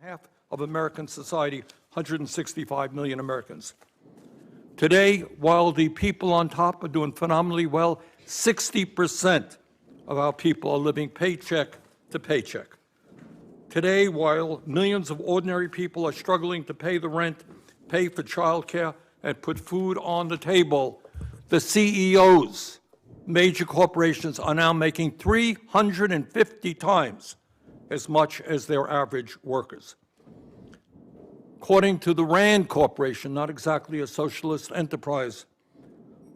half of American society, 165 million Americans. Today, while the people on top are doing phenomenally well, 60% of our people are living paycheck to paycheck. Today, while millions of ordinary people are struggling to pay the rent, pay for childcare, and put food on the table, the CEOs, major corporations, are now making 350 times as much as their average workers. According to the Rand Corporation, not exactly a socialist enterprise,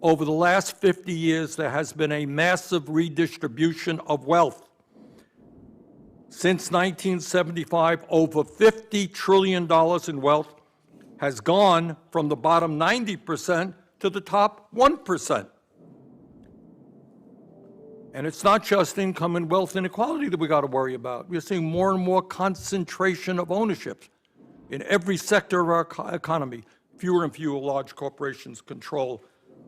over the last 50 years, there has been a massive redistribution of wealth. Since 1975, over $50 trillion in wealth has gone from the bottom 90% to the top 1%. And it's not just income and wealth inequality that we got to worry about. We're seeing more and more concentration of ownership in every sector of our economy. Fewer and fewer large corporations control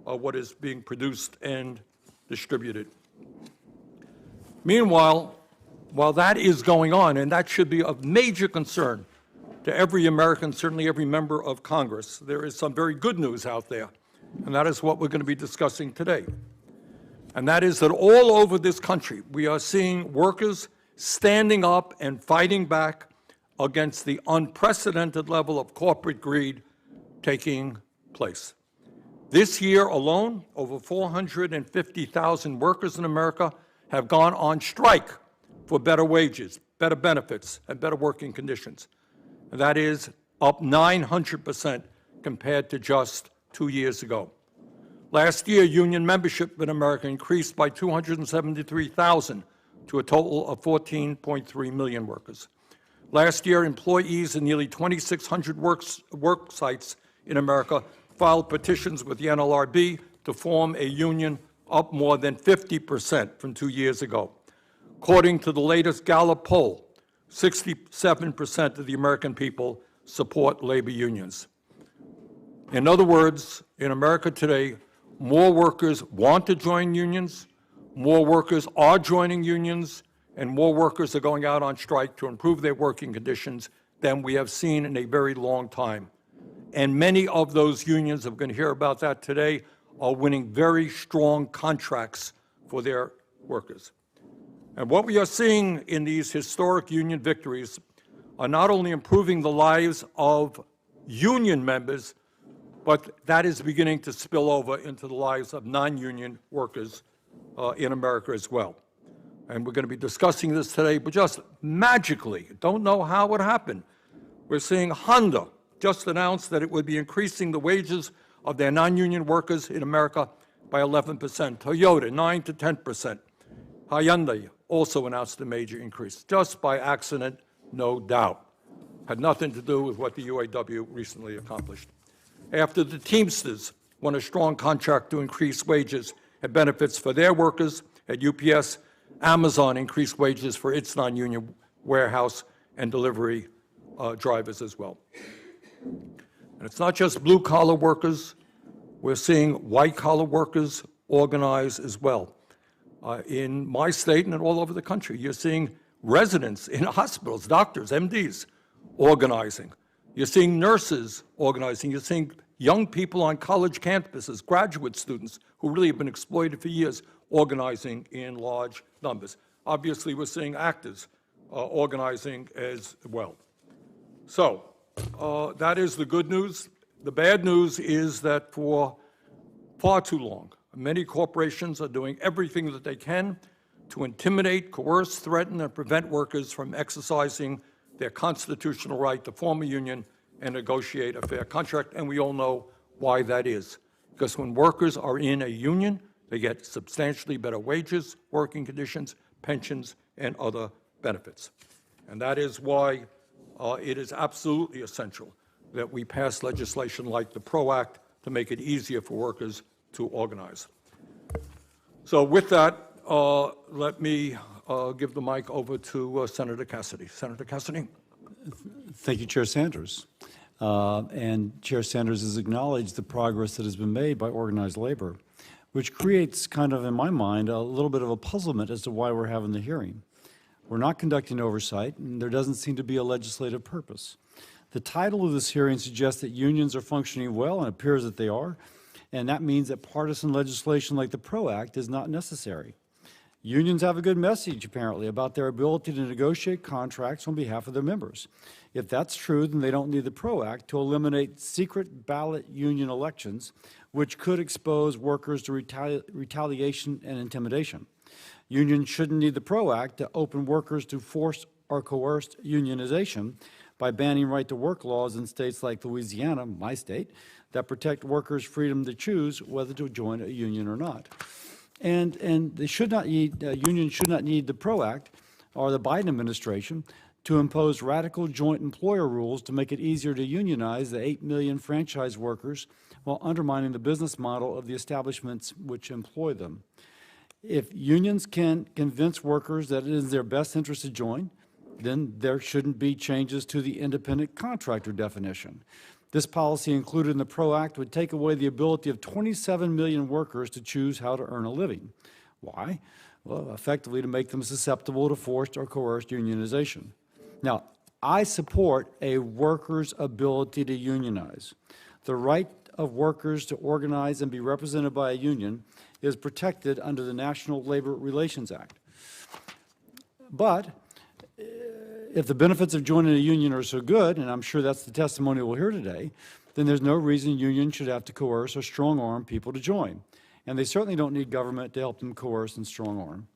what is being produced and distributed. Meanwhile, while that is going on, and that should be of major concern to every American, certainly every member of Congress, there is some very good news out there, and that is what we're going to be discussing today. And that is that all over this country, we are seeing workers standing up and fighting back against the unprecedented level of corporate greed taking place. This year alone, over 450,000 workers in America have gone on strike for better wages, better benefits, and better working conditions. And that is up 900% compared to just 2 years ago. Last year, union membership in America increased by 273,000 to a total of 14.3 million workers. Last year, employees in nearly 2,600 work sites in America filed petitions with the NLRB to form a union, up more than 50% from 2 years ago. According to the latest Gallup poll, 67% of the American people support labor unions. In other words, in America today, more workers want to join unions, more workers are joining unions, and more workers are going out on strike to improve their working conditions than we have seen in a very long time. And many of those unions, I'm going to hear about that today, are winning very strong contracts for their workers. And what we are seeing in these historic union victories are not only improving the lives of union members, but that is beginning to spill over into the lives of non-union workers in America as well. And we're going to be discussing this today, but just magically, don't know how it happened. We're seeing Honda just announced that it would be increasing the wages of their non-union workers in America by 11%. Toyota, 9 to 10%. Hyundai also announced a major increase, just by accident, no doubt. Had nothing to do with what the UAW recently accomplished. After the Teamsters won a strong contract to increase wages and benefits for their workers at UPS, Amazon increased wages for its non-union warehouse and delivery drivers as well. And it's not just blue-collar workers. We're seeing white-collar workers organize as well. In my state and all over the country, you're seeing residents in hospitals, doctors, MDs, organizing. You're seeing nurses organizing. You're seeing young people on college campuses, graduate students who really have been exploited for years, organizing in large numbers. Obviously, we're seeing actors organizing as well. So that is the good news. The bad news is that for far too long, many corporations are doing everything that they can to intimidate, coerce, threaten, and prevent workers from exercising their constitutional right to form a union and negotiate a fair contract, and we all know why that is. Because when workers are in a union, they get substantially better wages, working conditions, pensions, and other benefits. And that is why it is absolutely essential that we pass legislation like the PRO Act to make it easier for workers to organize. So with that, let me give the mic over to Senator Cassidy. Senator Cassidy. Thank you, Chair Sanders. And Chair Sanders has acknowledged the progress that has been made by organized labor, which creates kind of, in my mind, a little bit of a puzzlement as to why we're having the hearing. We're not conducting oversight, and there doesn't seem to be a legislative purpose. The title of this hearing suggests that unions are functioning well, and it appears that they are, and that means that partisan legislation like the PRO Act is not necessary. Unions have a good message, apparently, about their ability to negotiate contracts on behalf of their members. If that's true, then they don't need the PRO Act to eliminate secret ballot union elections, which could expose workers to retaliation and intimidation. Unions shouldn't need the PRO Act to open workers to forced or coerced unionization by banning right-to-work laws in states like Louisiana, my state, that protect workers' freedom to choose whether to join a union or not. And they should not need, unions should not need the PRO Act or the Biden administration to impose radical joint employer rules to make it easier to unionize the 8 million franchise workers while undermining the business model of the establishments which employ them. If unions can convince workers that it is their best interest to join, then there shouldn't be changes to the independent contractor definition. This policy included in the PRO Act would take away the ability of 27 million workers to choose how to earn a living. Why? Well, effectively to make them susceptible to forced or coerced unionization. Now, I support a worker's ability to unionize. The right of workers to organize and be represented by a union is protected under the National Labor Relations Act. But if the benefits of joining a union are so good, and I'm sure that's the testimony we'll hear today, then there's no reason unions should have to coerce or strong-arm people to join. And they certainly don't need government to help them coerce and strong-arm.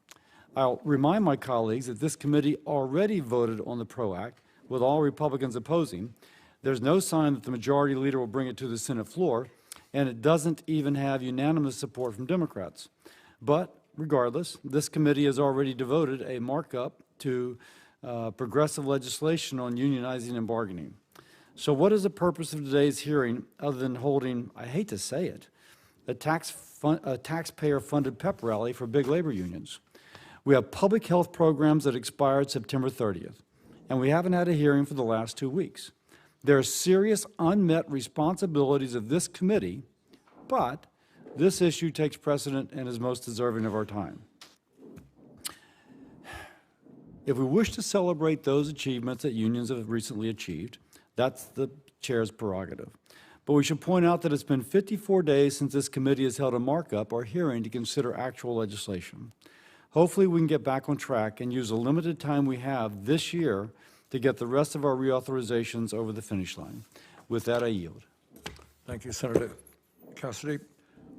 I'll remind my colleagues that this committee already voted on the PRO Act, with all Republicans opposing. There's no sign that the majority leader will bring it to the Senate floor, and it doesn't even have unanimous support from Democrats. But regardless, this committee has already devoted a markup to progressive legislation on unionizing and bargaining. So what is the purpose of today's hearing other than holding, I hate to say it, a taxpayer-funded pep rally for big labor unions? We have public health programs that expired September 30th, and we haven't had a hearing for the last 2 weeks. There are serious unmet responsibilities of this committee, but this issue takes precedent and is most deserving of our time. If we wish to celebrate those achievements that unions have recently achieved, that's the chair's prerogative. But we should point out that it's been 54 days since this committee has held a markup or hearing to consider actual legislation. Hopefully we can get back on track and use the limited time we have this year to get the rest of our reauthorizations over the finish line. With that, I yield. Thank you, Senator Cassidy.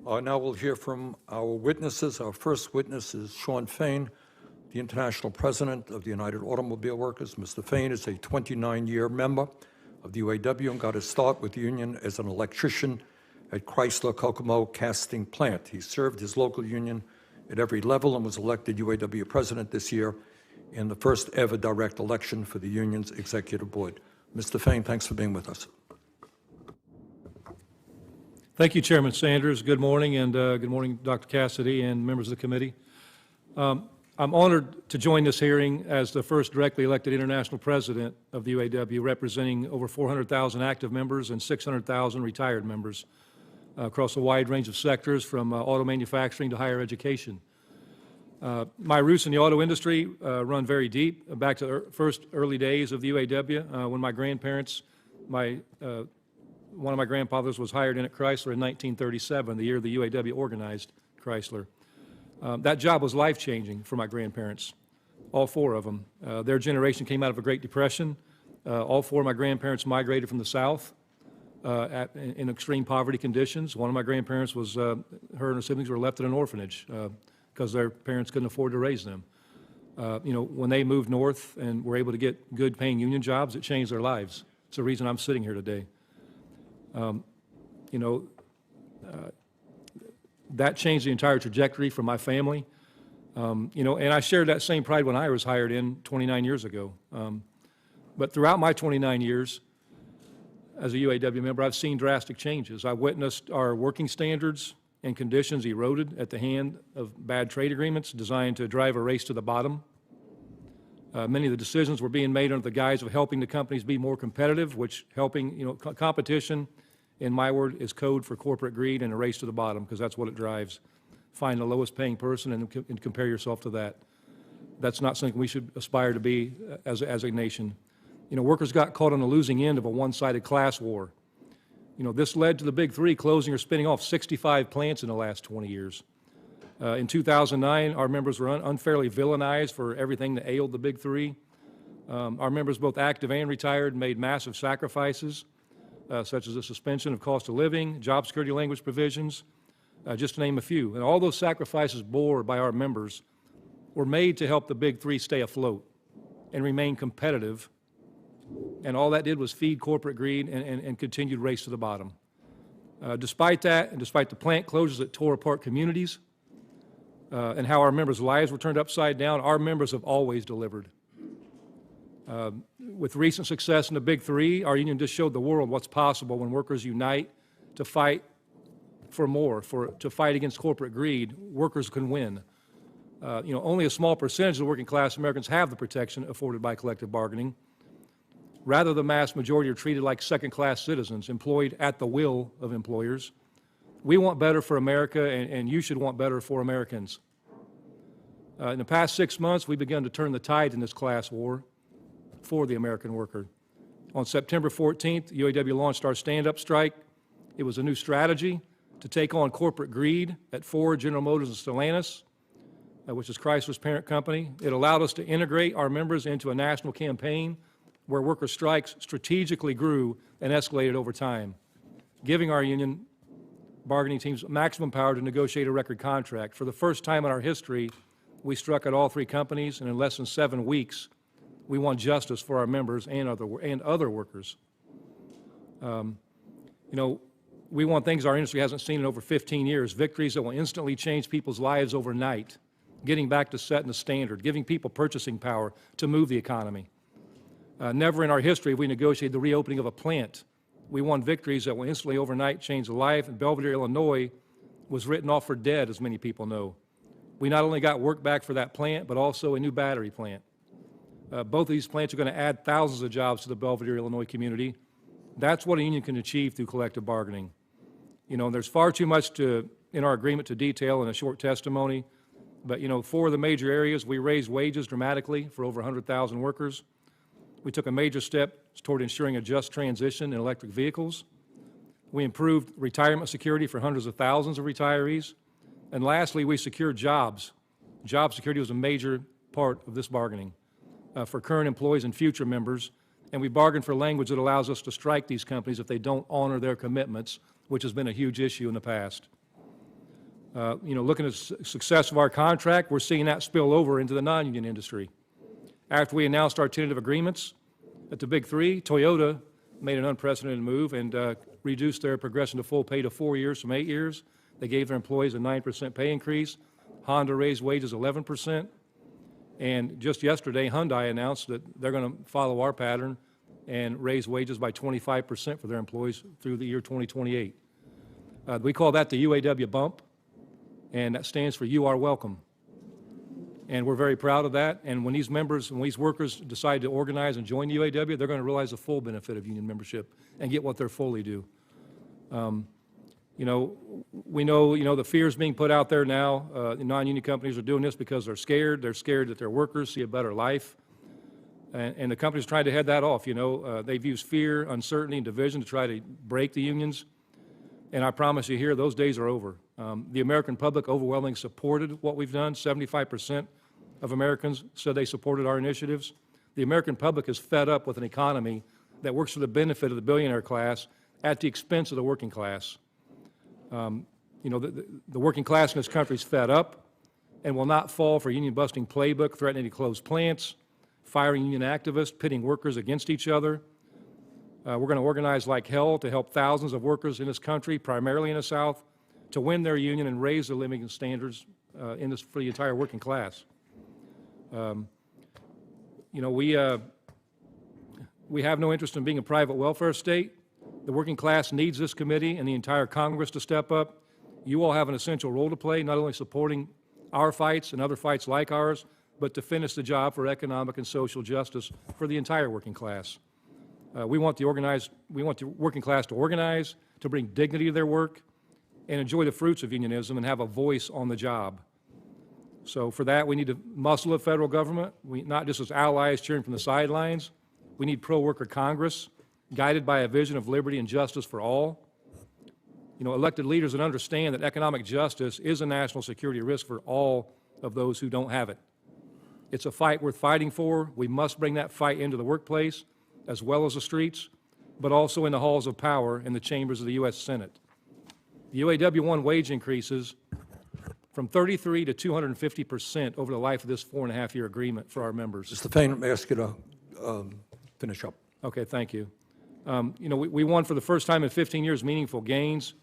Now we'll hear from our witnesses. Our first witness is Shawn Fain, the International President of the United Automobile Workers. Mr. Fain is a 29-year member of the UAW and got his start with the union as an electrician at Chrysler Kokomo Casting Plant. He served his local union at every level and was elected UAW President this year in the first ever direct election for the union's executive board. Mr. Fain, thanks for being with us. Thank you, Chairman Sanders. Good morning, and good morning, Dr. Cassidy and members of the committee. I'm honored to join this hearing as the first directly elected international president of the UAW, representing over 400,000 active members and 600,000 retired members across a wide range of sectors, from auto manufacturing to higher education. My roots in the auto industry run very deep, back to the first early days of the UAW, when my grandparents, one of my grandfathers was hired in at Chrysler in 1937, the year the UAW organized Chrysler. That job was life-changing for my grandparents, all four of them. Their generation came out of a Great Depression. All four of my grandparents migrated from the South in extreme poverty conditions. One of my grandparents was, her and her siblings were left in an orphanage because their parents couldn't afford to raise them. You know, when they moved north and were able to get good paying union jobs, it changed their lives. It's the reason I'm sitting here today. You know, that changed the entire trajectory for my family. You know, and I shared that same pride when I was hired in 29 years ago. But throughout my 29 years as a UAW member, I've seen drastic changes. I witnessed our working standards and conditions eroded at the hand of bad trade agreements designed to drive a race to the bottom. Many of the decisions were being made under the guise of helping the companies be more competitive, which helping, you know, competition, in my word, is code for corporate greed and a race to the bottom, because that's what it drives. Find the lowest paying person and compare yourself to that. That's not something we should aspire to be as a nation. Workers got caught on the losing end of a one-sided class war. This led to the Big Three closing or spinning off 65 plants in the last 20 years. In 2009, our members were unfairly villainized for everything that ailed the Big Three. Our members, both active and retired, made massive sacrifices, such as the suspension of cost of living, job security language provisions, just to name a few. And all those sacrifices bore by our members were made to help the Big Three stay afloat and remain competitive. And all that did was feed corporate greed and continued race to the bottom. Despite that, and despite the plant closures that tore apart communities, and how our members' lives were turned upside down, our members have always delivered. With recent success in the Big Three, our union just showed the world what's possible when workers unite to fight for more, to fight against corporate greed. Workers can win. Only a small percentage of the working class Americans have the protection afforded by collective bargaining. Rather, the mass majority are treated like second-class citizens, employed at the will of employers. We want better for America, and you should want better for Americans. In the past 6 months, we've begun to turn the tide in this class war for the American worker. On September 14th, UAW launched our stand-up strike. It was a new strategy to take on corporate greed at Ford, General Motors, and Stellantis, which is Chrysler's parent company. It allowed us to integrate our members into a national campaign where worker strikes strategically grew and escalated over time, giving our union bargaining teams maximum power to negotiate a record contract. For the first time in our history, we struck at all three companies, and in less than 7 weeks, we won justice for our members and other workers. We want things our industry hasn't seen in over 15 years, victories that will instantly change people's lives overnight, getting back to setting the standard, giving people purchasing power to move the economy. Never in our history have we negotiated the reopening of a plant. We won victories that will instantly overnight change the life, and Belvedere, Illinois was written off for dead, as many people know. We not only got work back for that plant, but also a new battery plant. Both of these plants are going to add thousands of jobs to the Belvedere, Illinois community. That's what a union can achieve through collective bargaining. There's far too much in our agreement to detail in a short testimony, but, four of the major areas, we raised wages dramatically for over 100,000 workers. We took a major step toward ensuring a just transition in electric vehicles. We improved retirement security for hundreds of thousands of retirees. And lastly, we secured jobs. Job security was a major part of this bargaining for current employees and future members. And we bargained for language that allows us to strike these companies if they don't honor their commitments, which has been a huge issue in the past. Looking at the success of our contract, we're seeing that spill over into the non-union industry. After we announced our tentative agreements at the Big Three, Toyota made an unprecedented move and reduced their progression to full pay to 4 years from 8 years. They gave their employees a 9% pay increase. Honda raised wages 11%. And just yesterday, Hyundai announced that they're going to follow our pattern and raise wages by 25% for their employees through the year 2028. We call that the UAW bump, and that stands for You Are Welcome. And we're very proud of that. And when these workers decide to organize and join the UAW, they're going to realize the full benefit of union membership and get what they're fully due. We know, the fears being put out there now. Non-union companies are doing this because they're scared. They're scared that their workers see a better life. And the companies trying to head that off. They've used fear, uncertainty, and division to try to break the unions. And I promise you here, those days are over. The American public overwhelmingly supported what we've done. 75% of Americans said they supported our initiatives. The American public is fed up with an economy that works for the benefit of the billionaire class at the expense of the working class. The working class in this country is fed up and will not fall for a union-busting playbook threatening to close plants, firing union activists, pitting workers against each other. We're going to organize like hell to help thousands of workers in this country, primarily in the South, to win their union and raise their living standards for the entire working class. We have no interest in being a private welfare state. The working class needs this committee and the entire Congress to step up. You all have an essential role to play, not only supporting our fights and other fights like ours, but to finish the job for economic and social justice for the entire working class. We want the working class to organize, to bring dignity to their work, and enjoy the fruits of unionism and have a voice on the job. So for that, we need to muscle the federal government, not just as allies cheering from the sidelines. We need pro-worker Congress, guided by a vision of liberty and justice for all. You know, elected leaders that understand that economic justice is a national security risk for all of those who don't have it. It's a fight worth fighting for. We must bring that fight into the workplace, as well as the streets, but also in the halls of power in the chambers of the U.S. Senate. The UAW won wage increases from 33 to 250% over the life of this 4.5-year agreement for our members. Mr. Fain, let me ask you to finish up. Okay, thank you. You know, we won for the first time in 15 years meaningful gains.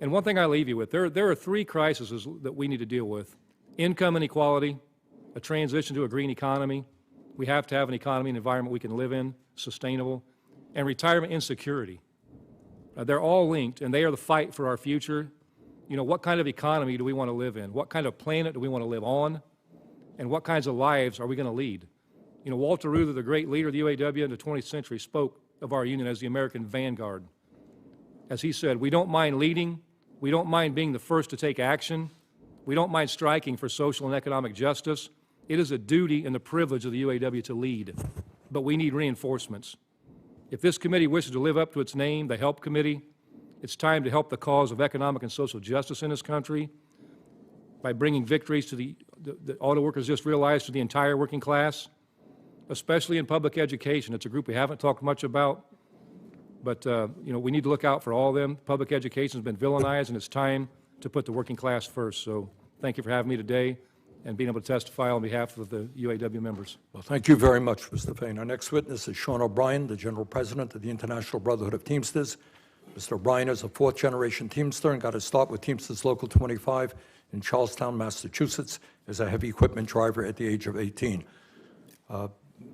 And one thing I leave you with, there are three crises that we need to deal with. Income inequality, a transition to a green economy. We have to have an economy and environment we can live in, sustainable, and retirement insecurity. They're all linked, and they are the fight for our future. You know, what kind of economy do we want to live in? What kind of planet do we want to live on? And what kinds of lives are we going to lead? You know, Walter Reuther, the great leader of the UAW in the 20th century, spoke of our union as the American vanguard. As he said, we don't mind leading, we don't mind being the first to take action, we don't mind striking for social and economic justice. It is a duty and the privilege of the UAW to lead, but we need reinforcements. If this committee wishes to live up to its name, the HELP Committee, it's time to help the cause of economic and social justice in this country by bringing victories to the auto workers just realized to the entire working class, especially in public education. It's a group we haven't talked much about, but you know, we need to look out for all of them. Public education has been villainized, and it's time to put the working class first. So thank you for having me today and being able to testify on behalf of the UAW members. Well, thank you very much, Mr. Fain. Our next witness is Shawn O'Brien, the General President of the International Brotherhood of Teamsters. Mr. O'Brien is a fourth-generation Teamster and got his start with Teamsters Local 25 in Charlestown, Massachusetts, as a heavy equipment driver at the age of 18.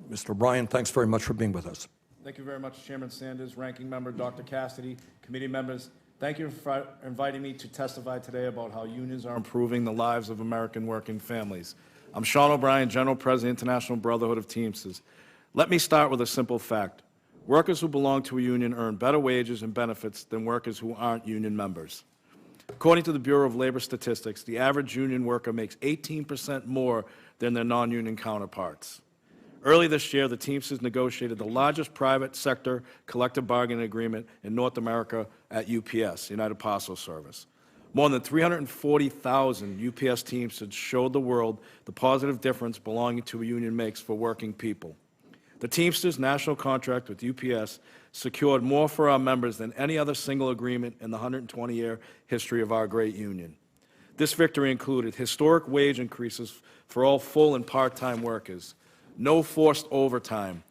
Mr. O'Brien, thanks very much for being with us. Thank you very much, Chairman Sanders, Ranking Member Dr. Cassidy, committee members. Thank you for inviting me to testify today about how unions are improving the lives of American working families. I'm Shawn O'Brien, General President, International Brotherhood of Teamsters. Let me start with a simple fact. Workers who belong to a union earn better wages and benefits than workers who aren't union members. According to the Bureau of Labor Statistics, the average union worker makes 18% more than their non-union counterparts. Early this year, the Teamsters negotiated the largest private sector collective bargaining agreement in North America at UPS, United Parcel Service. More than 340,000 UPS Teamsters showed the world the positive difference belonging to a union makes for working people. The Teamsters national contract with UPS secured more for our members than any other single agreement in the 120-year history of our great union. This victory included historic wage increases for all full and part-time workers, no forced overtime,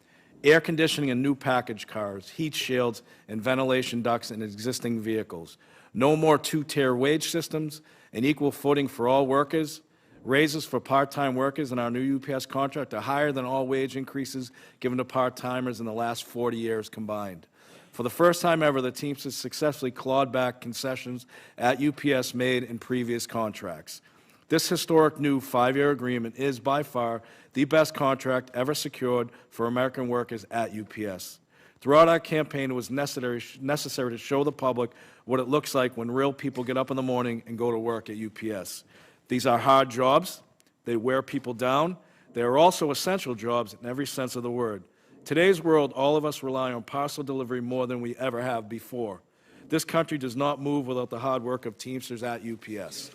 air conditioning in new package cars, heat shields, and ventilation ducts in existing vehicles, no more two-tier wage systems, and equal footing for all workers. Raises for part-time workers in our new UPS contract are higher than all wage increases given to part-timers in the last 40 years combined. For the first time ever, the Teamsters successfully clawed back concessions at UPS made in previous contracts. This historic new 5-year agreement is by far the best contract ever secured for American workers at UPS. Throughout our campaign, it was necessary to show the public what it looks like when real people get up in the morning and go to work at UPS. These are hard jobs. They wear people down. They are also essential jobs in every sense of the word. Today's world, all of us rely on parcel delivery more than we ever have before. This country does not move without the hard work of Teamsters at UPS.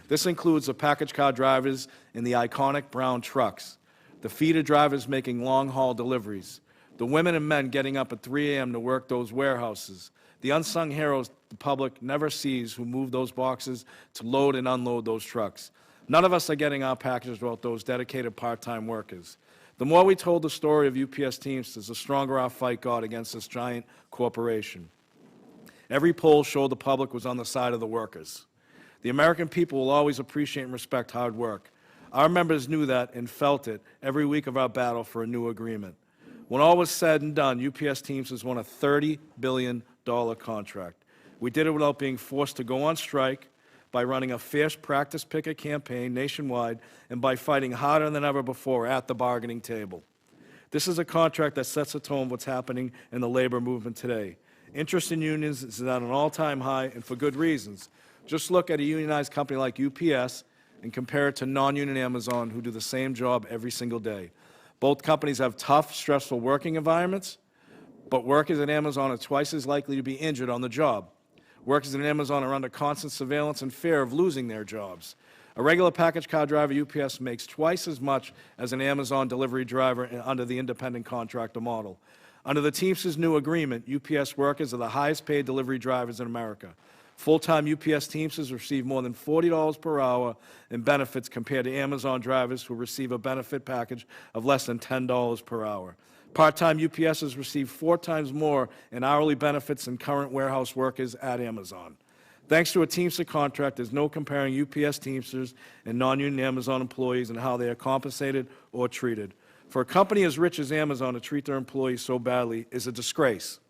This includes the package car drivers in the iconic brown trucks, the feeder drivers making long-haul deliveries, the women and men getting up at 3 a.m. to work those warehouses, the unsung heroes the public never sees who move those boxes to load and unload those trucks. None of us are getting our packages without those dedicated part-time workers. The more we told the story of UPS Teamsters, the stronger our fight got against this giant corporation. Every poll showed the public was on the side of the workers. The American people will always appreciate and respect hard work. Our members knew that and felt it every week of our battle for a new agreement. When all was said and done, UPS Teamsters won a $30 billion contract. We did it without being forced to go on strike, by running a fierce practice picket campaign nationwide, and by fighting harder than ever before at the bargaining table. This is a contract that sets the tone of what's happening in the labor movement today. Interest in unions is at an all-time high, and for good reasons. Just look at a unionized company like UPS, and compare it to non-union Amazon who do the same job every single day. Both companies have tough, stressful working environments, but workers at Amazon are twice as likely to be injured on the job. Workers at Amazon are under constant surveillance and fear of losing their jobs. A regular package car driver, UPS, makes twice as much as an Amazon delivery driver under the independent contractor model. Under the Teamsters' new agreement, UPS workers are the highest paid delivery drivers in America. Full-time UPS Teamsters receive more than $40 per hour in benefits compared to Amazon drivers who receive a benefit package of less than $10 per hour. Part-time UPSers receive 4 times more in hourly benefits than current warehouse workers at Amazon. Thanks to a Teamster contract, there's no comparing UPS Teamsters and non-union Amazon employees and how they are compensated or treated. For a company as rich as Amazon to treat their employees so badly is a disgrace.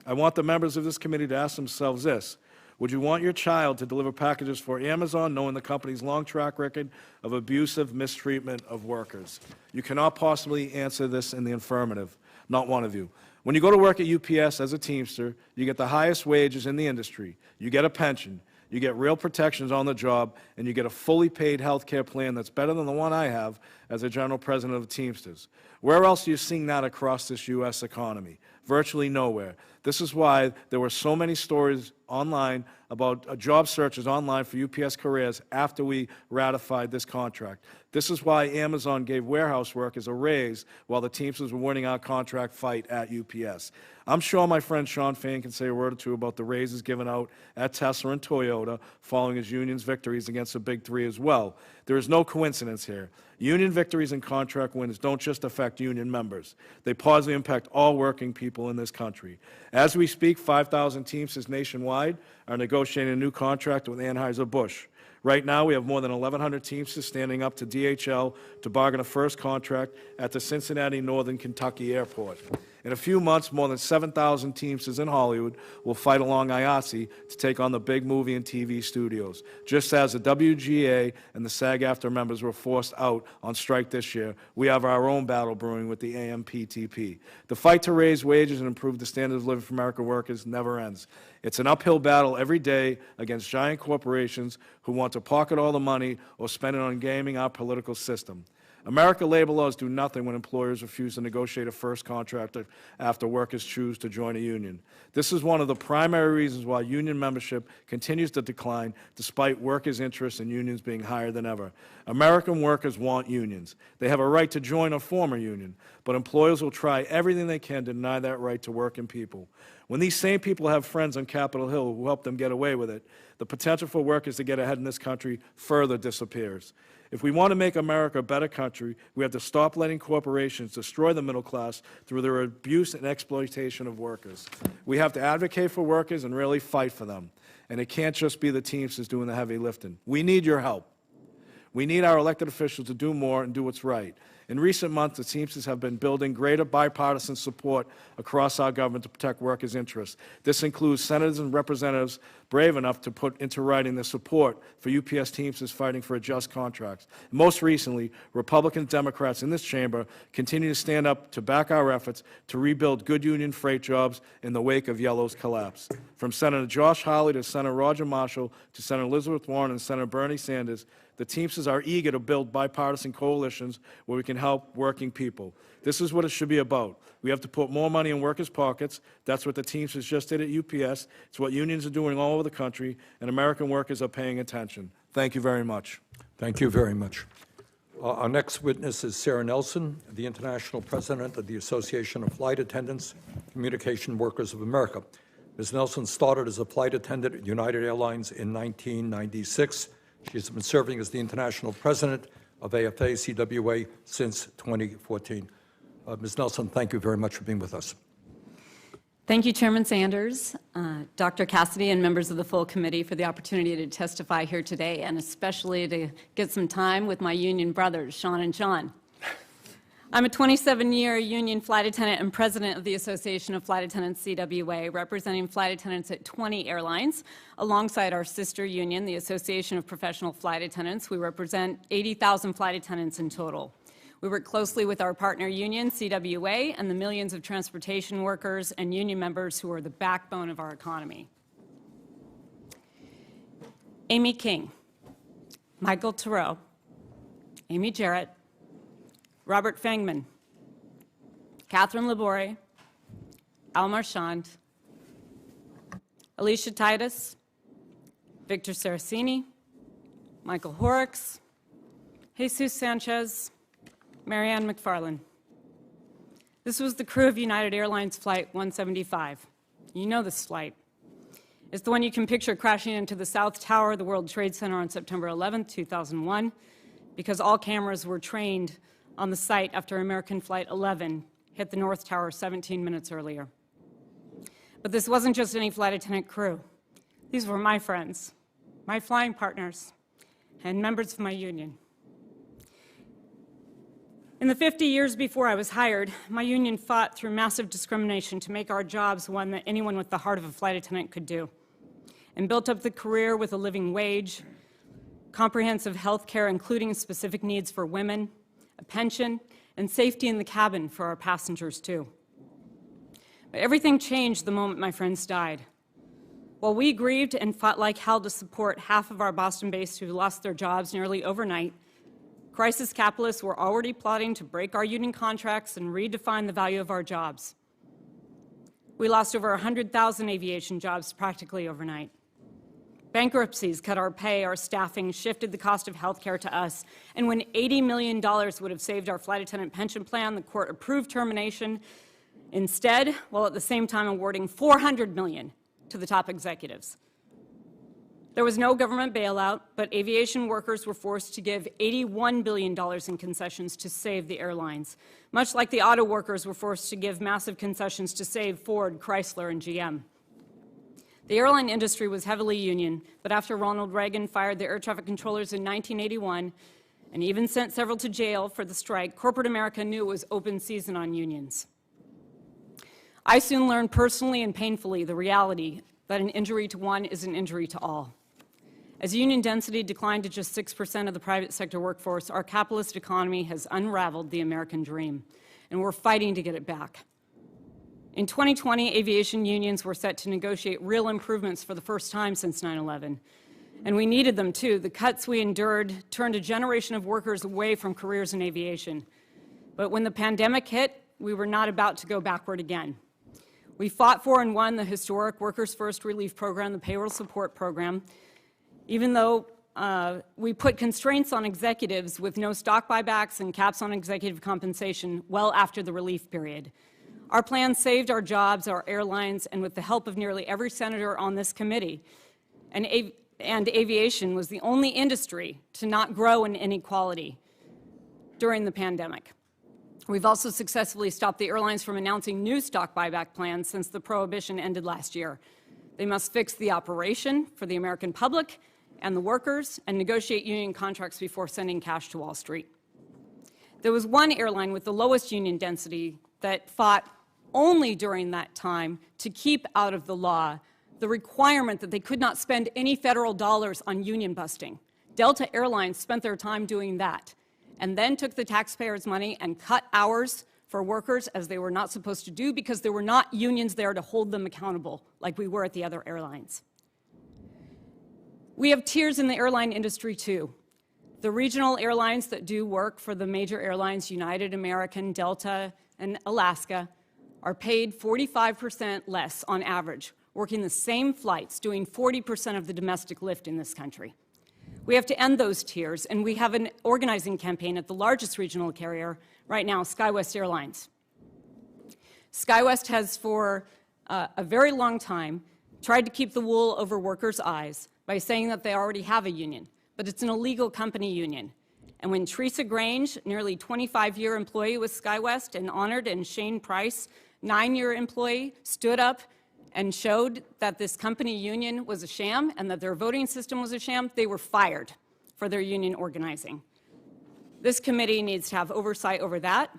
I want the members of this committee to ask themselves this: would you want your child to deliver packages for Amazon knowing the company's long track record of abusive mistreatment of workers? You cannot possibly answer this in the affirmative, not one of you. When you go to work at UPS as a Teamster, you get the highest wages in the industry, you get a pension, you get real protections on the job, and you get a fully paid health care plan that's better than the one I have as a general president of the Teamsters. Where else are you seeing that across this U.S. economy? Virtually nowhere. This is why there were so many stories online about job searches online for UPS careers after we ratified this contract. This is why Amazon gave warehouse workers a raise while the Teamsters were winning our contract fight at UPS. I'm sure my friend Shawn Fain can say a word or two about the raises given out at Tesla and Toyota following his union's victories against the Big Three as well. There is no coincidence here. Union victories and contract wins don't just affect union members. They positively impact all working people in this country. As we speak, 5,000 Teamsters nationwide are negotiating a new contract with Anheuser-Busch. Right now, we have more than 1,100 Teamsters standing up to DHL to bargain a first contract at the Cincinnati Northern Kentucky Airport. In a few months, more than 7,000 Teamsters in Hollywood will fight along IATSE to take on the big movie and TV studios. Just as the WGA and the SAG-AFTRA members were forced out on strike this year, we have our own battle brewing with the AMPTP. The fight to raise wages and improve the standard of living for American workers never ends. It's an uphill battle every day against giant corporations who want to pocket all the money or spend it on gaming our political system. American labor laws do nothing when employers refuse to negotiate a first contract after workers choose to join a union. This is one of the primary reasons why union membership continues to decline despite workers' interest in unions being higher than ever. American workers want unions. They have a right to join or form a union, but employers will try everything they can to deny that right to working people. When these same people have friends on Capitol Hill who help them get away with it, the potential for workers to get ahead in this country further disappears. If we want to make America a better country, we have to stop letting corporations destroy the middle class through their abuse and exploitation of workers. We have to advocate for workers and really fight for them. And it can't just be the Teamsters doing the heavy lifting. We need your help. We need our elected officials to do more and do what's right. In recent months, the Teamsters have been building greater bipartisan support across our government to protect workers' interests. This includes senators and representatives brave enough to put into writing their support for UPS Teamsters fighting for a just contract. Most recently, Republicans and Democrats in this chamber continue to stand up to back our efforts to rebuild good union freight jobs in the wake of Yellow's collapse. From Senator Josh Hawley to Senator Roger Marshall to Senator Elizabeth Warren and Senator Bernie Sanders, the Teamsters are eager to build bipartisan coalitions where we can help working people. This is what it should be about. We have to put more money in workers' pockets. That's what the Teamsters just did at UPS. It's what unions are doing all over the country, and American workers are paying attention. Thank you very much. Thank you very much. Our next witness is Sarah Nelson, the International President of the Association of Flight Attendants, Communication Workers of America. Ms. Nelson started as a flight attendant at United Airlines in 1996. She has been serving as the International President of AFA-CWA since 2014. Ms. Nelson, thank you very much for being with us. Thank you, Chairman Sanders, Dr. Cassidy, and members of the full committee for the opportunity to testify here today, and especially to get some time with my union brothers, Shawn and Shawn. I'm a 27-year union flight attendant and president of the Association of Flight Attendants, CWA, representing flight attendants at 20 airlines. Alongside our sister union, the Association of Professional Flight Attendants, we represent 80,000 flight attendants in total. We work closely with our partner union, CWA, and the millions of transportation workers and union members who are the backbone of our economy. Amy King, Michael Thoreau, Amy Jarrett, Robert Fangman, Catherine Labore, Al Marchand, Alicia Titus, Victor Saraceni, Michael Horrocks, Jesus Sanchez, Marianne McFarland. This was the crew of United Airlines Flight 175. You know this flight. It's the one you can picture crashing into the South Tower of the World Trade Center on September 11, 2001, because all cameras were trained on the site after American Flight 11 hit the North Tower 17 minutes earlier. But this wasn't just any flight attendant crew. These were my friends, my flying partners, and members of my union. In the 50 years before I was hired, my union fought through massive discrimination to make our jobs one that anyone with the heart of a flight attendant could do, and built up the career with a living wage, comprehensive health care, including specific needs for women, a pension, and safety in the cabin for our passengers, too. But everything changed the moment my friends died. While we grieved and fought like hell to support half of our Boston-based who lost their jobs nearly overnight, crisis capitalists were already plotting to break our union contracts and redefine the value of our jobs. We lost over 100,000 aviation jobs practically overnight. Bankruptcies cut our pay, our staffing, shifted the cost of health care to us, and when $80 million would have saved our flight attendant pension plan, the court approved termination instead, while at the same time awarding $400 million to the top executives. There was no government bailout, but aviation workers were forced to give $81 billion in concessions to save the airlines, much like the auto workers were forced to give massive concessions to save Ford, Chrysler, and GM. The airline industry was heavily union, but after Ronald Reagan fired the air traffic controllers in 1981 and even sent several to jail for the strike, corporate America knew it was open season on unions. I soon learned personally and painfully the reality that an injury to one is an injury to all. As union density declined to just 6% of the private sector workforce, our capitalist economy has unraveled the American dream, and we're fighting to get it back. In 2020, aviation unions were set to negotiate real improvements for the first time since 9/11, and we needed them too. The cuts we endured turned a generation of workers away from careers in aviation. But when the pandemic hit, we were not about to go backward again. We fought for and won the historic Workers First Relief Program, the Payroll Support Program, even though we put constraints on executives with no stock buybacks and caps on executive compensation well after the relief period. Our plan saved our jobs, our airlines, and with the help of nearly every senator on this committee, and aviation was the only industry to not grow in inequality during the pandemic. We've also successfully stopped the airlines from announcing new stock buyback plans since the prohibition ended last year. They must fix the operation for the American public and the workers and negotiate union contracts before sending cash to Wall Street. There was one airline with the lowest union density that fought only during that time to keep out of the law the requirement that they could not spend any federal dollars on union busting. Delta Airlines spent their time doing that and then took the taxpayers' money and cut hours for workers as they were not supposed to do because there were not unions there to hold them accountable like we were at the other airlines. We have tiers in the airline industry too. The regional airlines that do work for the major airlines, United, American, Delta, and Alaska, are paid 45% less on average, working the same flights, doing 40% of the domestic lift in this country. We have to end those tiers, and we have an organizing campaign at the largest regional carrier right now, SkyWest Airlines. SkyWest has, for a very long time, tried to keep the wool over workers' eyes by saying that they already have a union, but it's an illegal company union. And when Teresa Grange, nearly 25-year employee with SkyWest, and Honored and Shane Price, 9-year employee, stood up and showed that this company union was a sham and that their voting system was a sham, they were fired for their union organizing. This committee needs to have oversight over that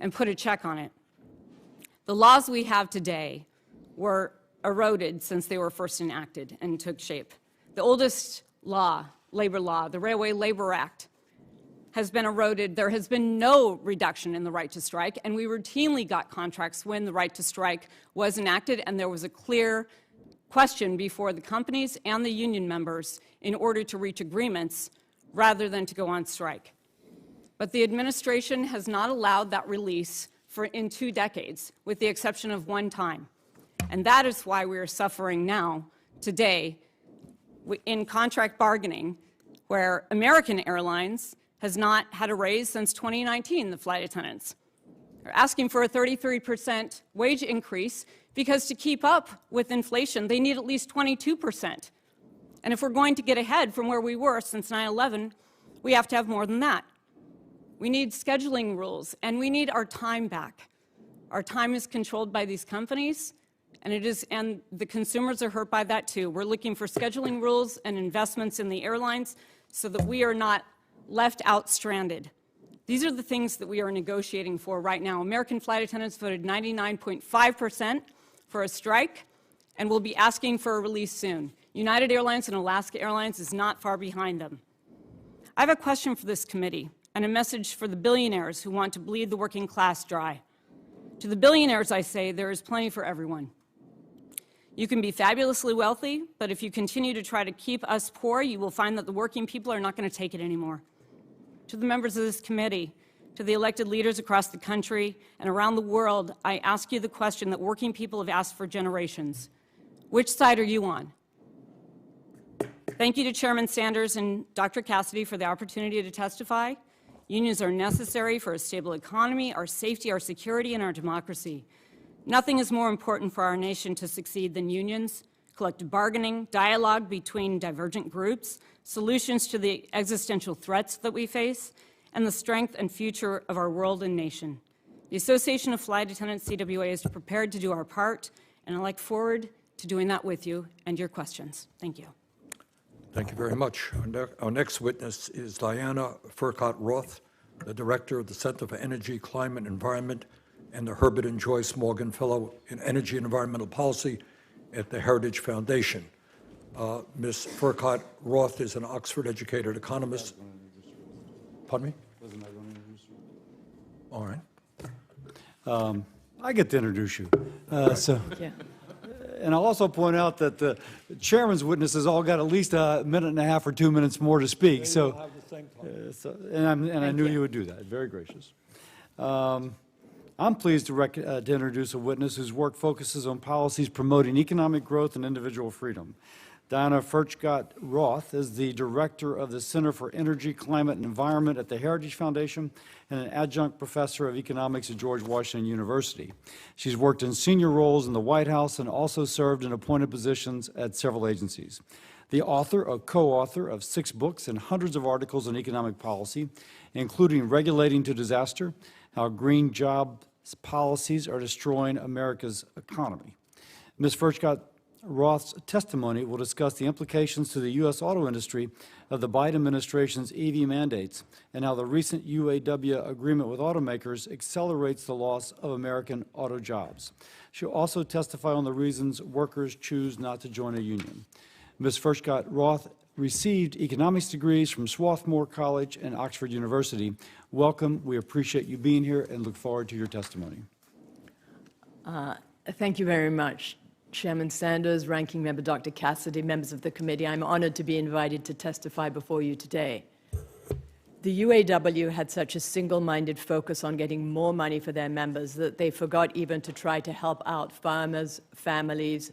and put a check on it. The laws we have today were eroded since they were first enacted and took shape. The oldest law, labor law, the Railway Labor Act, has been eroded. There has been no reduction in the right to strike, and we routinely got contracts when the right to strike was enacted, and there was a clear question before the companies and the union members in order to reach agreements rather than to go on strike. But the administration has not allowed that release in 2 decades, with the exception of one time. And that is why we are suffering now, today, in contract bargaining, where American Airlines has not had a raise since 2019, the flight attendants. They're asking for a 33% wage increase because to keep up with inflation, they need at least 22%. And if we're going to get ahead from where we were since 9/11, we have to have more than that. We need scheduling rules, and we need our time back. Our time is controlled by these companies, and the consumers are hurt by that too. We're looking for scheduling rules and investments in the airlines so that we are not left out stranded. These are the things that we are negotiating for right now. American flight attendants voted 99.5% for a strike, and will be asking for a release soon. United Airlines and Alaska Airlines is not far behind them. I have a question for this committee and a message for the billionaires who want to bleed the working class dry. To the billionaires, I say there is plenty for everyone. You can be fabulously wealthy, but if you continue to try to keep us poor, you will find that the working people are not going to take it anymore. To the members of this committee, to the elected leaders across the country and around the world, I ask you the question that working people have asked for generations. Which side are you on? Thank you to Chairman Sanders and Dr. Cassidy for the opportunity to testify. Unions are necessary for a stable economy, our safety, our security, and our democracy. Nothing is more important for our nation to succeed than unions, collective bargaining, dialogue between divergent groups, solutions to the existential threats that we face, and the strength and future of our world and nation. The Association of Flight Attendants, CWA, is prepared to do our part, and I look forward to doing that with you and your questions. Thank you. Thank you very much. Our next witness is Diana Furcott Roth, the Director of the Center for Energy, Climate, and Environment, and the Herbert and Joyce Morgan Fellow in Energy and Environmental Policy at the Heritage Foundation. Ms. Furcott Roth is an Oxford-educated economist. Pardon me? All right. I get to introduce you. Yeah. And I'll also point out that the chairman's witnesses all got at least a minute and a half or 2 minutes more to speak. So, I knew you would do that. Very gracious. I'm pleased to introduce a witness whose work focuses on policies promoting economic growth and individual freedom. Diana Furcott Roth is the director of the Center for Energy, Climate, and Environment at the Heritage Foundation and an adjunct professor of economics at George Washington University. She's worked in senior roles in the White House and also served in appointed positions at several agencies. The author or co-author of 6 books and hundreds of articles on economic policy, including Regulating to Disaster, How Green Job Policies Are Destroying America's Economy. Ms. Furcott Roth's testimony will discuss the implications to the U.S. auto industry of the Biden administration's EV mandates and how the recent UAW agreement with automakers accelerates the loss of American auto jobs. She'll also testify on the reasons workers choose not to join a union. Ms. Furcott Roth received economics degrees from Swarthmore College and Oxford University. Welcome. We appreciate you being here and look forward to your testimony. Thank you very much. Chairman Sanders, Ranking Member Dr. Cassidy, members of the committee, I'm honored to be invited to testify before you today. The UAW had such a single-minded focus on getting more money for their members that they forgot even to try to help out farmers, families,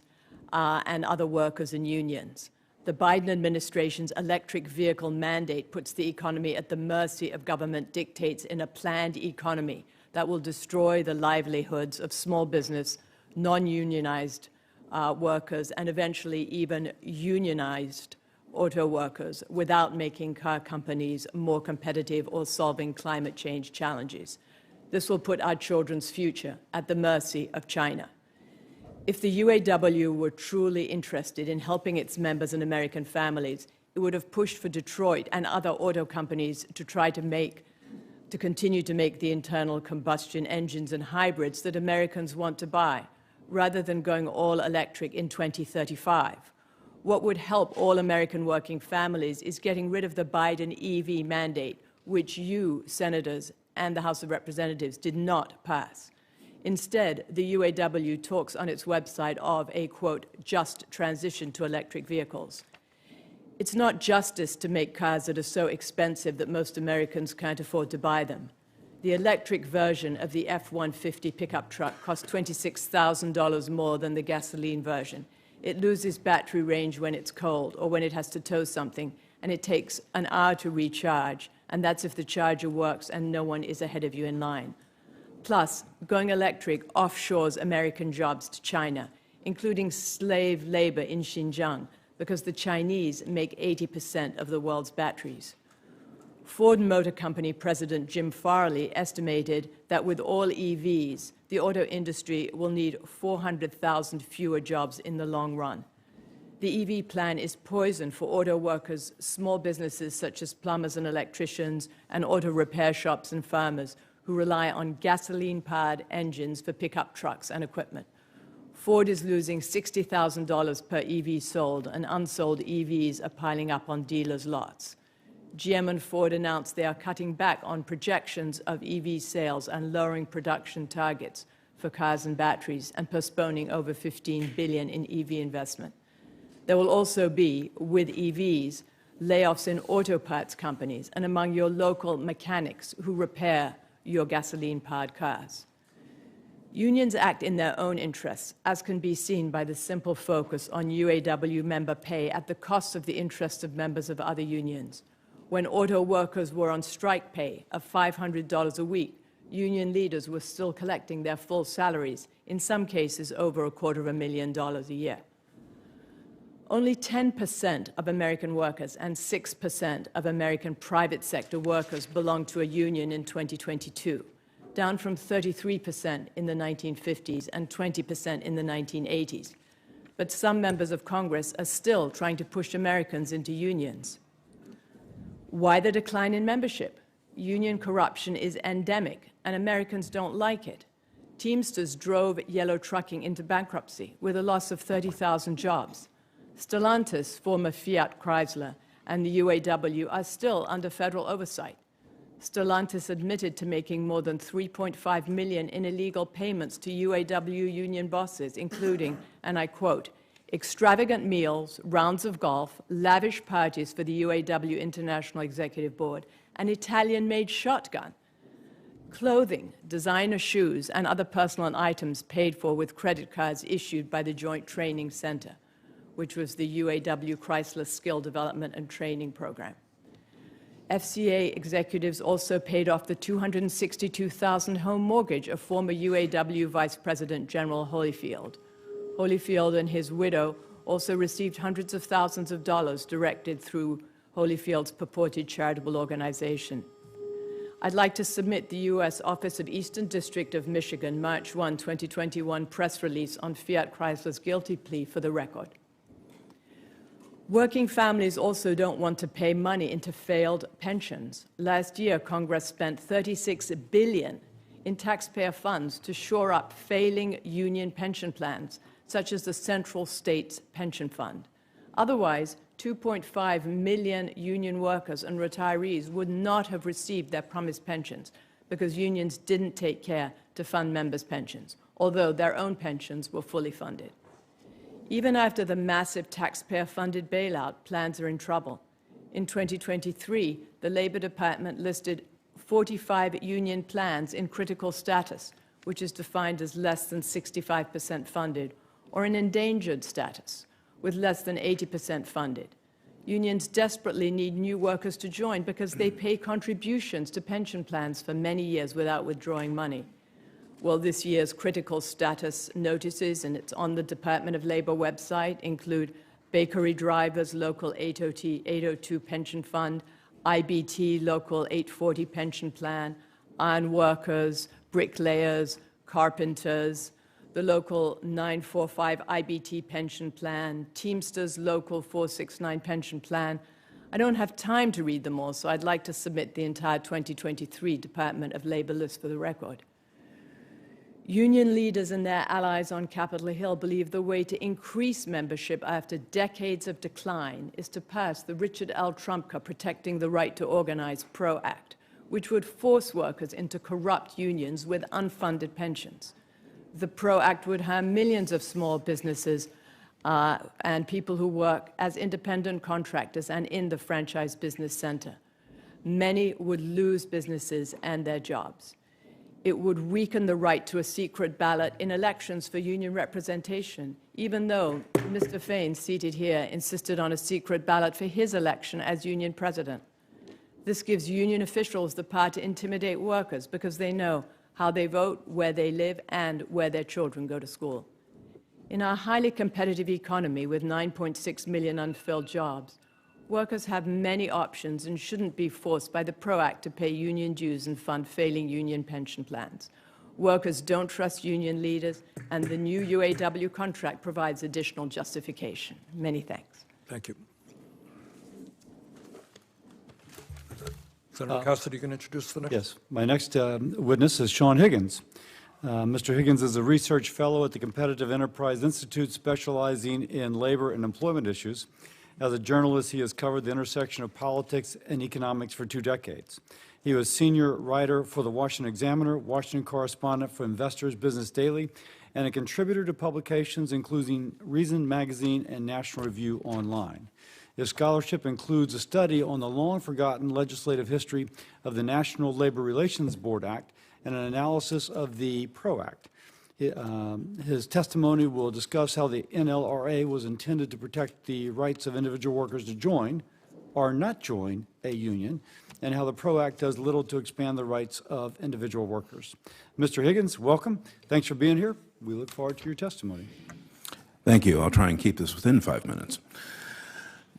and other workers and unions. The Biden administration's electric vehicle mandate puts the economy at the mercy of government dictates in a planned economy that will destroy the livelihoods of small business, non-unionized workers, and eventually even unionized auto workers without making car companies more competitive or solving climate change challenges. This will put our children's future at the mercy of China. If the UAW were truly interested in helping its members and American families, it would have pushed for Detroit and other auto companies to try to continue to make the internal combustion engines and hybrids that Americans want to buy, rather than going all electric in 2035. What would help all American working families is getting rid of the Biden EV mandate, which you, senators, and the House of Representatives did not pass. Instead, the UAW talks on its website of a, quote, just transition to electric vehicles. It's not justice to make cars that are so expensive that most Americans can't afford to buy them. The electric version of the F-150 pickup truck costs $26,000 more than the gasoline version. It loses battery range when it's cold or when it has to tow something, and it takes an hour to recharge, and that's if the charger works and no one is ahead of you in line. Plus, going electric offshores American jobs to China, including slave labor in Xinjiang, because the Chinese make 80% of the world's batteries. Ford Motor Company President Jim Farley estimated that with all EVs, the auto industry will need 400,000 fewer jobs in the long run. The EV plan is poison for auto workers, small businesses such as plumbers and electricians, and auto repair shops and farmers who rely on gasoline-powered engines for pickup trucks and equipment. Ford is losing $60,000 per EV sold, and unsold EVs are piling up on dealers' lots. GM and Ford announced they are cutting back on projections of EV sales and lowering production targets for cars and batteries and postponing over $15 billion in EV investment. There will also be, with EVs, layoffs in auto parts companies and among your local mechanics who repair your gasoline-powered cars. Unions act in their own interests, as can be seen by the simple focus on UAW member pay at the cost of the interests of members of other unions. When auto workers were on strike pay of $500 a week, union leaders were still collecting their full salaries, in some cases over $250,000 a year. Only 10% of American workers and 6% of American private sector workers belonged to a union in 2022, down from 33% in the 1950s and 20% in the 1980s. But some members of Congress are still trying to push Americans into unions. Why the decline in membership? Union corruption is endemic, and Americans don't like it. Teamsters drove yellow trucking into bankruptcy with a loss of 30,000 jobs. Stellantis, former Fiat Chrysler, and the UAW are still under federal oversight. Stellantis admitted to making more than $3.5 million in illegal payments to UAW union bosses, including, and I quote, extravagant meals, rounds of golf, lavish parties for the UAW International Executive Board, an Italian-made shotgun, clothing, designer shoes, and other personal items paid for with credit cards issued by the Joint Training Center, which was the UAW Chrysler Skill Development and Training Program. FCA executives also paid off the $262,000 home mortgage of former UAW Vice President General Holyfield. Holyfield and his widow also received hundreds of thousands of dollars directed through Holyfield's purported charitable organization. I'd like to submit the U.S. Office of Eastern District of Michigan, March 1, 2021 press release on Fiat Chrysler's guilty plea for the record. Working families also don't want to pay money into failed pensions. Last year, Congress spent $36 billion in taxpayer funds to shore up failing union pension plans, such as the Central States Pension Fund. Otherwise, 2.5 million union workers and retirees would not have received their promised pensions because unions didn't take care to fund members' pensions, although their own pensions were fully funded. Even after the massive taxpayer-funded bailout, plans are in trouble. In 2023, the Labor Department listed 45 union plans in critical status, which is defined as less than 65% funded, or in endangered status, with less than 80% funded. Unions desperately need new workers to join because they pay contributions to pension plans for many years without withdrawing money. Well, this year's critical status notices, and it's on the Department of Labor website, include bakery drivers, Local 802 pension fund, IBT, Local 840 pension plan, iron workers, bricklayers, carpenters, the Local 945 IBT pension plan, Teamsters Local 469 pension plan. I don't have time to read them all, so I'd like to submit the entire 2023 Department of Labor list for the record. Union leaders and their allies on Capitol Hill believe the way to increase membership after decades of decline is to pass the Richard L. Trumka Protecting the Right to Organize PRO Act, which would force workers into corrupt unions with unfunded pensions. The PRO Act would harm millions of small businesses and people who work as independent contractors and in the franchise business center. Many would lose businesses and their jobs. It would weaken the right to a secret ballot in elections for union representation, even though Mr. Fain, seated here, insisted on a secret ballot for his election as union president. This gives union officials the power to intimidate workers because they know how they vote, where they live, and where their children go to school. In our highly competitive economy with 9.6 million unfilled jobs, workers have many options and shouldn't be forced by the PRO Act to pay union dues and fund failing union pension plans. Workers don't trust union leaders, and the new UAW contract provides additional justification. Many thanks. Thank you. Senator Cassidy, you can introduce the next. Yes. My next witness is Shawn Higgins. Mr. Higgins is a research fellow at the Competitive Enterprise Institute specializing in labor and employment issues. As a journalist, he has covered the intersection of politics and economics for 2 decades. He was senior writer for the Washington Examiner, Washington correspondent for Investors Business Daily, and a contributor to publications including Reason Magazine and National Review Online. His scholarship includes a study on the long-forgotten legislative history of the National Labor Relations Board Act and an analysis of the PRO Act. His testimony will discuss how the NLRA was intended to protect the rights of individual workers to join or not join a union, and how the PRO Act does little to expand the rights of individual workers. Mr. Higgins, welcome. Thanks for being here. We look forward to your testimony. Thank you. I'll try and keep this within 5 minutes.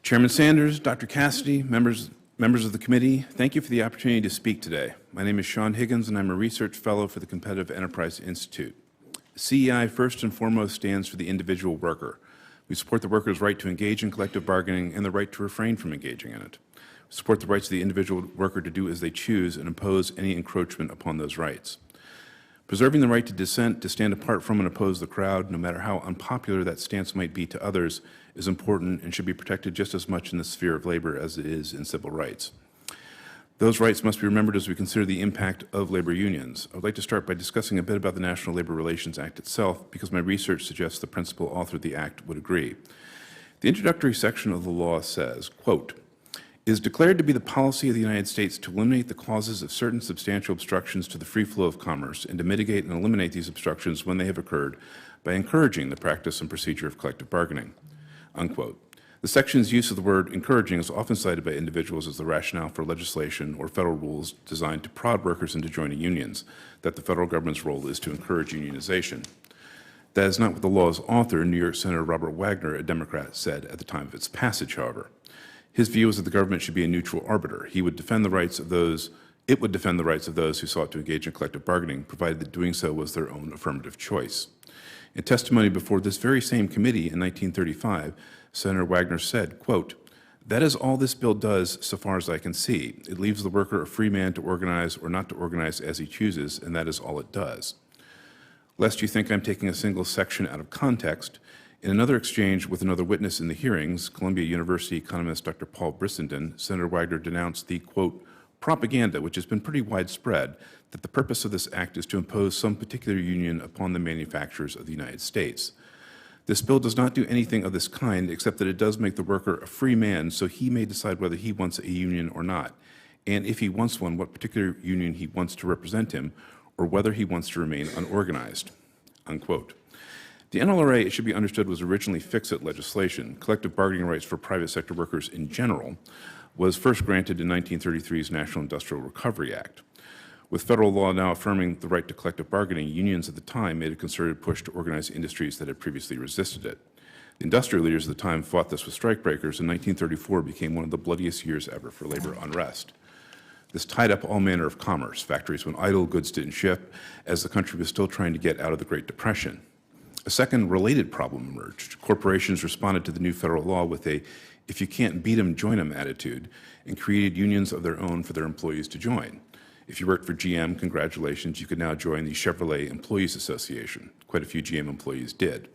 Chairman Sanders, Dr. Cassidy, members of the committee, thank you for the opportunity to speak today. My name is Shawn Higgins, and I'm a research fellow for the Competitive Enterprise Institute. CEI first and foremost stands for the individual worker. We support the worker's right to engage in collective bargaining and the right to refrain from engaging in it. We support the rights of the individual worker to do as they choose and impose any encroachment upon those rights. Preserving the right to dissent, to stand apart from and oppose the crowd, no matter how unpopular that stance might be to others, is important and should be protected just as much in the sphere of labor as it is in civil rights. Those rights must be remembered as we consider the impact of labor unions. I would like to start by discussing a bit about the National Labor Relations Act itself, because my research suggests the principal author of the act would agree. The introductory section of the law says, quote, "It is declared to be the policy of the United States to eliminate the causes of certain substantial obstructions to the free flow of commerce and to mitigate and eliminate these obstructions when they have occurred by encouraging the practice and procedure of collective bargaining." Unquote. The section's use of the word encouraging is often cited by individuals as the rationale for legislation or federal rules designed to prod workers into joining unions, that the federal government's role is to encourage unionization. That is not what the law's author, New York Senator Robert Wagner, a Democrat, said at the time of its passage, however. His view was that the government should be a neutral arbiter. It would defend the rights of those who sought to engage in collective bargaining, provided that doing so was their own affirmative choice. In testimony before this very same committee in 1935, Senator Wagner said, quote, "That is all this bill does so far as I can see. It leaves the worker a free man to organize or not to organize as he chooses, and that is all it does." Lest you think I'm taking a single section out of context, in another exchange with another witness in the hearings, Columbia University economist Dr. Paul Brissenden, Senator Wagner denounced the, quote, "propaganda, which has been pretty widespread, that the purpose of this act is to impose some particular union upon the manufacturers of the United States. This bill does not do anything of this kind, except that it does make the worker a free man so he may decide whether he wants a union or not, and if he wants one, what particular union he wants to represent him, or whether he wants to remain unorganized." Unquote. The NLRA, it should be understood, was originally fix-it legislation. Collective bargaining rights for private sector workers in general was first granted in 1933's National Industrial Recovery Act. With federal law now affirming the right to collective bargaining, unions at the time made a concerted push to organize industries that had previously resisted it. The industrial leaders at the time fought this with strikebreakers, and 1934 became one of the bloodiest years ever for labor unrest. This tied up all manner of commerce. Factories went idle, goods didn't ship, as the country was still trying to get out of the Great Depression. A second related problem emerged. Corporations responded to the new federal law with a "if you can't beat 'em, join 'em" attitude, and created unions of their own for their employees to join. If you worked for GM, congratulations, you could now join the Chevrolet Employees Association. Quite a few GM employees did.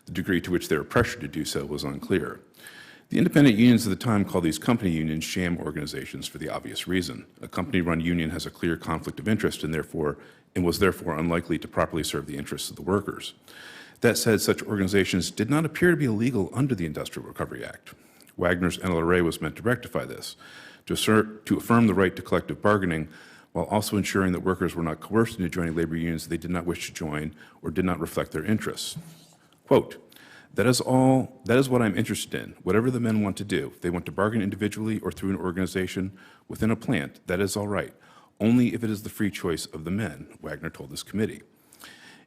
The degree to which they were pressured to do so was unclear. The independent unions of the time called these company unions sham organizations for the obvious reason. A company-run union has a clear conflict of interest and was therefore unlikely to properly serve the interests of the workers. That said, such organizations did not appear to be illegal under the Industrial Recovery Act. Wagner's NLRA was meant to rectify this, to affirm the right to collective bargaining, while also ensuring that workers were not coerced into joining labor unions they did not wish to join or did not reflect their interests. Quote, that is what I'm interested in. Whatever the men want to do, if they want to bargain individually or through an organization within a plant, that is all right, only if it is the free choice of the men, Wagner told this committee.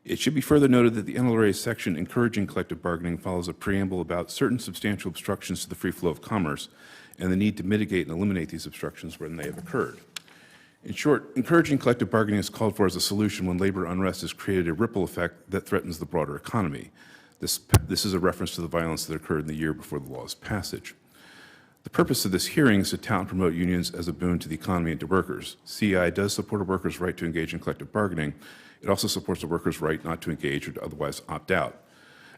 It should be further noted that the NLRA's section encouraging collective bargaining follows a preamble about certain substantial obstructions to the free flow of commerce and the need to mitigate and eliminate these obstructions when they have occurred. In short, encouraging collective bargaining is called for as a solution when labor unrest has created a ripple effect that threatens the broader economy. This is a reference to the violence that occurred in the year before the law's passage. The purpose of this hearing is to tout and promote unions as a boon to the economy and to workers. CEI does support a worker's right to engage in collective bargaining. It also supports a worker's right not to engage or to otherwise opt out.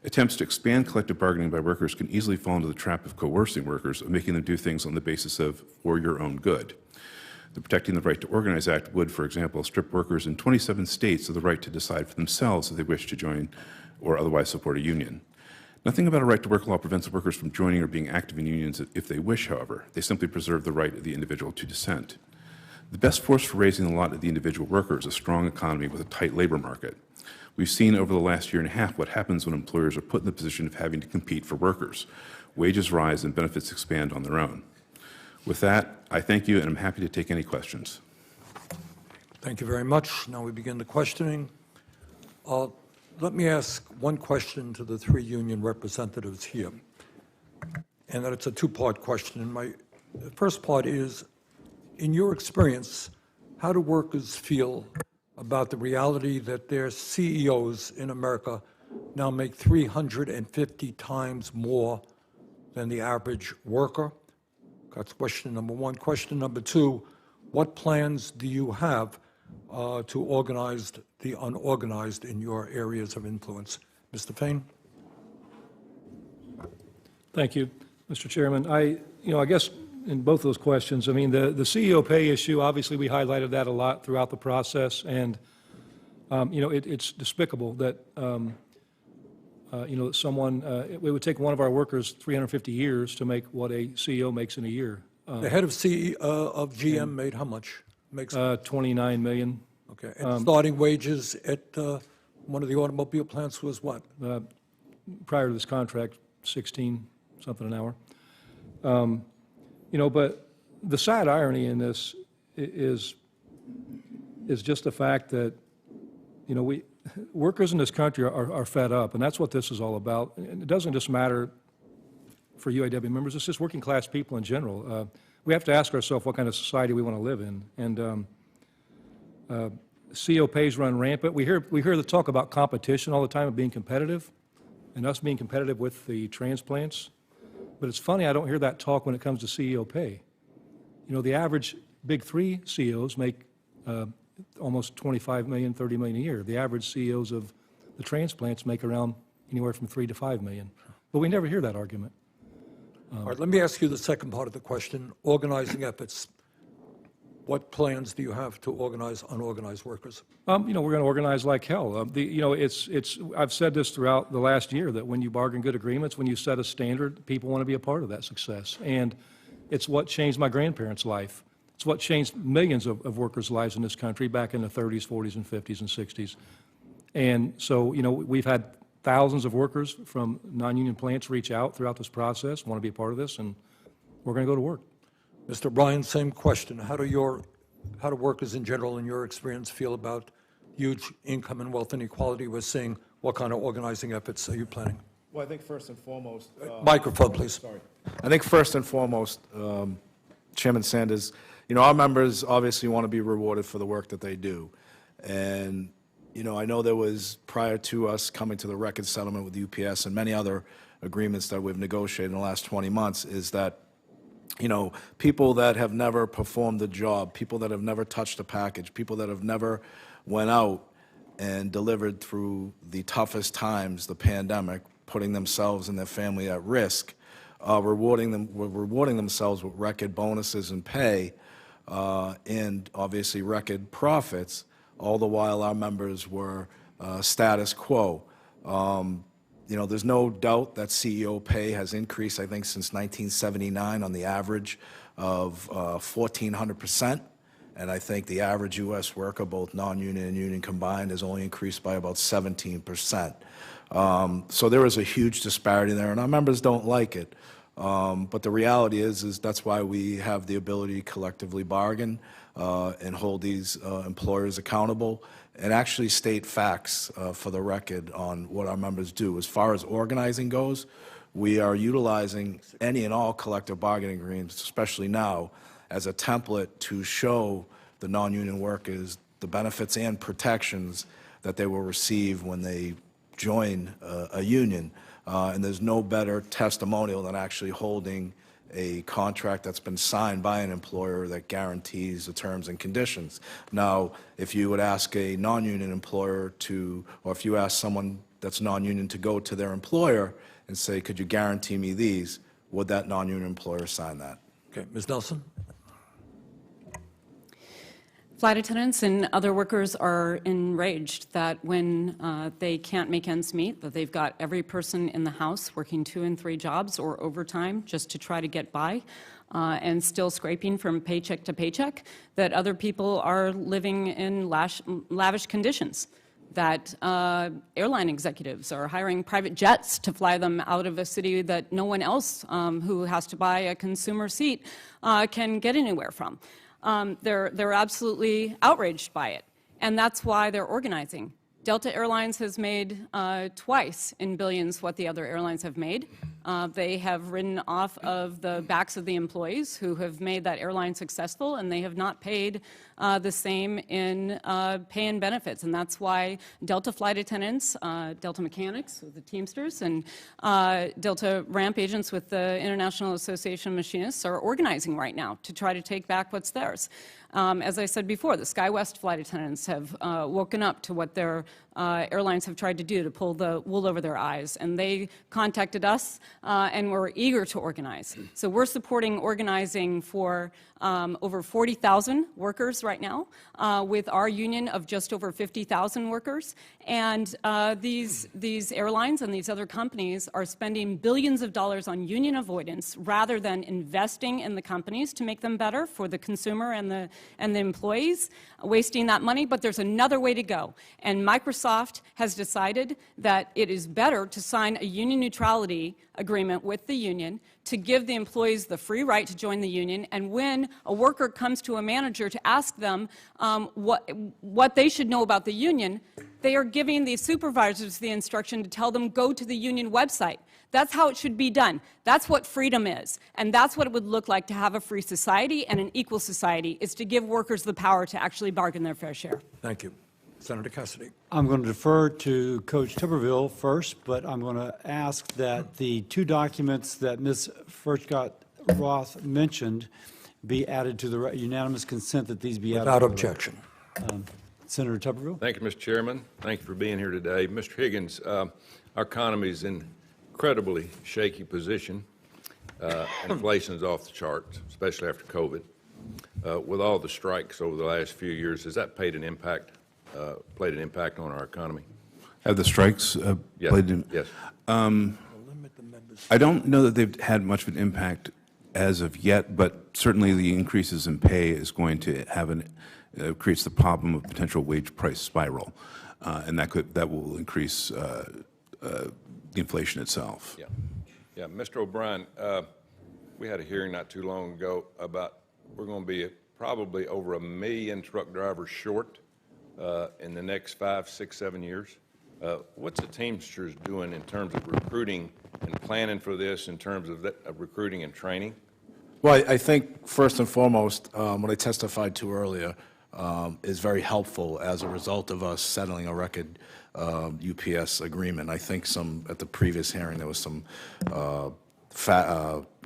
Attempts to expand collective bargaining by workers can easily fall into the trap of coercing workers, of making them do things on the basis of for your own good. The Protecting the Right to Organize Act would, for example, strip workers in 27 states of the right to decide for themselves if they wish to join or otherwise support a union. Nothing about a right to work law prevents workers from joining or being active in unions if they wish, however. They simply preserve the right of the individual to dissent. The best force for raising the lot of the individual worker is a strong economy with a tight labor market. We've seen over the last year and a half what happens when employers are put in the position of having to compete for workers. Wages rise and benefits expand on their own. With that, I thank you, and I'm happy to take any questions. Thank you very much. Now we begin the questioning. Let me ask one question to the three union representatives here, and that it's a two-part question. And the first part is, in your experience, how do workers feel about the reality that their CEOs in America now make 350 times more than the average worker? That's question number one. Question number two, what plans do you have to organize the unorganized in your areas of influence? Mr. Fain? Thank you, Mr. Chairman. I guess in both those questions, I mean, the CEO pay issue, obviously we highlighted that a lot throughout the process, and it's despicable that that someone, it would take one of our workers 350 years to make what a CEO makes in a year. The head of GM made how much? Makes 29 million. Okay, and starting wages at one of the automobile plants was what? Prior to this contract, 16 something an hour. But the sad irony in this is just the fact that workers in this country are fed up, and that's what this is all about. And it doesn't just matter for UAW members, it's just working class people in general. We have to ask ourselves what kind of society we want to live in. And CEO pays run rampant. We hear the talk about competition all the time of being competitive, and us being competitive with the transplants. But it's funny, I don't hear that talk when it comes to CEO pay. The average big three CEOs make almost 25 million, 30 million a year. The average CEOs of the transplants make around anywhere from 3 to 5 million. But we never hear that argument. All right, let me ask you the second part of the question, organizing efforts. What plans do you have to organize unorganized workers? We're going to organize like hell. I've said this throughout the last year that when you bargain good agreements, when you set a standard, people want to be a part of that success. And it's what changed my grandparents' life. It's what changed millions of workers' lives in this country back in the 30s, 40s, and 50s, and 60s. And so, we've had thousands of workers from non-union plants reach out throughout this process, want to be a part of this, and we're going to go to work. Mr. Bryan, same question. How do workers in general, in your experience, feel about huge income and wealth inequality we're seeing? What kind of organizing efforts are you planning? Well, I think first and foremost... Microphone, please. Sorry. I think first and foremost, Chairman Sanders, our members obviously want to be rewarded for the work that they do. And, I know there was, prior to us coming to the record settlement with UPS and many other agreements that we've negotiated in the last 20 months, is that people that have never performed the job, people that have never touched a package, people that have never went out and delivered through the toughest times, the pandemic, putting themselves and their family at risk, rewarding themselves with record bonuses and pay, and obviously record profits, all the while our members were status quo. You know, there's no doubt that CEO pay has increased, I think, since 1979 on the average of 1,400%. And I think the average U.S. worker, both non-union and union combined, has only increased by about 17%. So there is a huge disparity there, and our members don't like it. But the reality is that's why we have the ability to collectively bargain and hold these employers accountable and actually state facts for the record on what our members do. As far as organizing goes, we are utilizing any and all collective bargaining agreements, especially now, as a template to show the non-union workers the benefits and protections that they will receive when they join a union. And there's no better testimonial than actually holding a contract that's been signed by an employer that guarantees the terms and conditions. Now, if you would ask a non-union employer to, or if you ask someone that's non-union to go to their employer and say, could you guarantee me these, would that non-union employer sign that? Okay, Ms. Nelson? Flight attendants and other workers are enraged that when they can't make ends meet, that they've got every person in the house working 2 and 3 jobs or overtime just to try to get by and still scraping from paycheck to paycheck, that other people are living in lavish conditions, that airline executives are hiring private jets to fly them out of a city that no one else who has to buy a consumer seat can get anywhere from. They're absolutely outraged by it, and that's why they're organizing. Delta Airlines has made twice in billions what the other airlines have made. They have ridden off of the backs of the employees who have made that airline successful, and they have not paid the same in pay and benefits. And that's why Delta flight attendants, Delta mechanics with the Teamsters, and Delta ramp agents with the International Association of Machinists are organizing right now to try to take back what's theirs. As I said before, the SkyWest flight attendants have woken up to what their airlines have tried to do to pull the wool over their eyes, and they contacted us, and we're eager to organize. So we're supporting organizing for over 40,000 workers right now, with our union of just over 50,000 workers. And these airlines and these other companies are spending billions of dollars on union avoidance rather than investing in the companies to make them better for the consumer and the employees, wasting that money. But there's another way to go. And Microsoft has decided that it is better to sign a union neutrality agreement with the union to give the employees the free right to join the union. And when a worker comes to a manager to ask them what they should know about the union, they are giving the supervisors the instruction to tell them, go to the union website. That's how it should be done. That's what freedom is. And that's what it would look like to have a free society and an equal society, is to give workers the power to actually bargain their fair share. Thank you. Senator Cassidy. I'm going to defer to Coach Tuberville first, but I'm going to ask that the 2 documents that Ms. Furchtgott-Roth mentioned be added to the unanimous consent that these be added. Without objection. Senator Tuberville. Thank you, Mr. Chairman. Thank you for being here today. Mr. Higgins, our economy is in incredibly shaky position. Inflation is off the charts, especially after COVID. With all the strikes over the last few years, has that played an impact on our economy? Have the strikes Yes. played in? Yes. I don't know that they've had much of an impact as of yet, but certainly the increases in pay is going to have creates the problem of potential wage price spiral, and that will increase the inflation itself. Yeah. Yeah. Mr. O'Brien, we had a hearing not too long ago about we're going to be probably over 1 million truck drivers short in the next 5, 6, 7 years. What's the Teamsters doing in terms of recruiting and planning for this in terms of recruiting and training? Well, I think first and foremost, what I testified to earlier is very helpful as a result of us settling a record UPS agreement. I think at the previous hearing, there was some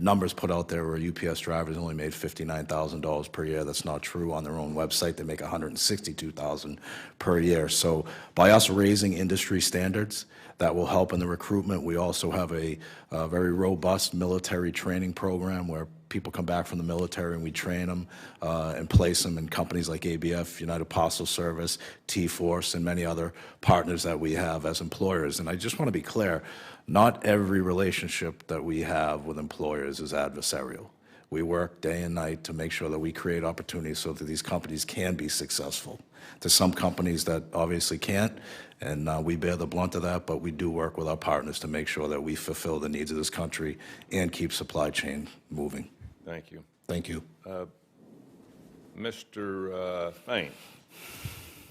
numbers put out there where UPS drivers only made $59,000 per year. That's not true. On their own website, they make $162,000 per year. So by us raising industry standards, that will help in the recruitment. We also have a very robust military training program where people come back from the military and we train them and place them in companies like ABF, United Postal Service, T-Force, and many other partners that we have as employers. And I just want to be clear, not every relationship that we have with employers is adversarial. We work day and night to make sure that we create opportunities so that these companies can be successful. There's some companies that obviously can't, and we bear the blunt of that, but we do work with our partners to make sure that we fulfill the needs of this country and keep supply chain moving. Thank you. Thank you. Mr. Fain,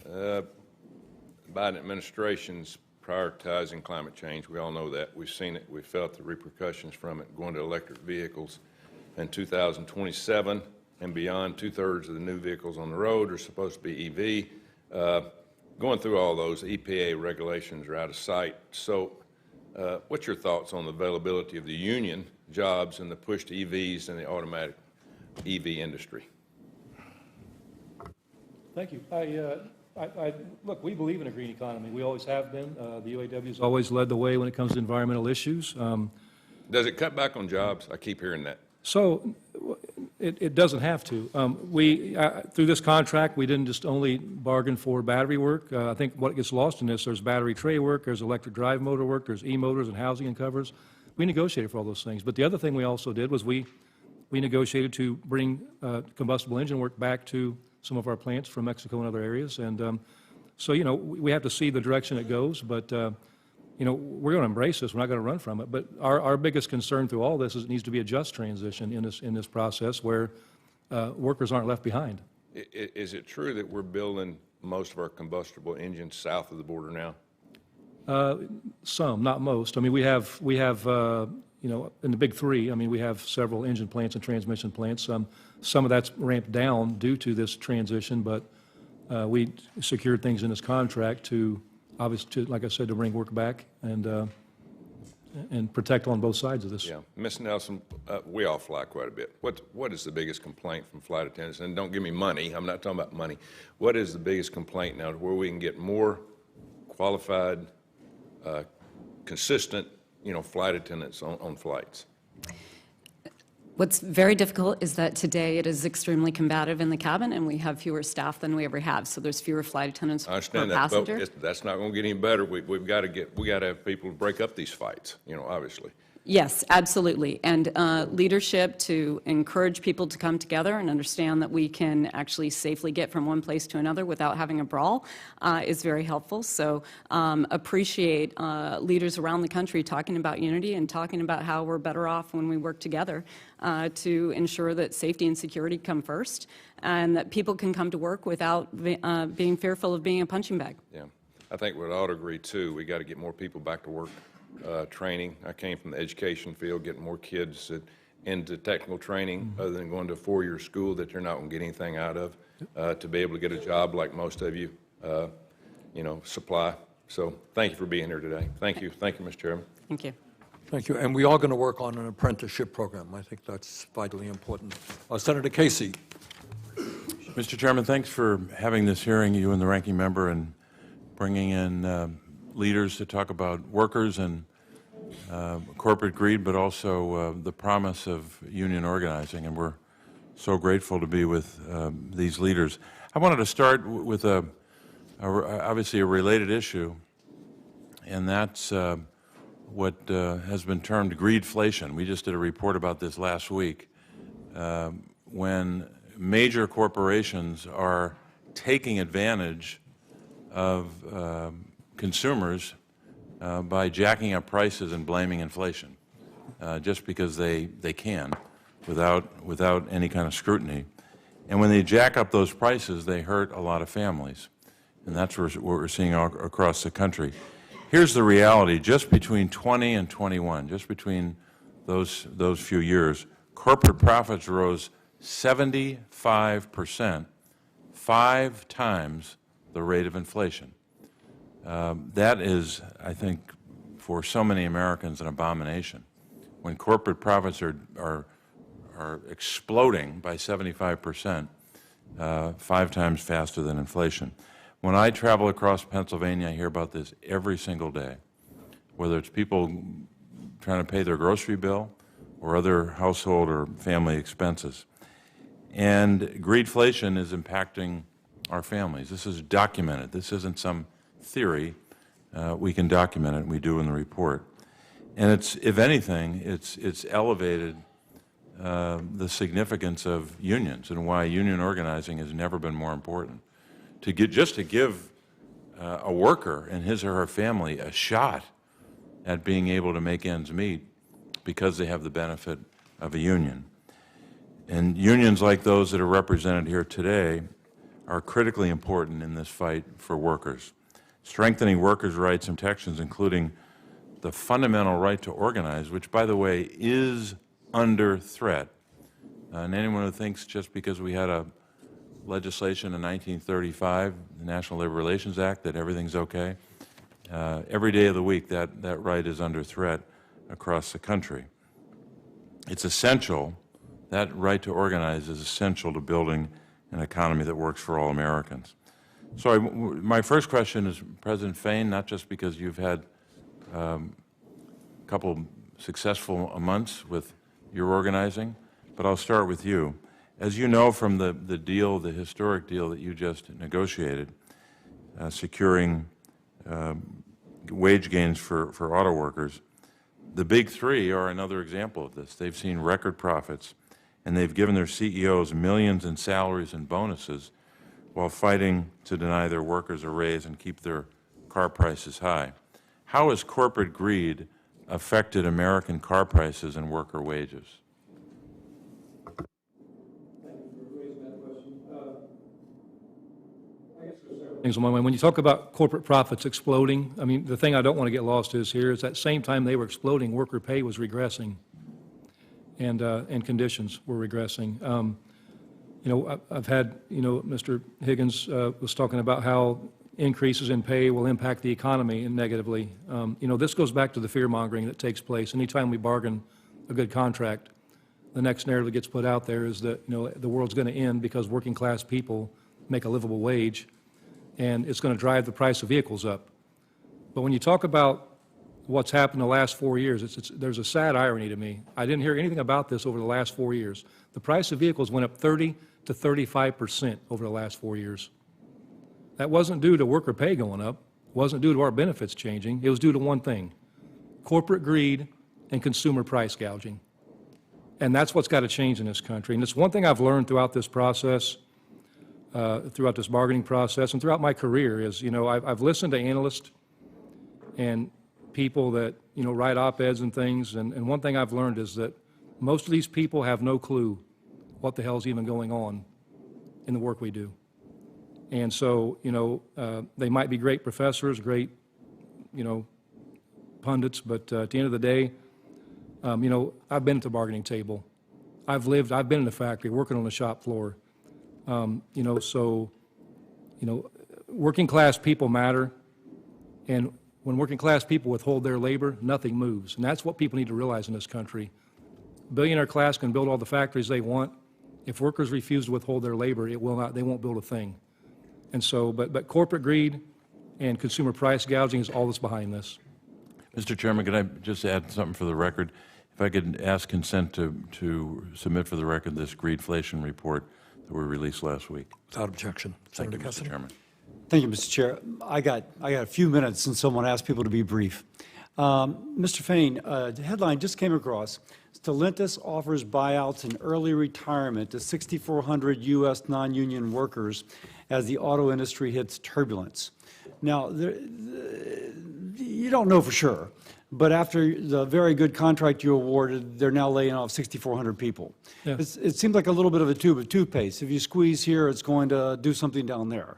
Biden administration's prioritizing climate change. We all know that. We've seen it. We've felt the repercussions from it going to electric vehicles. In 2027 and beyond, 2/3 of the new vehicles on the road are supposed to be EV. Going through all those, EPA regulations are out of sight. So what's your thoughts on the availability of the union jobs and the push to EVs in the automatic EV industry? Thank you. Look, we believe in a green economy. We always have been. The UAW has always led the way when it comes to environmental issues. Does it cut back on jobs? I keep hearing that. So it doesn't have to. Through this contract, we didn't just only bargain for battery work. I think what gets lost in this, there's battery tray work, there's electric drive motor work, there's e-motors and housing and covers. We negotiated for all those things. But the other thing we also did was we negotiated to bring combustible engine work back to some of our plants from Mexico and other areas. And so, you know, we have to see the direction it goes, but you know, we're going to embrace this. We're not going to run from it. But our biggest concern through all this is it needs to be a just transition in this process where workers aren't left behind. Is it true that we're building most of our combustible engines south of the border now? Some, not most. I mean, we have you know, in the big three, I mean, we have several engine plants and transmission plants. Some of that's ramped down due to this transition, but we secured things in this contract to, obviously, like I said, to bring work back and protect on both sides of this. Yeah. Ms. Nelson, we all fly quite a bit. What is the biggest complaint from flight attendants? And don't give me money. I'm not talking about money. What is the biggest complaint now where we can get more qualified, consistent, you know, flight attendants on flights? What's very difficult is that today it is extremely combative in the cabin, and we have fewer staff than we ever have. So there's fewer flight attendants per passenger. I understand that, but that's not going to get any better. We got to have people break up these fights, you know, obviously. Yes, absolutely. And leadership to encourage people to come together and understand that we can actually safely get from one place to another without having a brawl is very helpful. So appreciate leaders around the country talking about unity and talking about how we're better off when we work together to ensure that safety and security come first and that people can come to work without being fearful of being a punching bag. Yeah. I think we'd all agree, too. We got to get more people back to work. Training. I came from the education field, getting more kids into technical training other than going to a four-year school that they're not going to get anything out of, to be able to get a job like most of you, you know, supply. So thank you for being here today. Thank you. Thank you, Mr. Chairman. Thank you. Thank you. And we are going to work on an apprenticeship program. I think that's vitally important. Senator Casey. Mr. Chairman, thanks for having this hearing, you and the ranking member, and bringing in leaders to talk about workers and corporate greed, but also the promise of union organizing. And we're so grateful to be with these leaders. I wanted to start with obviously a related issue, and that's what has been termed greedflation. We just did a report about this last week. When major corporations are taking advantage of consumers by jacking up prices and blaming inflation, just because they can, without any kind of scrutiny. And when they jack up those prices, they hurt a lot of families, and that's what we're seeing all across the country. Here's the reality: just between 20 and 21, just between those few years, corporate profits rose 75%, 5 times the rate of inflation. That is, I think, for so many Americans, an abomination. when corporate profits are exploding by 75%, 5 times faster than inflation. When I travel across Pennsylvania, I hear about this every single day, whether it's people trying to pay their grocery bill or other household or family expenses. And greedflation is impacting our families. This is documented. This isn't some theory. We can document it, and we do in the report. And it's, if anything, it's elevated the significance of unions and why union organizing has never been more important. To give a worker and his or her family a shot at being able to make ends meet because they have the benefit of a union. And unions like those that are represented here today are critically important in this fight for workers. Strengthening workers' rights and protections, including the fundamental right to organize, which, by the way, is under threat. And anyone who thinks just because we had a legislation in 1935, the National Labor Relations Act, that everything's okay, every day of the week that right is under threat across the country. It's essential, that right to organize is essential to building an economy that works for all Americans. So my first question is, President Fain, not just because you've had a couple successful months with your organizing, but I'll start with you. As you know from the deal, the historic deal that you just negotiated, securing wage gains for auto workers, the big three are another example of this. They've seen record profits, and they've given their CEOs millions in salaries and bonuses while fighting to deny their workers a raise and keep their car prices high. How has corporate greed affected American car prices and worker wages? Things on my mind. When you talk about corporate profits exploding, I mean, the thing I don't want to get lost is here is that same time they were exploding, worker pay was regressing, and conditions were regressing. You know, I've had, you know, Mr. Higgins was talking about how increases in pay will impact the economy negatively. You know, this goes back to the fear-mongering that takes place. Anytime we bargain a good contract, the next narrative that gets put out there is that, you know, the world's going to end because working-class people make a livable wage, and it's going to drive the price of vehicles up. But when you talk about what's happened the last 4 years, there's a sad irony to me. I didn't hear anything about this over the last 4 years. The price of vehicles went up 30 to 35% over the last 4 years. That wasn't due to worker pay going up, wasn't due to our benefits changing. It was due to one thing: corporate greed and consumer price gouging. And that's what's got to change in this country. And it's one thing I've learned throughout this process, throughout this bargaining process, and throughout my career is, you know, I've listened to analysts and people that, you know, write op-eds and things, and one thing I've learned is that most of these people have no clue what the hell's even going on in the work we do. And so, you know, they might be great professors, great, you know, pundits, but at the end of the day, you know, I've been at the bargaining table. I've been in the factory, working on the shop floor. You know, so, you know, working class people matter, and when working class people withhold their labor, nothing moves. And that's what people need to realize in this country. Billionaire class can build all the factories they want. If workers refuse to withhold their labor, they won't build a thing. And so, but corporate greed and consumer price gouging is all that's behind this. Mr. Chairman, could I just add something for the record? If I could ask consent to submit for the record this greedflation report that we released last week. Without objection. Thank you, Senator Mr. Cassidy. Chairman. Thank you, Mr. Chair. I got a few minutes since someone asked people to be brief. Mr. Fain, the headline just came across. Stellantis offers buyouts and early retirement to 6,400 U.S. non-union workers as the auto industry hits turbulence. Now, you don't know for sure, but after the very good contract you awarded, they're now laying off 6,400 people. Yeah. It seems like a little bit of a tube of toothpaste. If you squeeze here, it's going to do something down there.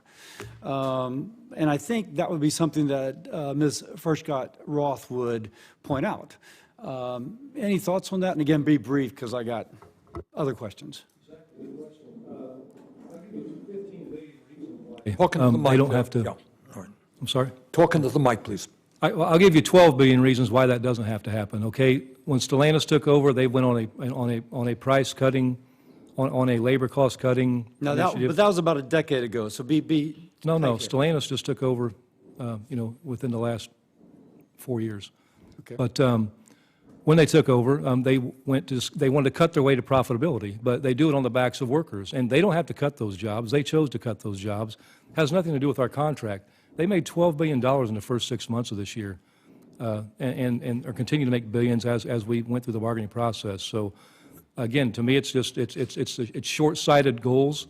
And I think that would be something that Ms. Furchtgott-Roth would point out. Any thoughts on that? And again, be brief, because I got other questions. Talking to the mic. They don't have to. Yeah, all right. I'm sorry? Talking to the mic, please. Well, I'll give you 12 billion reasons why that doesn't have to happen, okay? when Stellantis took over, they went on a price cutting, on a labor cost cutting Now, initiative. but that was about a decade ago, so be. No, thank you. Stellantis just took over, within the last 4 years. Okay. But when they took over, they wanted to cut their way to profitability, but they do it on the backs of workers. And they don't have to cut those jobs. They chose to cut those jobs. Has nothing to do with our contract. They made $12 billion in the first 6 months of this year, and are continuing to make billions as we went through the bargaining process. So, again, to me, it's just it's short-sighted goals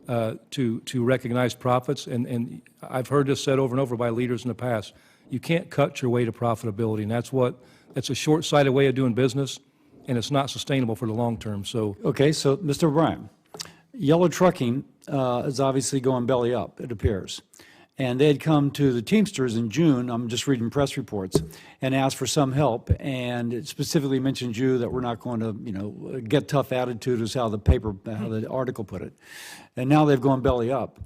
to recognize profits. And I've heard this said over and over by leaders in the past. You can't cut your way to profitability, and that's a short-sighted way of doing business, and it's not sustainable for the long term. So, Okay, so, Mr. O'Brien, Yellow Trucking is obviously going belly up, it appears. And they had come to the Teamsters in June, I'm just reading press reports, and asked for some help, and it specifically mentioned you that we're not going to, get tough attitude is how the article put it. And now they've gone belly up.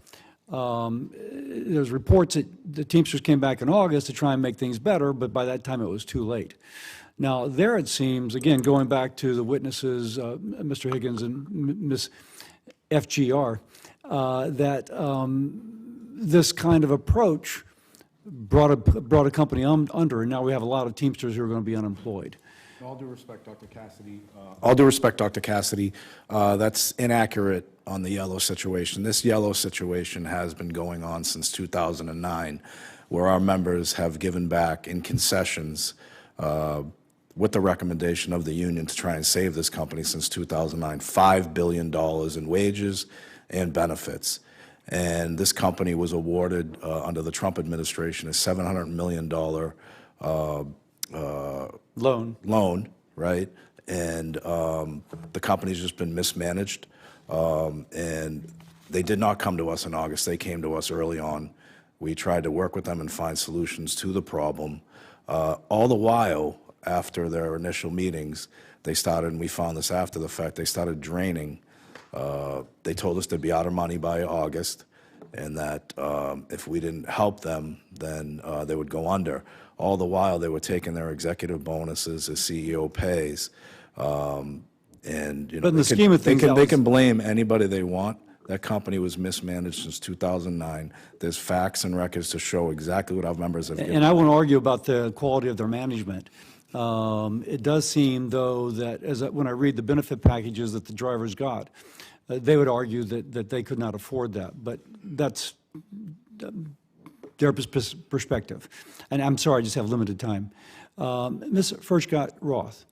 There's reports that the Teamsters came back in August to try and make things better, but by that time it was too late. Now, there it seems, again, going back to the witnesses, Mr. Higgins and Ms. FGR, that this kind of approach brought a company under, and now we have a lot of Teamsters who are going to be unemployed. All due respect, Dr. Cassidy, that's inaccurate on the yellow situation. This yellow situation has been going on since 2009, where our members have given back in concessions with the recommendation of the union to try and save this company since 2009, $5 billion in wages and benefits. And this company was awarded under the Trump administration a $700 million loan, right? And the company's just been mismanaged. And they did not come to us in August. They came to us early on. We tried to work with them and find solutions to the problem. All the while, after their initial meetings, they started, and we found this after the fact, they started draining. They told us they'd be out of money by August, and that if we didn't help them, then they would go under. All the while, they were taking their executive bonuses as CEO pays. And But in the scheme of things, they can blame anybody they want. That company was mismanaged since 2009. There's facts and records to show exactly what our members have given. And I won't argue about the quality of their management. It does seem, though, that when I read the benefit packages that the drivers got, they would argue that they could not afford that. But that's their perspective. And I'm sorry, I just have limited time. Ms. Furchtgott-Roth,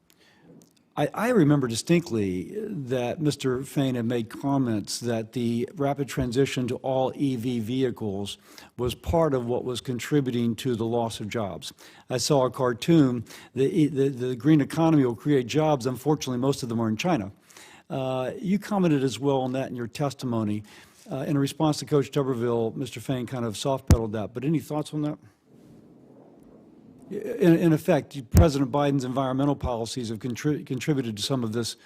I remember distinctly that Mr. Fain had made comments that the rapid transition to all EV vehicles was part of what was contributing to the loss of jobs. I saw a cartoon, the green economy will create jobs. Unfortunately, most of them are in China. You commented as well on that in your testimony. In response to Coach Tuberville, Mr. Fain kind of soft-pedaled that, but any thoughts on that? In effect, President Biden's environmental policies have contributed to some of this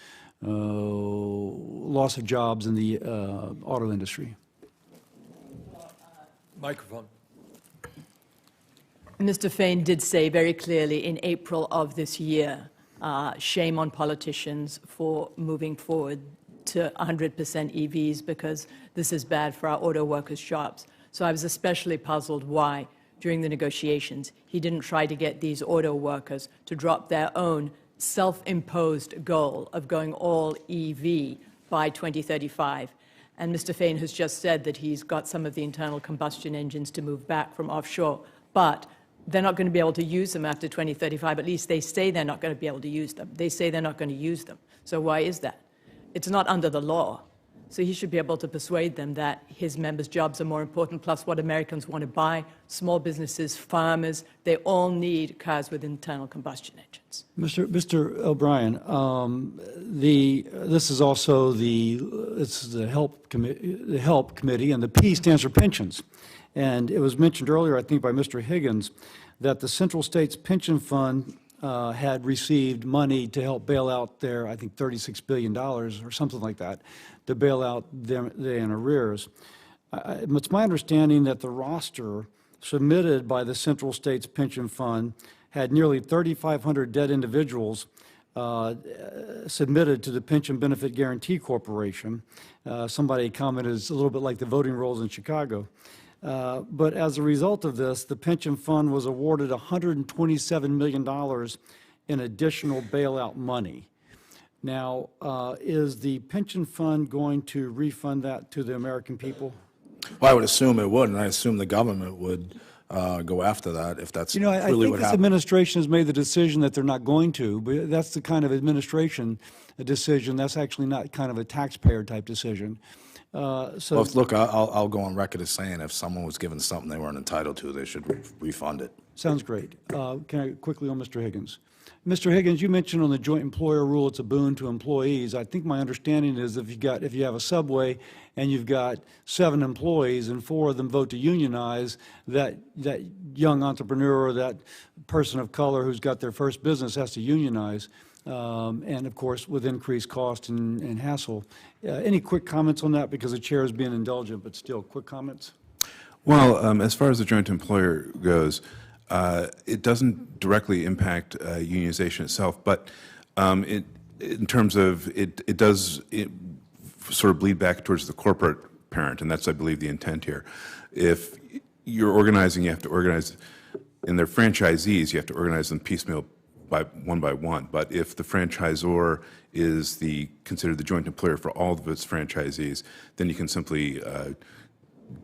loss of jobs in the auto industry. Microphone. Mr. Fain did say very clearly in April of this year, shame on politicians for moving forward to 100% EVs because this is bad for our auto workers' jobs. So I was especially puzzled why, during the negotiations, he didn't try to get these auto workers to drop their own self-imposed goal of going all EV by 2035. And Mr. Fain has just said that he's got some of the internal combustion engines to move back from offshore, but they're not going to be able to use them after 2035. At least they say they're not going to be able to use them. They say they're not going to use them. So why is that? It's not under the law. So he should be able to persuade them that his members' jobs are more important, plus what Americans want to buy, small businesses, farmers, they all need cars with internal combustion engines. Mr. O'Brien, this is also the HELP committee, and the P stands for pensions. And it was mentioned earlier, I think, by Mr. Higgins, that the Central States Pension Fund had received money to help bail out their, I think, $36 billion or something like that, to bail out them in arrears. It's my understanding that the roster submitted by the Central States Pension Fund had nearly 3,500 dead individuals submitted to the Pension Benefit Guaranty Corporation. Somebody commented it's a little bit like the voting rolls in Chicago. But as a result of this, the pension fund was awarded $127 million in additional bailout money. Now, is the pension fund going to refund that to the American people? Well, I would assume it would, and I assume the government would go after that if that's You know, I really think what this happened. administration has made the decision that they're not going to, but that's the kind of administration decision. That's actually not kind of a taxpayer-type decision. Well, look, I'll go on record as saying if someone was given something they weren't entitled to, they should refund it. Sounds great. Can I quickly on Mr. Higgins? Mr. Higgins, you mentioned on the joint employer rule, it's a boon to employees. I think my understanding is if you have a Subway and you've got 7 employees and 4 of them vote to unionize, that young entrepreneur or that person of color who's got their first business has to unionize. And of course, with increased cost and hassle. Any quick comments on that? Because the chair is being indulgent, but still, quick comments? Well, as far as the joint employer goes, it doesn't directly impact unionization itself, but in terms of it does sort of bleed back towards the corporate parent, and that's, I believe, the intent here. If you're organizing, you have to organize, and they're franchisees, you have to organize them piecemeal by one. But if the franchisor is considered the joint employer for all of its franchisees, then you can simply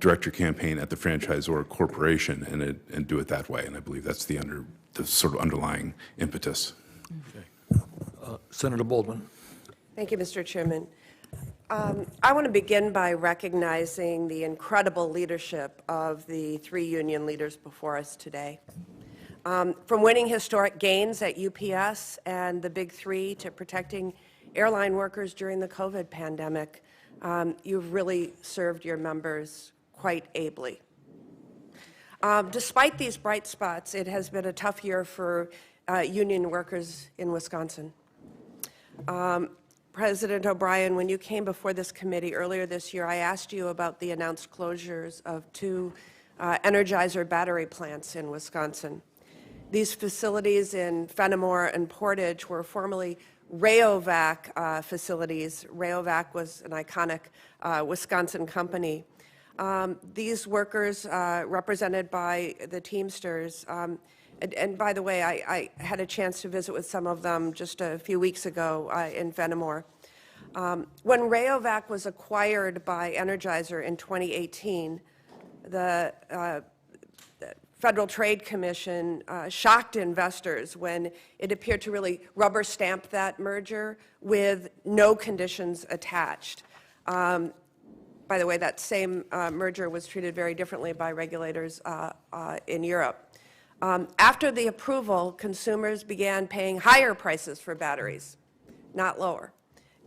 direct your campaign at the franchisor corporation and do it that way. And I believe that's the sort of underlying impetus. Senator Baldwin. Thank you, Mr. Chairman. I want to begin by recognizing the incredible leadership of the 3 union leaders before us today. From winning historic gains at UPS and the Big 3 to protecting airline workers during the COVID pandemic, you've really served your members quite ably. Despite these bright spots, it has been a tough year for union workers in Wisconsin. President O'Brien, when you came before this committee earlier this year, I asked you about the announced closures of 2 Energizer battery plants in Wisconsin. These facilities in Fenimore and Portage were formerly Rayovac facilities. Rayovac was an iconic Wisconsin company. These workers, represented by the Teamsters, and by the way, I had a chance to visit with some of them just a few weeks ago in Fenimore. When Rayovac was acquired by Energizer in 2018, the Federal Trade Commission shocked investors when it appeared to really rubber stamp that merger with no conditions attached. By the way, that same merger was treated very differently by regulators in Europe. After the approval, consumers began paying higher prices for batteries, not lower.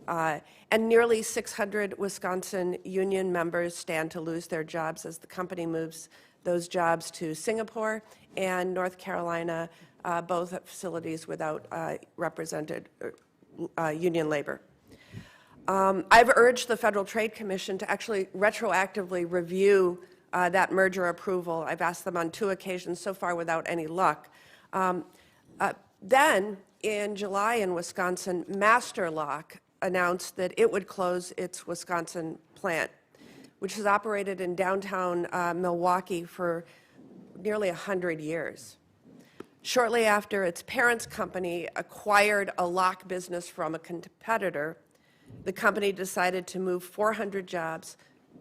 And nearly 600 Wisconsin union members stand to lose their jobs as the company moves those jobs to Singapore and North Carolina, both at facilities without represented union labor. I've urged the Federal Trade Commission to actually retroactively review that merger approval. I've asked them on 2 occasions so far without any luck. Then, in July in Wisconsin, Master Lock announced that it would close its Wisconsin plant, which has operated in downtown Milwaukee for nearly 100 years. Shortly after its parent's company acquired a lock business from a competitor, the company decided to move 400 jobs,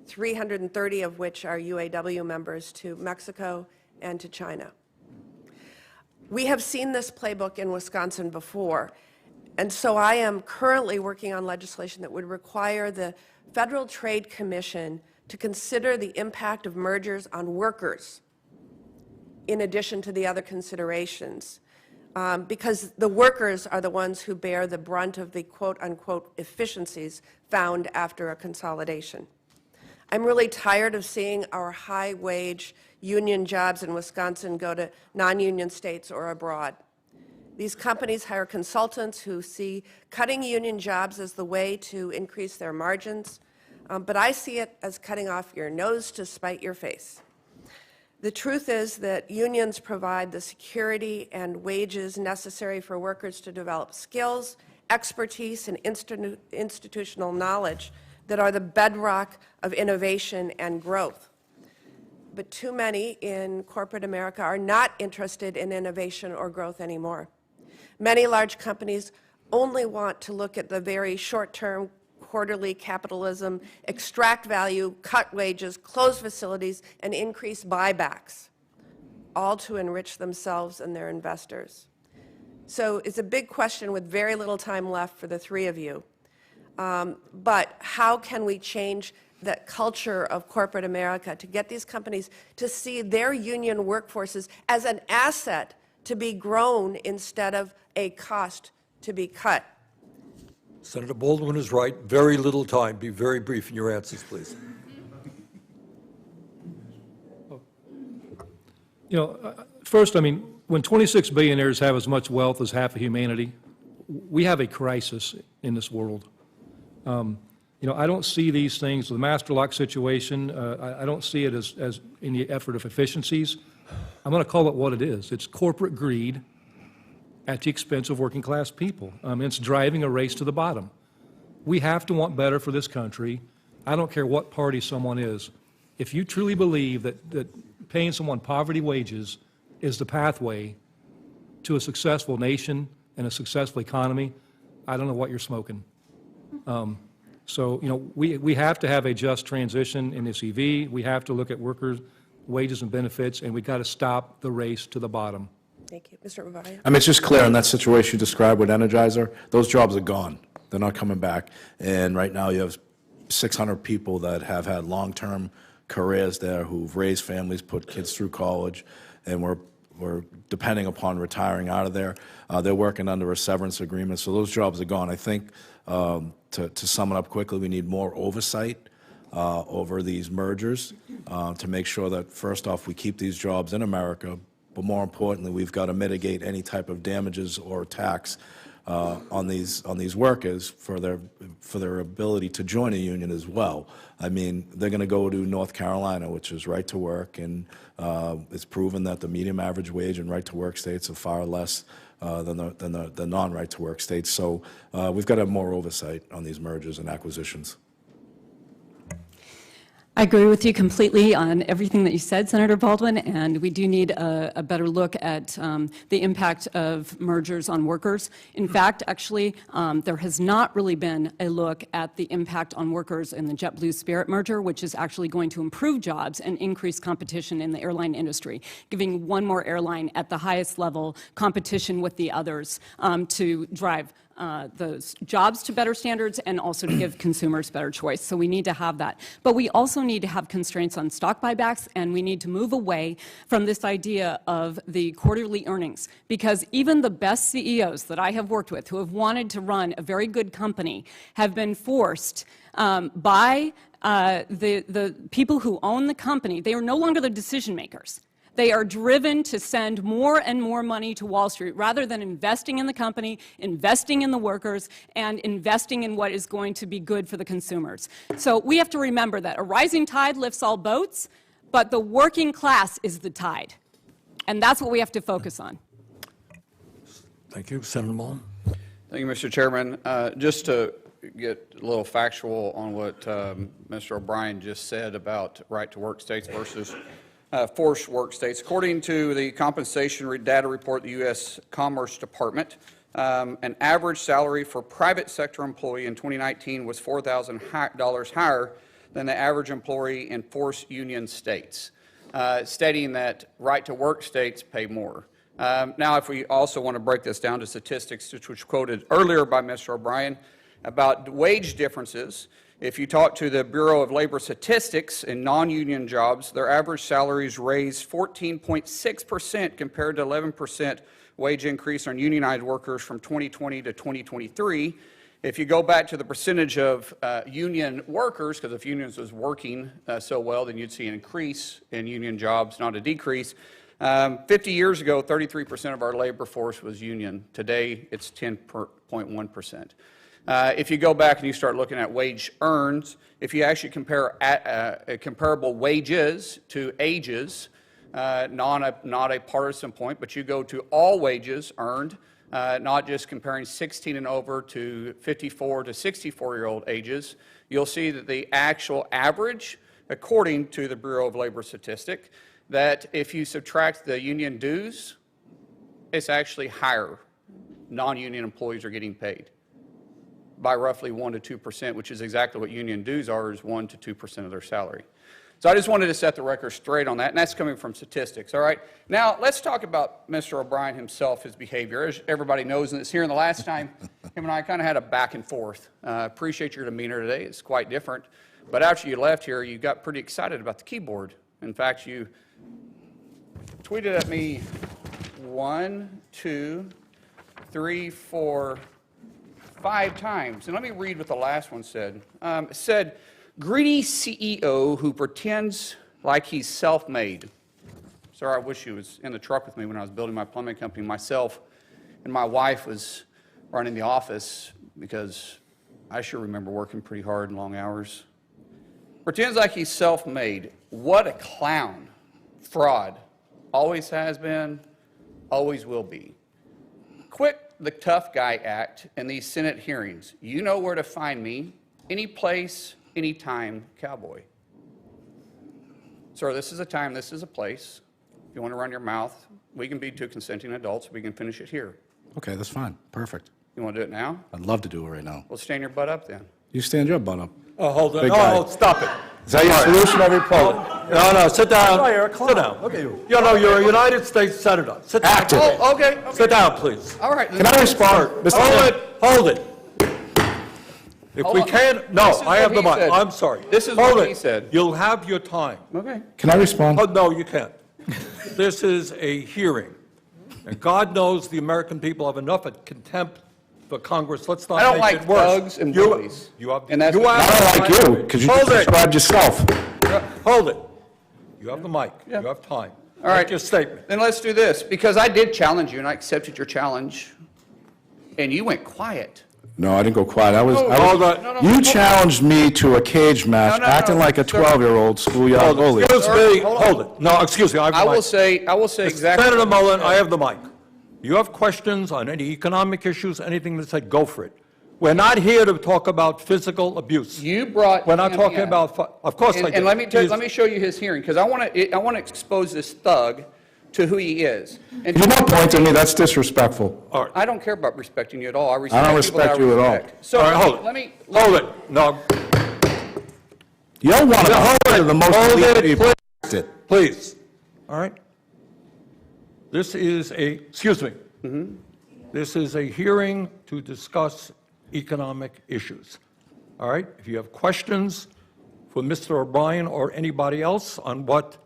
330 of which are UAW members, to Mexico and to China. We have seen this playbook in Wisconsin before, and so I am currently working on legislation that would require the Federal Trade Commission to consider the impact of mergers on workers in addition to the other considerations, because the workers are the ones who bear the brunt of the quote-unquote efficiencies found after a consolidation. I'm really tired of seeing our high-wage union jobs in Wisconsin go to non-union states or abroad. These companies hire consultants who see cutting union jobs as the way to increase their margins, but I see it as cutting off your nose to spite your face. The truth is that unions provide the security and wages necessary for workers to develop skills, expertise, and institutional knowledge that are the bedrock of innovation and growth. But too many in corporate America are not interested in innovation or growth anymore. Many large companies only want to look at the very short-term quarterly capitalism, extract value, cut wages, close facilities, and increase buybacks, all to enrich themselves and their investors. So it's a big question with very little time left for the three of you. But how can we change that culture of corporate America to get these companies to see their union workforces as an asset to be grown instead of a cost to be cut? Senator Baldwin is right. Very little time. Be very brief in your answers, please. You know, first, I mean, when 26 billionaires have as much wealth as half of humanity, we have a crisis in this world. You know, I don't see these things, the master lock situation, I don't see it as any effort of efficiencies. I'm going to call it what it is. It's corporate greed at the expense of working class people. It's driving a race to the bottom. We have to want better for this country. I don't care what party someone is. If you truly believe that paying someone poverty wages is the pathway to a successful nation and a successful economy, I don't know what you're smoking. So, you know, we have to have a just transition in this EV. We have to look at workers' wages and benefits, and we've got to stop the race to the bottom. Thank you. Mr. Bavaria? I mean, it's just clear in that situation you described with Energizer, those jobs are gone. They're not coming back. And right now you have 600 people that have had long-term careers there who've raised families, put kids through college, and we're depending upon retiring out of there. They're working under a severance agreement, so those jobs are gone. I think, to sum it up quickly, we need more oversight over these mergers to make sure that, first off, we keep these jobs in America, but more importantly, we've got to mitigate any type of damages or tax on these workers for their ability to join a union as well. I mean, they're going to go to North Carolina, which is right to work, and it's proven that the median average wage in right to work states are far less than the non-right to work states. So we've got to have more oversight on these mergers and acquisitions. I agree with you completely on everything that you said, Senator Baldwin, and we do need a better look at the impact of mergers on workers. In fact, actually, there has not really been a look at the impact on workers in the JetBlue Spirit merger, which is actually going to improve jobs and increase competition in the airline industry, giving one more airline at the highest level competition with the others to drive those jobs to better standards and also to give consumers better choice. So we need to have that. But we also need to have constraints on stock buybacks, and we need to move away from this idea of the quarterly earnings, because even the best CEOs that I have worked with who have wanted to run a very good company have been forced by the people who own the company. They are no longer the decision makers. They are driven to send more and more money to Wall Street rather than investing in the company, investing in the workers, and investing in what is going to be good for the consumers. So we have to remember that a rising tide lifts all boats, but the working class is the tide. And that's what we have to focus on. Thank you. Senator Mullen. Thank you, Mr. Chairman. Just to get a little factual on what Mr. O'Brien just said about right-to-work states versus forced work states. According to the compensation data report, the U.S. Commerce Department, an average salary for private sector employee in 2019 was $4,000 higher than the average employee in forced union states, stating that right-to-work states pay more. Now, if we also want to break this down to statistics, which was quoted earlier by Mr. O'Brien, about wage differences, if you talk to the Bureau of Labor Statistics in non-union jobs, their average salaries raised 14.6% compared to 11% wage increase on unionized workers from 2020 to 2023. If you go back to the percentage of union workers, because if unions was working so well, then you'd see an increase in union jobs, not a decrease. 50 years ago, 33% of our labor force was union. Today, it's 10.1%. If you go back and you start looking at wage earned, if you actually compare comparable wages to ages, not a partisan point, but you go to all wages earned, not just comparing 16 and over to 54 to 64-year-old ages, you'll see that the actual average, according to the Bureau of Labor Statistic, that if you subtract the union dues, it's actually higher. Non-union employees are getting paid by roughly 1 to 2%, which is exactly what union dues are, is 1 to 2% of their salary. So I just wanted to set the record straight on that, and that's coming from statistics, all right? Now, let's talk about Mr. O'Brien himself, his behavior. As everybody knows, and it's here in the last time, him and I kind of had a back and forth. Appreciate your demeanor today. It's quite different. But after you left here, you got pretty excited about the keyboard. In fact, you tweeted at me 1, 2, 3, 4, 5 times. And let me read what the last one said. It said, greedy CEO who pretends like he's self-made. Sir, I wish he was in the truck with me when I was building my plumbing company myself, and my wife was running the office, because I sure remember working pretty hard and long hours. Pretends like he's self-made. What a clown. Fraud. Always has been, always will be. Quit the tough guy act in these Senate hearings. You know where to find me, any place, anytime, cowboy. Sir, this is a time, this is a place. If you want to run your mouth, we can be two consenting adults. We can finish it here. Okay, that's fine. Perfect. You want to do it now? I'd love to do it right now. Well, stand your butt up then. You stand your butt up. Oh, hold on. Big No, guy. stop it. Is that your solution to every problem? No, sit down. Oh, you're a clown. Sit down. Look at you. You know, you're a United States Senator. Sit down. Active. Oh, okay. Sit down, please. All right. Can I respond? Mr. Hold Chairman? it, hold it. If Hold we on. can't, no, This is I have what the he mic. said. I'm sorry. This is Hold what it. he said. You'll have your time. Okay. Can I respond? Oh, no, you can't. This is a hearing. And God knows the American people have enough of contempt for Congress. Let's not I don't make like it worse. thugs and bullies. You have, And that's you what- have I don't the like mic. you, because you Hold just it. described yourself. Hold it. You have the mic. Yeah. You have time. All right. Make your statement. Then let's do this, because I did challenge you, and I accepted your challenge, and you went quiet. No, I didn't go quiet. I was, hold on. No, you challenged me to a cage match, No, no, acting no, like a sir. 12-year-old schoolyard Hold it. bully. Excuse me, Hold on. hold it. No, excuse me, I have the I mic. will say exactly. Senator what you Mullen, said. I have the mic. You have questions on any economic issues, anything that said, go for it. We're not here to talk about physical abuse. You brought. We're not him talking in. about, of course I And, did. and let me He's- let me show you his hearing, because I want to expose this thug to who he is. And You're not pointing at me, that's disrespectful. All right. I don't care about respecting you at all. I don't respect people respect that I you at all. respect. So All right, hold it. let me Hold it. No, You're one of the most hold elite it, people. please. All right? This is excuse me. Mm-hmm. This is a hearing to discuss economic issues. All right? If you have questions for Mr. O'Brien or anybody else on what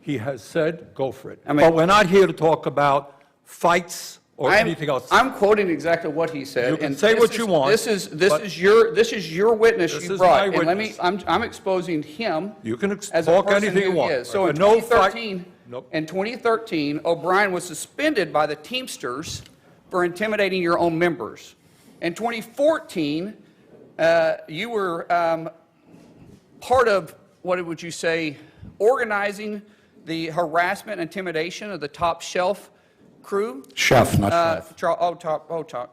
he has said, go for it. I mean- But we're not here to talk about fights or anything else. I'm quoting exactly what he said. You can and say this what is- you want, This is but- your witness This you is brought. my And let me, witness. I'm exposing him. You can as a talk person anything you who want, is. So but in no fight- 2013, Nope. in 2013, O'Brien was suspended by the Teamsters for intimidating your own members. In 2014, you were part of, what would you say, organizing the harassment and intimidation of the Top Shelf crew. Chef, not chef.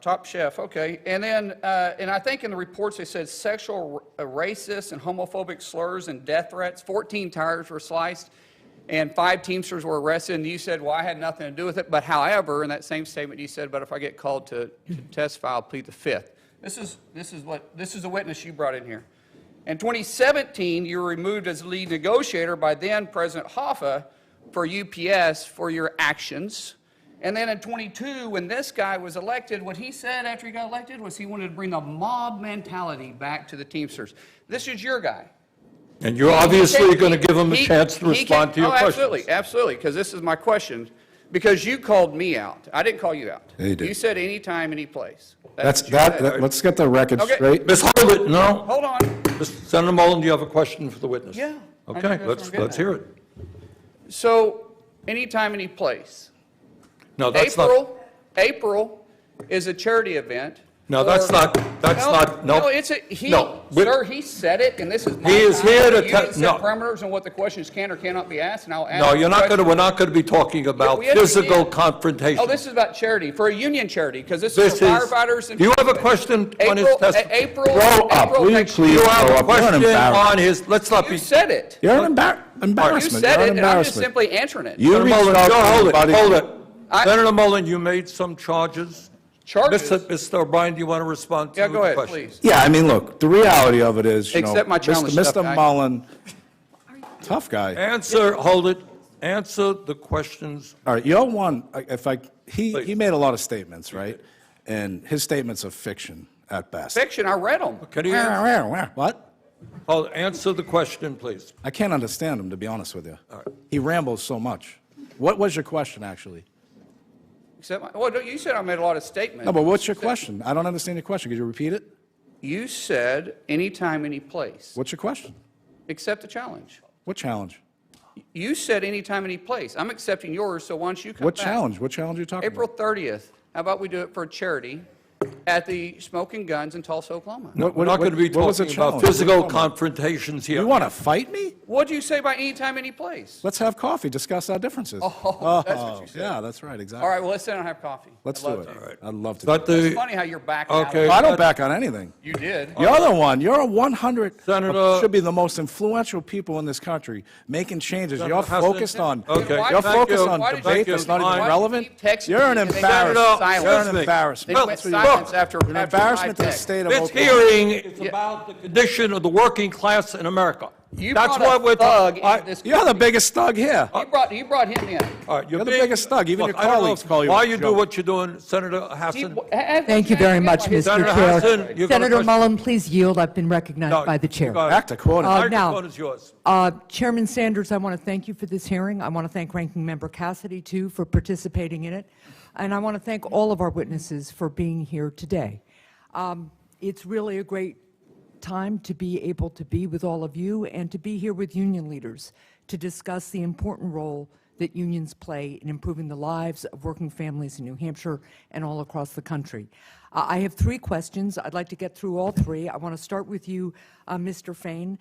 Top Chef, okay. And then, and I think in the reports they said sexual, racist, and homophobic slurs and death threats. 14 tires were sliced, and 5 Teamsters were arrested. And you said, well, I had nothing to do with it. But however, in that same statement, you said, but if I get called to testify, I'll plead the fifth. This is a witness you brought in here. In 2017, you were removed as lead negotiator by then President Hoffa for UPS for your actions. And then in 22, when this guy was elected, what he said after he got elected was he wanted to bring the mob mentality back to the Teamsters. This is your guy. And you're obviously going to give him a chance to respond to your questions. Absolutely, absolutely, because this is my question. Because you called me out. I didn't call you out. Yeah, you did. You said anytime, any place. That's, what you said. let's get the record Okay. straight. Ms. Holden, no. Hold on. Senator Mullen, do you have a question for the witness? Yeah. I think Okay, that's what I'm getting let's at. hear it. So, anytime, any place. No, that's not, April is a charity event No, that's not, no. No, it's a, No, we- sir, he said it, and this is my He is time. here to You didn't no. set parameters on what the questions can or cannot be asked, and I'll ask. No, you're not going to, we're questions. not going to be talking about we understand. physical confrontation. Oh, this is about charity, for a union charity, because this is This for is, firefighters and. do you have a question on his testimony? April, Grow up, April will you next please? Do you year. have grow a up. You're an question embarrassment. on his, let's not You be. said it. You're an You embarrassment. said You're it, an and I'm just embarrassment. simply answering it. You Senator reached Mullen, out Joe, to hold it, everybody. hold it. I- Senator Mullen, you made some charges. Charges? Mr. O'Brien, do you want to respond to Yeah, the go ahead, question? please. Yeah, I mean, look, the reality of it is, you know, Accept my challenge, tough Mr. guy. Mullen, tough guy. Answer, hold it, answer the questions. All right, you're one, he Please. made a lot of statements, right? And his statements are fiction at best. Fiction, I read them. Can he answer? What? Hold, answer the question, please. I can't understand him, to be honest with you. He rambles so much. What was your question, actually? Well, you said I made a lot of statements. No, but what's your question? I don't understand your question. Could you repeat it? You said anytime, any place. What's your question? Accept the challenge. What challenge? You said anytime, any place. I'm accepting yours, so why don't you come What back? challenge? What challenge are you talking April about? 30th. How about we do it for a charity at the Smoking Guns in Tulsa, Oklahoma? No, we're not going to be what was the talking about challenge? physical What are you talking about? confrontations here. You want to fight me? What do you say by anytime, any place? Let's have coffee, discuss our differences. Oh, that's what you said. Yeah, that's right, exactly. All right, well, let's sit down and have coffee. Let's I'd do love it. to. I'd love to. But do it. It's the, funny how you're backing out. okay. I don't back on anything. You did. You're the one. You're a 100. Senator- Should be the most influential people in this country, making changes. Senator You're Hassan- focused on. Okay, You're thank focused you. on Why did you- debate that's not Why even did you relevant. keep texting You're an me and then embarrassment. silence? You're an Excuse me. embarrassment. Then you That's went what you are. silence after You're an embarrassment to the my text. state of this Oklahoma. hearing is about the condition of the working class in America. You That's brought what a we're thug talking. into this You're the biggest thug here. You brought him in. All right, You're the biggest thug. Even Look, your I don't know colleagues call you Why a you do joke. what you're doing, Senator Hassan? Thank you very much, Mr. Senator Chair. Hassan, you got a Senator question? Mullen, please yield. I've been recognized No, by the chair. you got it. Back to quoting. The now- microphone is yours. Chairman Sanders, I want to thank you for this hearing. I want to thank Ranking Member Cassidy, too, for participating in it. And I want to thank all of our witnesses for being here today. It's really a great time to be able to be with all of you and to be here with union leaders to discuss the important role that unions play in improving the lives of working families in New Hampshire and all across the country. I have three questions. I'd like to get through all three. I want to start with you, Mr. Fain.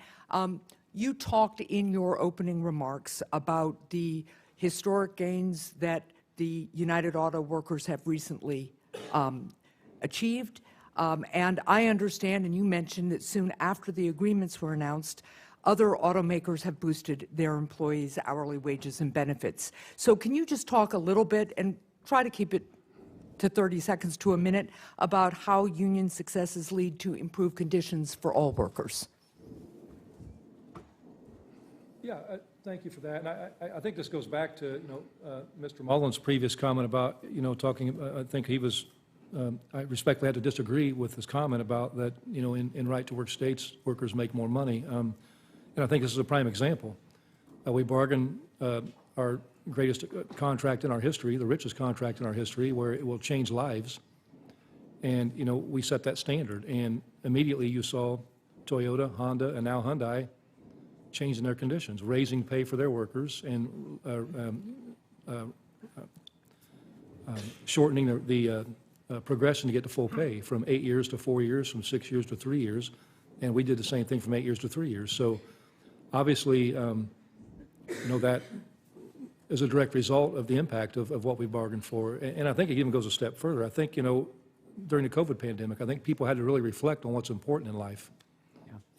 You talked in your opening remarks about the historic gains that the United Auto Workers have recently achieved. And I understand, and you mentioned that soon after the agreements were announced, other automakers have boosted their employees' hourly wages and benefits. So can you just talk a little bit, and try to keep it to 30 seconds to a minute, about how union successes lead to improved conditions for all workers? Yeah, thank you for that. And I think this goes back to, Mr. Mullen's previous comment about, talking, I think he was, I respectfully had to disagree with his comment about that, in right-to-work states, workers make more money. And I think this is a prime example. We bargained our greatest contract in our history, the richest contract in our history, where it will change lives. And, we set that standard. And immediately you saw Toyota, Honda, and now Hyundai changing their conditions, raising pay for their workers and shortening the progression to get to full pay from 8 years to 4 years, from 6 years to 3 years. And we did the same thing from 8 years to 3 years. So obviously, that is a direct result of the impact of what we bargained for. And I think it even goes a step further. I think, during the COVID pandemic, I think people had to really reflect on what's important in life.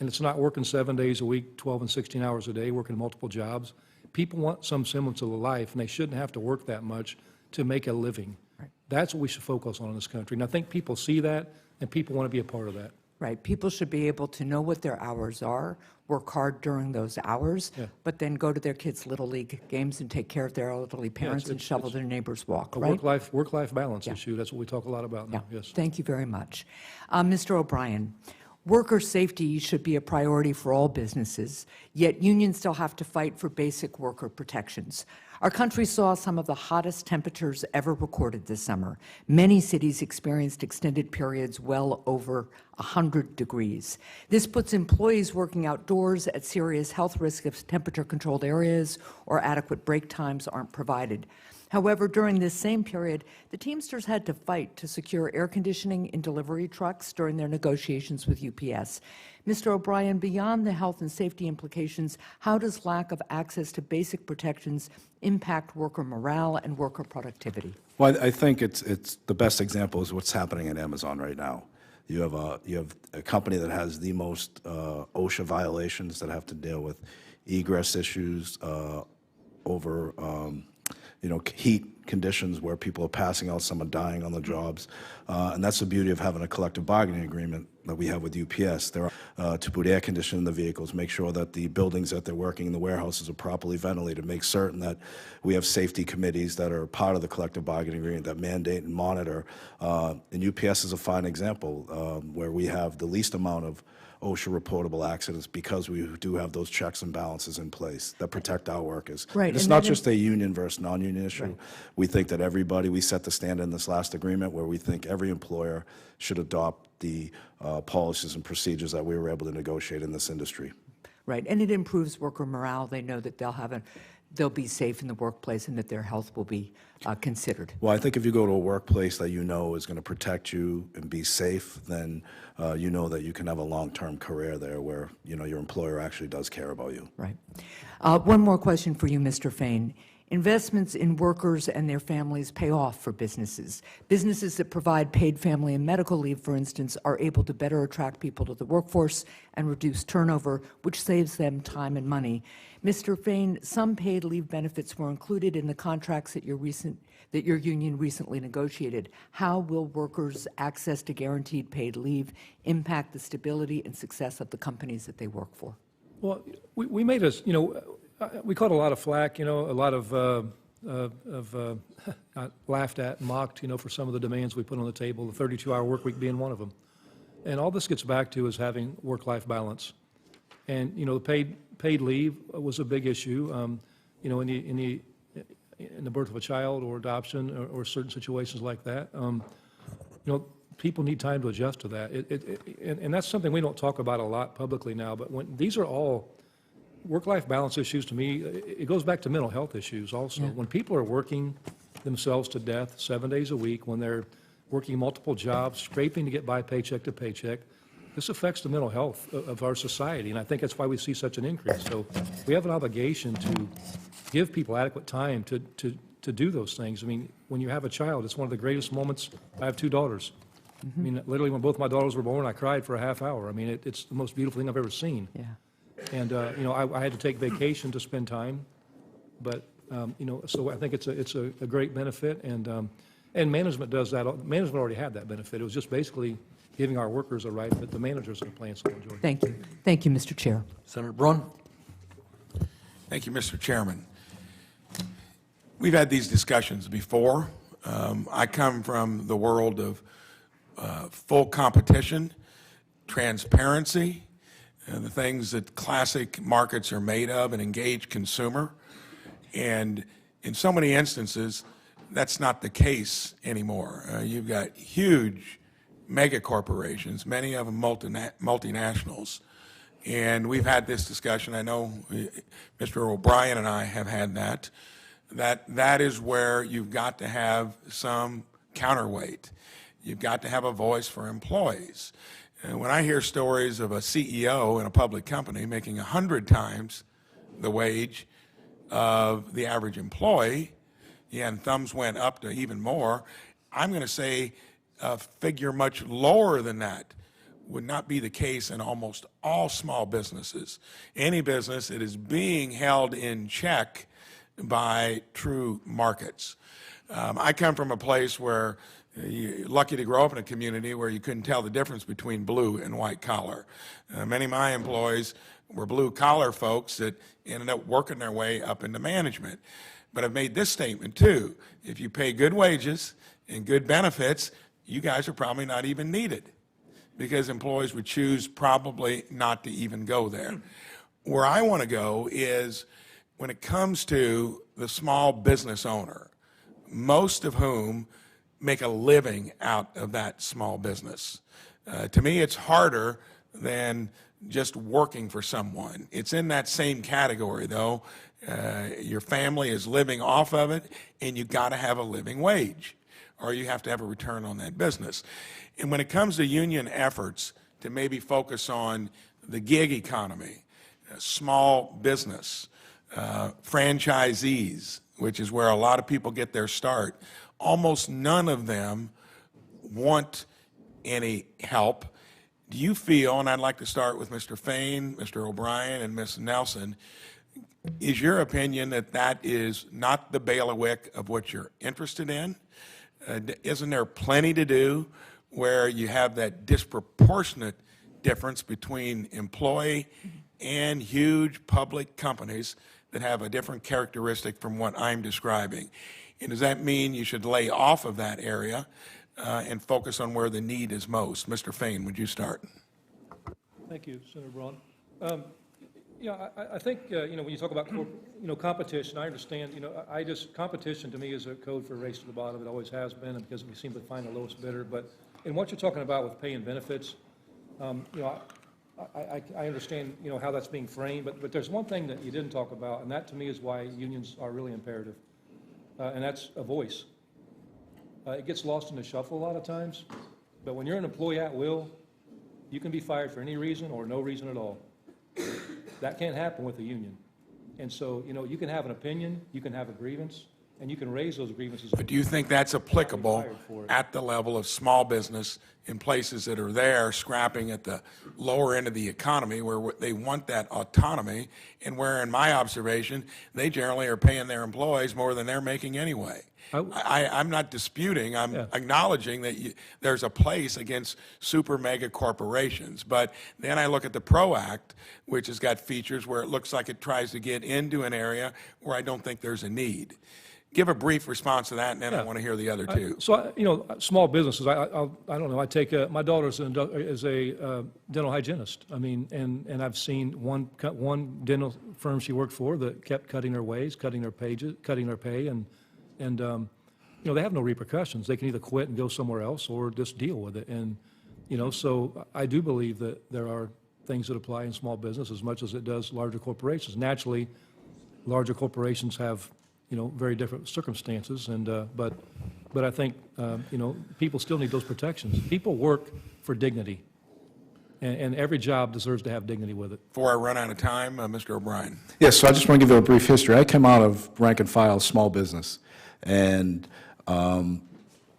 And it's not working 7 days a week, 12 and 16 hours a day, working multiple jobs. People want some semblance of a life, and they shouldn't have to work that much to make a living. Right. That's what we should focus on in this country. And I think people see that, and people want to be a part of that. Right, people should be able to know what their hours are, work hard during those hours, Yeah. but then go to their kids' Little League games and take care of their elderly parents and it's- shovel it's their neighbor's walk, A right? work-life balance Yeah. issue, that's what we talk a lot about Yeah, now, yes. thank you very much. Mr. O'Brien, worker safety should be a priority for all businesses, yet unions still have to fight for basic worker protections. Our country saw some of the hottest temperatures ever recorded this summer. Many cities experienced extended periods well over 100 degrees. This puts employees working outdoors at serious health risk if temperature-controlled areas or adequate break times aren't provided. However, during this same period, the Teamsters had to fight to secure air conditioning in delivery trucks during their negotiations with UPS. Mr. O'Brien, beyond the health and safety implications, how does lack of access to basic protections impact worker morale and worker productivity? Well, I think it's the best example is what's happening at Amazon right now. You have a company that has the most OSHA violations that have to deal with egress issues, over heat conditions where people are passing out, some are dying on the jobs, and that's the beauty of having a collective bargaining agreement that we have with UPS. There are to put air conditioning in the vehicles, make sure that the buildings that they're working in, the warehouses, are properly ventilated, make certain that we have safety committees that are part of the collective bargaining agreement that mandate and monitor. And UPS is a fine example where we have the least amount of OSHA reportable accidents because we do have those checks and balances in place that protect our workers. Right, And it's and not that just a union versus non-union issue. Right. We think that everybody, we set the standard in this last agreement where we think every employer should adopt the policies and procedures that we were able to negotiate in this industry. Right, and it improves worker morale. They know that they'll be safe in the workplace and that their health will be considered. Well, I think if you go to a workplace that you know is going to protect you and be safe, then you know that you can have a long-term career there where, your employer actually does care about you. Right. One more question for you, Mr. Fain. Investments in workers and their families pay off for businesses. Businesses that provide paid family and medical leave, for instance, are able to better attract people to the workforce and reduce turnover, which saves them time and money. Mr. Fain, some paid leave benefits were included in the contracts that your union recently negotiated. How will workers' access to guaranteed paid leave impact the stability and success of the companies that they work for? Well, we made us, we caught a lot of flack, a lot of laughed at and mocked, for some of the demands we put on the table, the 32-hour work week being one of them. And all this gets back to is having work-life balance. And, the paid leave was a big issue, in the birth of a child or adoption or certain situations like that. People need time to adjust to that. And that's something we don't talk about a lot publicly now, but these are all work-life balance issues. To me, it goes back to mental health issues also. Yeah. When people are working themselves to death 7 days a week, when they're working multiple jobs, scraping to get by paycheck to paycheck, this affects the mental health of our society, and I think that's why we see such an increase. So we have an obligation to give people adequate time to do those things. I mean, when you have a child, it's one of the greatest moments. I have 2 daughters. I mean, literally, when both my daughters were born, I cried for a half hour. I mean, it's the most beautiful thing I've ever seen. Yeah. And, I had to take vacation to spend time, but, so I think it's a great benefit, and management does that. Management already had that benefit. It was just basically giving our workers a right that the managers of the plants will enjoy. Thank you. Thank you, Mr. Chair. Senator Braun? Thank you, Mr. Chairman. We've had these discussions before. I come from the world of full competition, transparency, the things that classic markets are made of, an engaged consumer. And in so many instances, that's not the case anymore. You've got huge mega corporations, many of them multinationals. And we've had this discussion. I know Mr. O'Brien and I have had that. That is where you've got to have some counterweight. You've got to have a voice for employees. And when I hear stories of a CEO in a public company making 100 times the wage of the average employee, and thumbs went up to even more, I'm going to say a figure much lower than that would not be the case in almost all small businesses. Any business that is being held in check by true markets. I come from a place where you're lucky to grow up in a community where you couldn't tell the difference between blue and white collar. Many of my employees were blue collar folks that ended up working their way up into management. But I've made this statement too. If you pay good wages and good benefits, you guys are probably not even needed because employees would choose probably not to even go there. Where I want to go is when it comes to the small business owner, most of whom make a living out of that small business. To me, it's harder than just working for someone. It's in that same category, though. Your family is living off of it, and you got to have a living wage, or you have to have a return on that business. And when it comes to union efforts to maybe focus on the gig economy, small business, franchisees, which is where a lot of people get their start, almost none of them want any help. Do you feel, and I'd like to start with Mr. Fain, Mr. O'Brien, and Ms. Nelson, is your opinion that that is not the bailiwick of what you're interested in? Isn't there plenty to do where you have that disproportionate difference between employee and huge public companies that have a different characteristic from what I'm describing? And does that mean you should lay off of that area and focus on where the need is most? Mr. Fain, would you start? Thank you, Senator Braun. I think, when you talk about, competition, I understand, competition to me is a code for a race to the bottom. It always has been, and because we seem to find the lowest bidder. But in what you're talking about with pay and benefits, I understand, how that's being framed, but there's one thing that you didn't talk about, and that to me is why unions are really imperative, and that's a voice. It gets lost in the shuffle a lot of times, but when you're an employee at will, you can be fired for any reason or no reason at all. That can't happen with a union. And so, you can have an opinion, you can have a grievance, and you can raise those grievances. But do you think that's applicable at the level of small business in places that are there scrapping at the lower end of the economy where they want that autonomy, and where, in my observation, they generally are paying their employees more than they're making anyway? I'm not disputing, I'm acknowledging that there's a place against super mega corporations. But then I look at the PRO Act, which has got features where it looks like it tries to get into an area where I don't think there's a need. Give a brief response to that, and then I want to hear the other two. Small businesses, I don't know, I take, my daughter is a dental hygienist. I mean, and I've seen one dental firm she worked for that kept cutting their wages, cutting their pay, and they have no repercussions. They can either quit and go somewhere else or just deal with it. And, so I do believe that there are things that apply in small business as much as it does larger corporations. Naturally, larger corporations have, very different circumstances, and, but I think, people still need those protections. People work for dignity, and every job deserves to have dignity with it. Before I run out of time, Mr. O'Brien. Yes, so I just want to give you a brief history. I came out of rank and file small business, and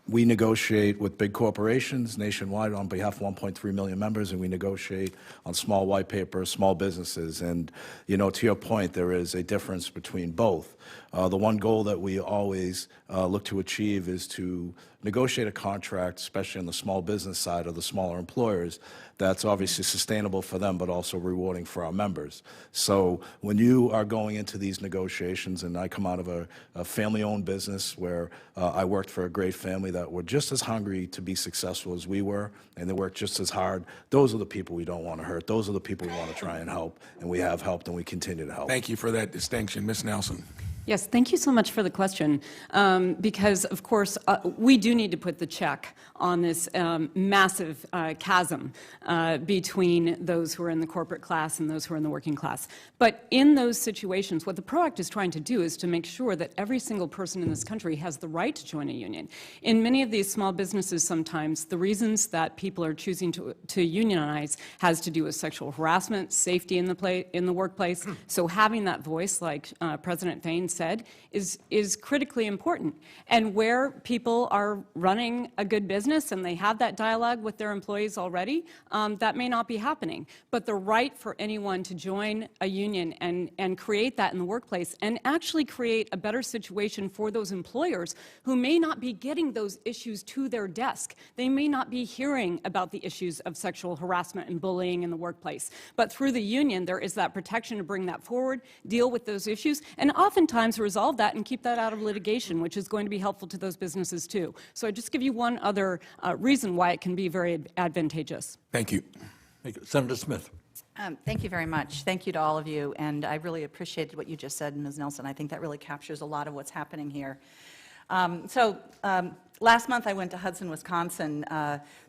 we negotiate with big corporations nationwide on behalf of 1.3 million members, and we negotiate on small white paper, small businesses. And, to your point, there is a difference between both. The one goal that we always look to achieve is to negotiate a contract, especially on the small business side of the smaller employers, that's obviously sustainable for them, but also rewarding for our members. So when you are going into these negotiations, and I come out of a family-owned business where I worked for a great family that were just as hungry to be successful as we were, and they worked just as hard, those are the people we don't want to hurt. Those are the people we want to try and help, and we have helped, and we continue to help. Thank you for that distinction. Ms. Nelson. Yes, thank you so much for the question, because, of course, we do need to put the check on this massive chasm between those who are in the corporate class and those who are in the working class. But in those situations, what the PRO Act is trying to do is to make sure that every single person in this country has the right to join a union. In many of these small businesses, sometimes, the reasons that people are choosing to unionize has to do with sexual harassment, safety in the workplace. So having that voice, like President Fain said, is critically important. And where people are running a good business and they have that dialogue with their employees already, that may not be happening. But the right for anyone to join a union and create that in the workplace and actually create a better situation for those employers who may not be getting those issues to their desk. They may not be hearing about the issues of sexual harassment and bullying in the workplace. But through the union, there is that protection to bring that forward, deal with those issues, and oftentimes resolve that and keep that out of litigation, which is going to be helpful to those businesses too. So I just give you one other reason why it can be very advantageous. Thank you. Thank you. Senator Smith. Thank you very much. Thank you to all of you, and I really appreciated what you just said, Ms. Nelson. I think that really captures a lot of what's happening here. Last month I went to Hudson, Wisconsin,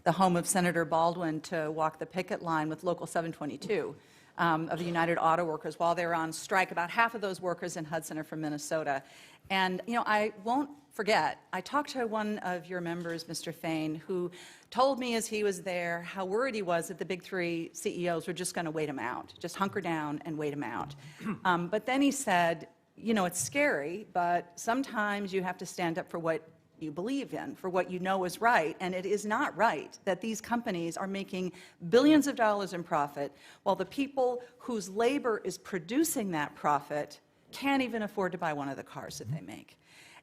the home of Senator Baldwin, to walk the picket line with Local 722 of the United Auto Workers while they were on strike. About half of those workers in Hudson are from Minnesota. And, you know, I won't forget, I talked to one of your members, Mr. Fain, who told me as he was there how worried he was that the big three CEOs were just going to wait him out, just hunker down and wait him out. But then he said, you know, it's scary, but sometimes you have to stand up for what you believe in, for what you know is right, and it is not right that these companies are making billions of dollars in profit while the people whose labor is producing that profit can't even afford to buy one of the cars that they make.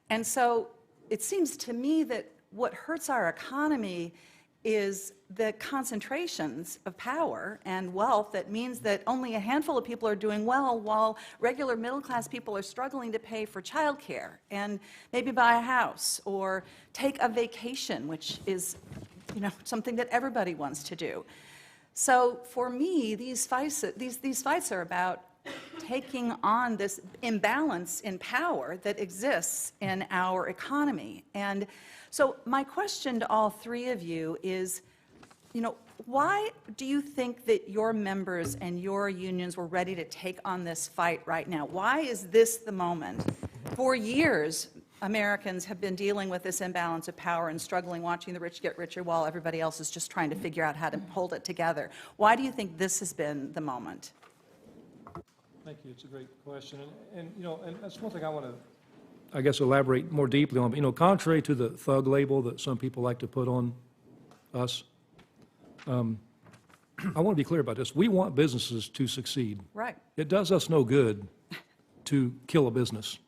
And so it seems to me that what hurts our economy is the concentrations of power and wealth that means that only a handful of people are doing well while regular middle-class people are struggling to pay for childcare and maybe buy a house or take a vacation, which is, you know, something that everybody wants to do. So for me, these fights are about taking on this imbalance in power that exists in our economy. And so my question to all three of you is, you know, why do you think that your members and your unions were ready to take on this fight right now? Why is this the moment? For years, Americans have been dealing with this imbalance of power and struggling, watching the rich get richer while everybody else is just trying to figure out how to hold it together. Why do you think this has been the moment? Thank you. It's a great question. And you know, and that's one thing I want to, I guess, elaborate more deeply on. You know, contrary to the thug label that some people like to put on us, I want to be clear about this. We want businesses to succeed. Right. It does us no good to kill a business.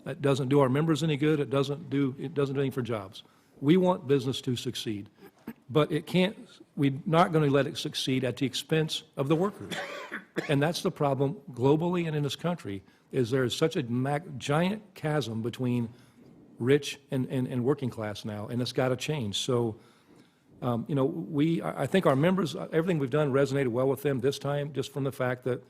It doesn't do our members any good. It doesn't do anything for jobs. We want business to succeed, but it can't. We're not going to let it succeed at the expense of the workers. And that's the problem globally and in this country, is there is such a giant chasm between rich and working class now, and it's got to change. So, you know, I think our members, everything we've done resonated well with them this time, just from the fact that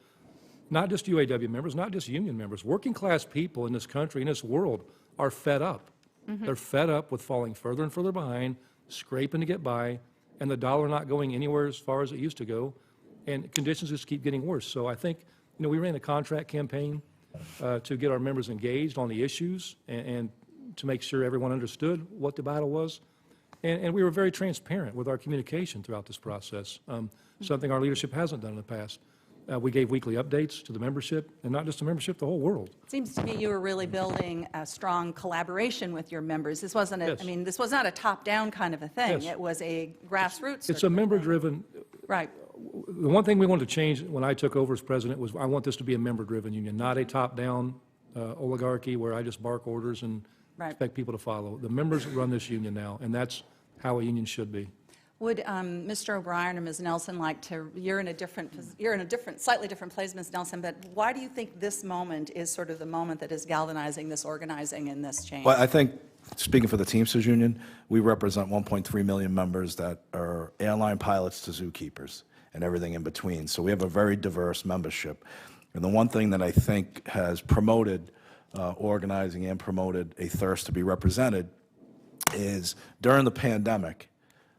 not just UAW members, not just union members, working class people in this country, in this world, are fed up. Mm-hmm. They're fed up with falling further and further behind, scraping to get by, and the dollar not going anywhere as far as it used to go, and conditions just keep getting worse. So I think, you know, we ran a contract campaign to get our members engaged on the issues and to make sure everyone understood what the battle was. And we were very transparent with our communication throughout this process, something our leadership hasn't done in the past. We gave weekly updates to the membership, and not just the membership, the whole world. It seems to me you were really building a strong collaboration with your members. This wasn't Yes. I mean, this was not a top-down kind of a thing. Yes. It was a grassroots. It's a member-driven. Right. The one thing we wanted to change when I took over as president was I want this to be a member-driven union, not a top-down oligarchy where I just bark orders and expect people to follow. The members run this union now, and that's how a union should be. Would Mr. O'Brien or Ms. Nelson like to, you're in a slightly different place, Ms. Nelson, but why do you think this moment is sort of the moment that is galvanizing this organizing and this change? Well, I think, speaking for the Teamsters Union, we represent 1.3 million members that are airline pilots to zookeepers and everything in between. So we have a very diverse membership. And the one thing that I think has promoted organizing and promoted a thirst to be represented is during the pandemic,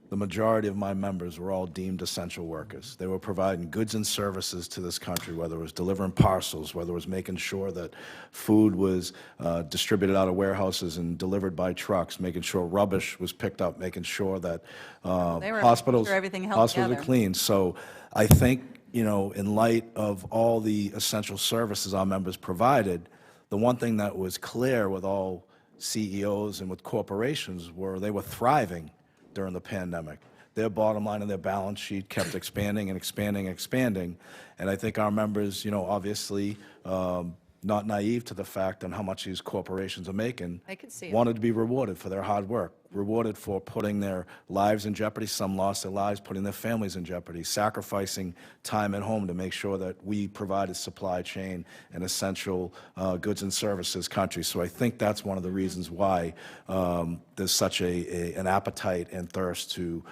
the majority of my members were all deemed essential workers. They were providing goods and services to this country, whether it was delivering parcels, whether it was making sure that food was distributed out of warehouses and delivered by trucks, making sure rubbish was picked up, making sure that hospitals were clean. So I think, you know, in light of all the essential services our members provided, the one thing that was clear with all CEOs and with corporations were they were thriving during the pandemic. Their bottom line and their balance sheet kept expanding and expanding and expanding. And I think our members, you know, obviously not naive to the fact on how much these corporations are making, I could see it. wanted to be rewarded for their hard work, rewarded for putting their lives in jeopardy. Some lost their lives, putting their families in jeopardy, sacrificing time at home to make sure that we provided supply chain and essential goods and services country. So I think that's one of the reasons why there's such an appetite and thirst to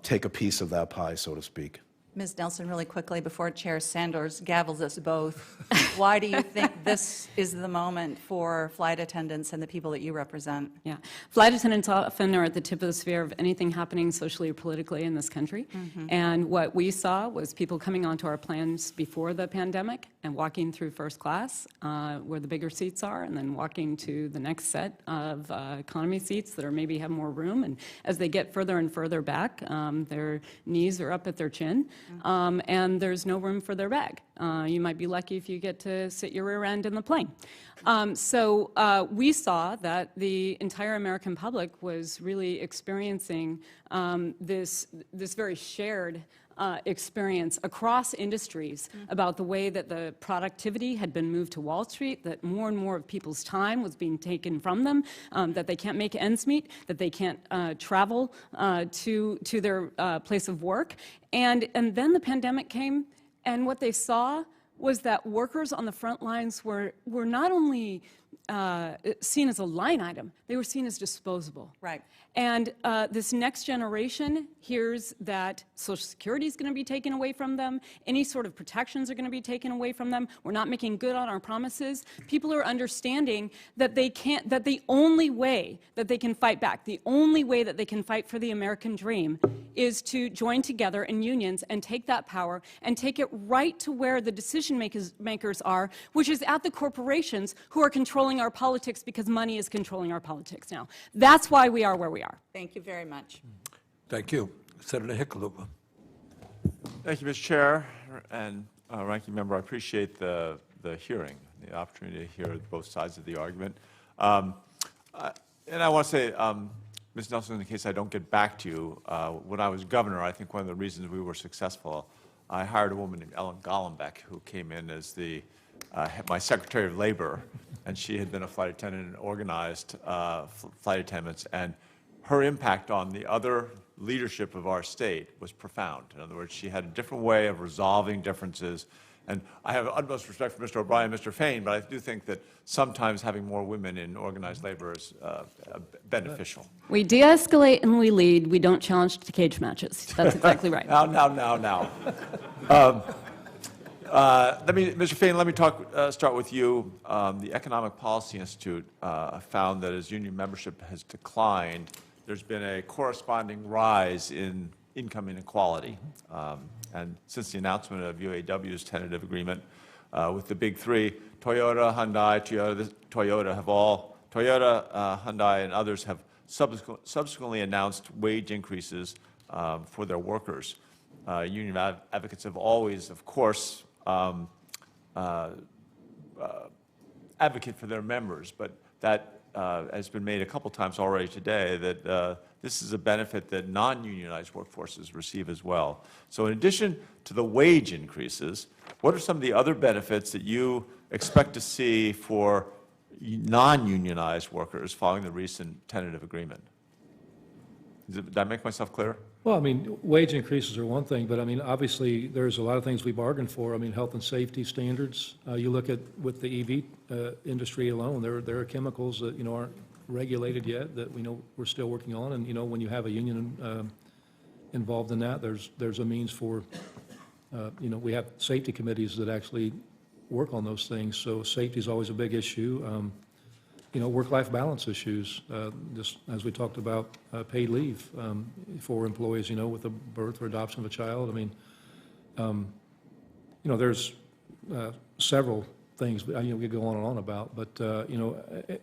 take a piece of that pie, so to speak. Ms. Nelson, really quickly, before Chair Sanders gavels us both, why do you think this is the moment for flight attendants and the people that you represent? Yeah. Flight attendants often are at the tip of the sphere of anything happening socially or politically in this country. And what we saw was people coming onto our planes before the pandemic and walking through first class, where the bigger seats are, and then walking to the next set of economy seats that are maybe have more room. And as they get further and further back, their knees are up at their chin, and there's no room for their bag. You might be lucky if you get to sit your rear end in the plane. So we saw that the entire American public was really experiencing this very shared experience across industries about the way that the productivity had been moved to Wall Street, that more and more of people's time was being taken from them, that they can't make ends meet, that they can't travel to their place of work. And then the pandemic came, and what they saw was that workers on the front lines were not only seen as a line item, they were seen as disposable. Right. And this next generation hears that Social Security is going to be taken away from them, any sort of protections are going to be taken away from them, we're not making good on our promises. People are understanding that they can't, that the only way that they can fight back, the only way that they can fight for the American dream is to join together in unions and take that power and take it right to where the decision makers are, which is at the corporations who are controlling our politics because money is controlling our politics now. That's why we are where we are. Thank you very much. Thank you. Senator Hickenlooper. Thank you, Mr. Chair and Ranking Member. I appreciate the hearing, the opportunity to hear both sides of the argument. And I want to say, Ms. Nelson, in case I don't get back to you, when I was governor, I think one of the reasons we were successful, I hired a woman named Ellen Gollenbeck, who came in as my Secretary of Labor, and she had been a flight attendant and organized flight attendants, and her impact on the other leadership of our state was profound. In other words, she had a different way of resolving differences. And I have utmost respect for Mr. O'Brien and Mr. Fain, but I do think that sometimes having more women in organized labor is beneficial. We de-escalate and we lead. We don't challenge to cage matches. That's exactly right. Now. Mr. Fain, let me start with you. The Economic Policy Institute found that as union membership has declined, there's been a corresponding rise in income inequality. And since the announcement of UAW's tentative agreement with the big three, Toyota, Hyundai, Hyundai, and others have subsequently announced wage increases for their workers. Union advocates have always, of course, advocate for their members, but that has been made a couple times already today, that this is a benefit that non-unionized workforces receive as well. So in addition to the wage increases, what are some of the other benefits that you expect to see for non-unionized workers following the recent tentative agreement? Did I make myself clear? Well, I mean, wage increases are one thing, but I mean, obviously, there's a lot of things we bargained for. I mean, health and safety standards. You look at with the EV industry alone, there are chemicals that, aren't regulated yet that we know we're still working on. And, when you have a union involved in that, there's a means for, we have safety committees that actually work on those things. So safety is always a big issue. Work-life balance issues, just as we talked about paid leave for employees, with the birth or adoption of a child. I mean, there's several things we could go on and on about, but,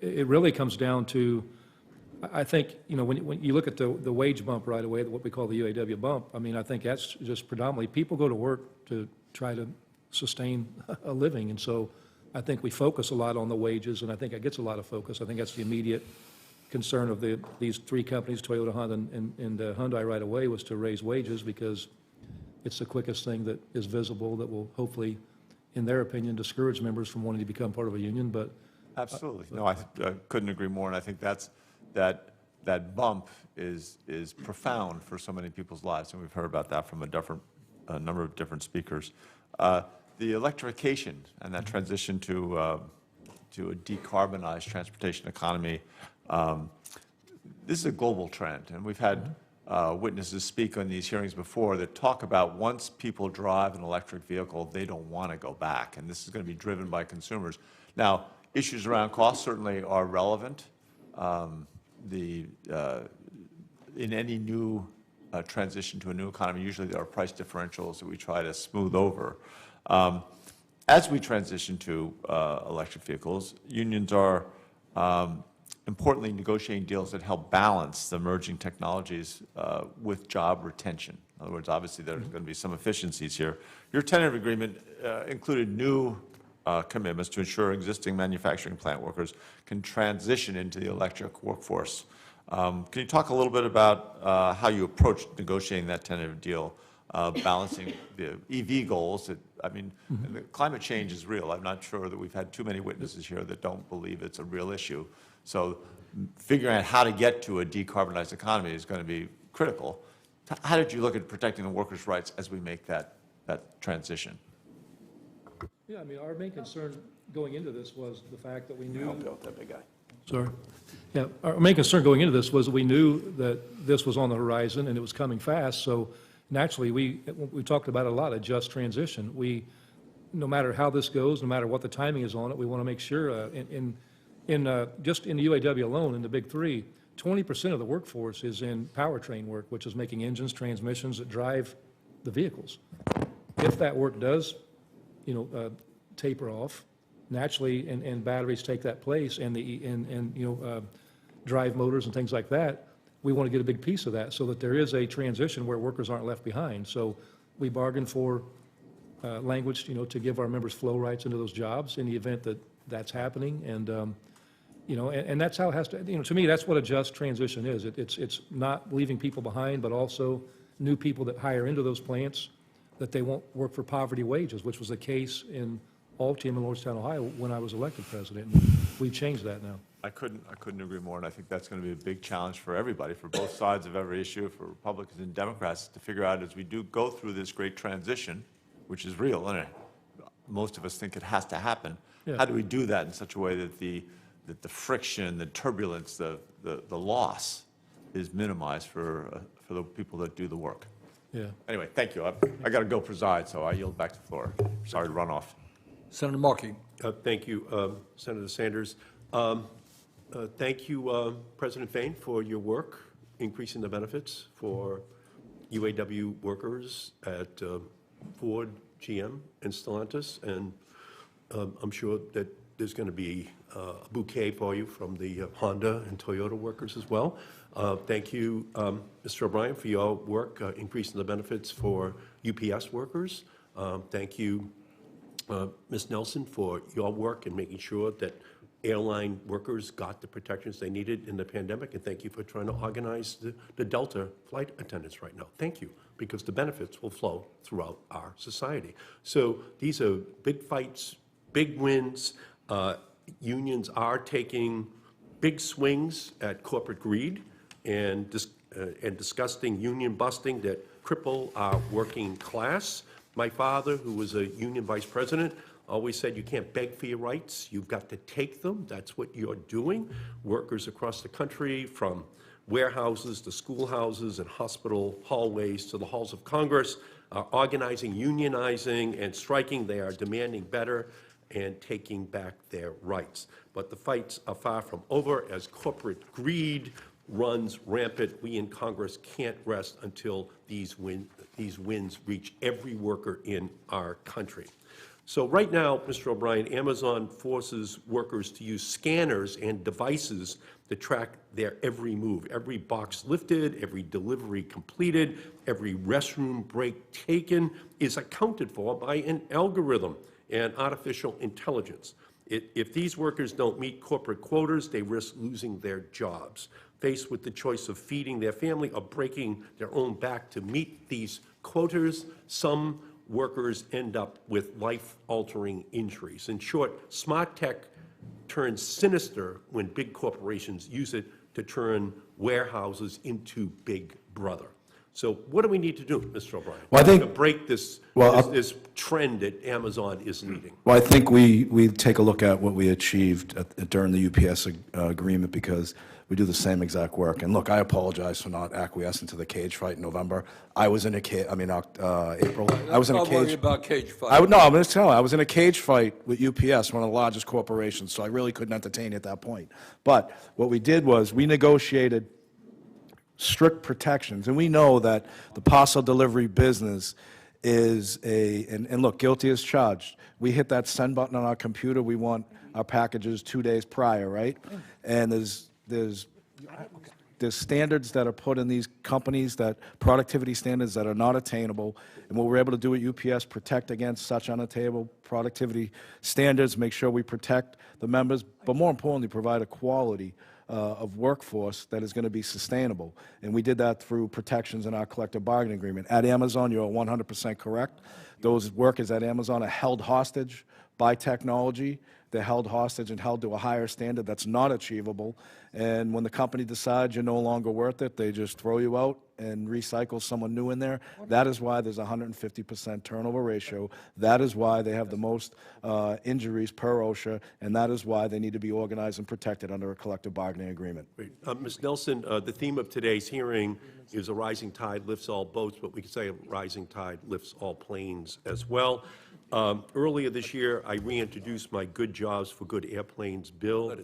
it really comes down to, I think, when you look at the wage bump right away, what we call the UAW bump, I mean, I think that's just predominantly people go to work to try to sustain a living, and so I think we focus a lot on the wages, and I think it gets a lot of focus. I think that's the immediate concern of these three companies, Toyota, Honda, and Hyundai right away, was to raise wages because it's the quickest thing that is visible that will hopefully, in their opinion, discourage members from wanting to become part of a union. But absolutely. No, I couldn't agree more, and I think that bump is profound for so many people's lives, and we've heard about that from a number of different speakers. The electrification and that transition to a decarbonized transportation economy, this is a global trend, and we've had witnesses speak on these hearings before that talk about once people drive an electric vehicle, they don't want to go back, and this is going to be driven by consumers. Now, issues around cost certainly are relevant. In any new transition to a new economy, usually there are price differentials that we try to smooth over. As we transition to electric vehicles, unions are importantly negotiating deals that help balance the emerging technologies with job retention. In other words, obviously there's going to be some efficiencies here. Your tentative agreement included new commitments to ensure existing manufacturing plant workers can transition into the electric workforce. Can you talk a little bit about how you approached negotiating that tentative deal, balancing the EV goals? The climate change is real. I'm not sure that we've had too many witnesses here that don't believe it's a real issue. So figuring out how to get to a decarbonized economy is going to be critical. How did you look at protecting the workers' rights as we make that transition? Yeah, our main concern going into this was the fact that we knew. Help out that big guy. Sorry. Yeah, our main concern going into this was that we knew that this was on the horizon and it was coming fast. So naturally, we talked about it a lot, a just transition. No matter how this goes, no matter what the timing is on it, we want to make sure just in the UAW alone, in the big three, 20% of the workforce is in powertrain work, which is making engines, transmissions that drive the vehicles. If that work does, taper off, naturally, and batteries take that place, and drive motors and things like that, we want to get a big piece of that so that there is a transition where workers aren't left behind. So we bargained for language, to give our members flow rights into those jobs in the event that that's happening. And, and that's how it has to me, that's what a just transition is. It's not leaving people behind, but also new people that hire into those plants that they won't work for poverty wages, which was the case in Altium in Lordstown, Ohio, when I was elected president. And we've changed that now. I couldn't agree more, and I think that's going to be a big challenge for everybody, for both sides of every issue, for Republicans and Democrats, to figure out as we do go through this great transition, which is real, and most of us think it has to happen. Yeah. How do we do that in such a way that the friction, the turbulence, the loss is minimized for the people that do the work? Yeah. Anyway, thank you. I got to go preside, so I yield back the floor. Sorry to run off. Senator Markey. Thank you, Senator Sanders. Thank you, President Fain, for your work increasing the benefits for UAW workers at Ford, GM, and Stellantis. And I'm sure that there's going to be a bouquet for you from the Honda and Toyota workers as well. Thank you, Mr. O'Brien, for your work increasing the benefits for UPS workers. Thank you, Ms. Nelson, for your work in making sure that airline workers got the protections they needed in the pandemic. And thank you for trying to organize the Delta flight attendants right now. Thank you, because the benefits will flow throughout our society. So these are big fights, big wins. Unions are taking big swings at corporate greed and disgusting union busting that cripple our working class. My father, who was a union vice president, always said you can't beg for your rights, you've got to take them. That's what you're doing. Workers across the country, from warehouses to schoolhouses and hospital hallways to the halls of Congress, are organizing, unionizing, and striking. They are demanding better and taking back their rights. But the fights are far from over as corporate greed runs rampant. We in Congress can't rest until these wins reach every worker in our country. So right now, Mr. O'Brien, Amazon forces workers to use scanners and devices to track their every move, every box lifted, every delivery completed, every restroom break taken is accounted for by an algorithm and artificial intelligence. If these workers don't meet corporate quotas, they risk losing their jobs. Faced with the choice of feeding their family or breaking their own back to meet these quotas, some workers end up with life-altering injuries. In short, smart tech turns sinister when big corporations use it to turn warehouses into Big Brother. So what do we need to do, Mr. O'Brien, to break this trend that Amazon is leading? Well, I think we take a look at what we achieved during the UPS agreement, because we do the same exact work. And look, I apologize for not acquiescing to the cage fight in November. I was in a April. I was in a Don't worry cage. about cage fight. I'm going to tell you, I was in a cage fight with UPS, one of the largest corporations, so I really couldn't entertain it at that point. But what we did was we negotiated strict protections, and we know that the parcel delivery business is and look, guilty as charged. We hit that send button on our computer, we want our packages 2 days prior, right? And there's standards that are put in these companies, that productivity standards that are not attainable, and what we're able to do at UPS, protect against such unattainable productivity standards, make sure we protect the members, but more importantly, provide a quality of workforce that is going to be sustainable. And we did that through protections in our collective bargaining agreement. At Amazon, you're 100% correct. Those workers at Amazon are held hostage by technology. They're held hostage and held to a higher standard that's not achievable. And when the company decides you're no longer worth it, they just throw you out and recycle someone new in there. That is why there's a 150% turnover ratio. That is why they have the most injuries per OSHA, and that is why they need to be organized and protected under a collective bargaining agreement. Great. Ms. Nelson, the theme of today's hearing is a rising tide lifts all boats, but we could say a rising tide lifts all planes as well. Earlier this year, I reintroduced my Good Jobs for Good Airplanes bill,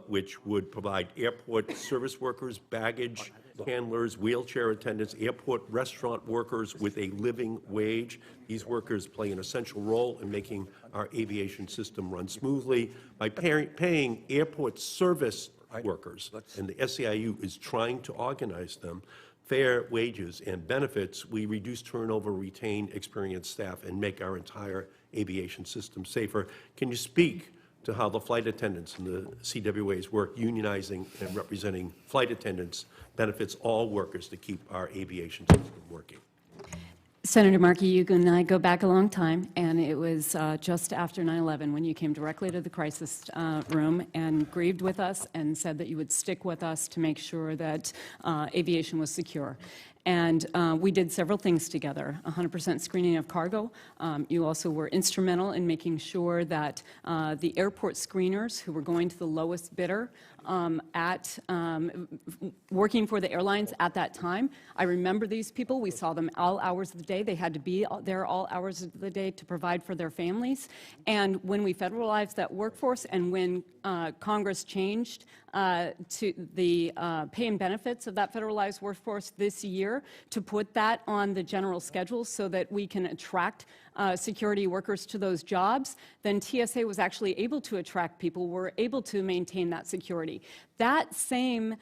which would provide airport service workers, baggage handlers, wheelchair attendants, airport restaurant workers with a living wage. These workers play an essential role in making our aviation system run smoothly by paying airport service workers, and the SEIU is trying to organize them, fair wages and benefits. We reduce turnover, retain experienced staff, and make our entire aviation system safer. Can you speak to how the flight attendants and the CWA's work unionizing and representing flight attendants benefits all workers to keep our aviation system working? Senator Markey, you and I go back a long time, and it was just after 9/11 when you came directly to the crisis room and grieved with us and said that you would stick with us to make sure that aviation was secure. And we did several things together, 100% screening of cargo. You also were instrumental in making sure that the airport screeners who were going to the lowest bidder working for the airlines at that time. I remember these people. We saw them all hours of the day. They had to be there all hours of the day to provide for their families. And when we federalized that workforce and when Congress changed to the pay and benefits of that federalized workforce this year to put that on the general schedule so that we can attract security workers to those jobs, then TSA was actually able to attract people, were able to maintain that security. That same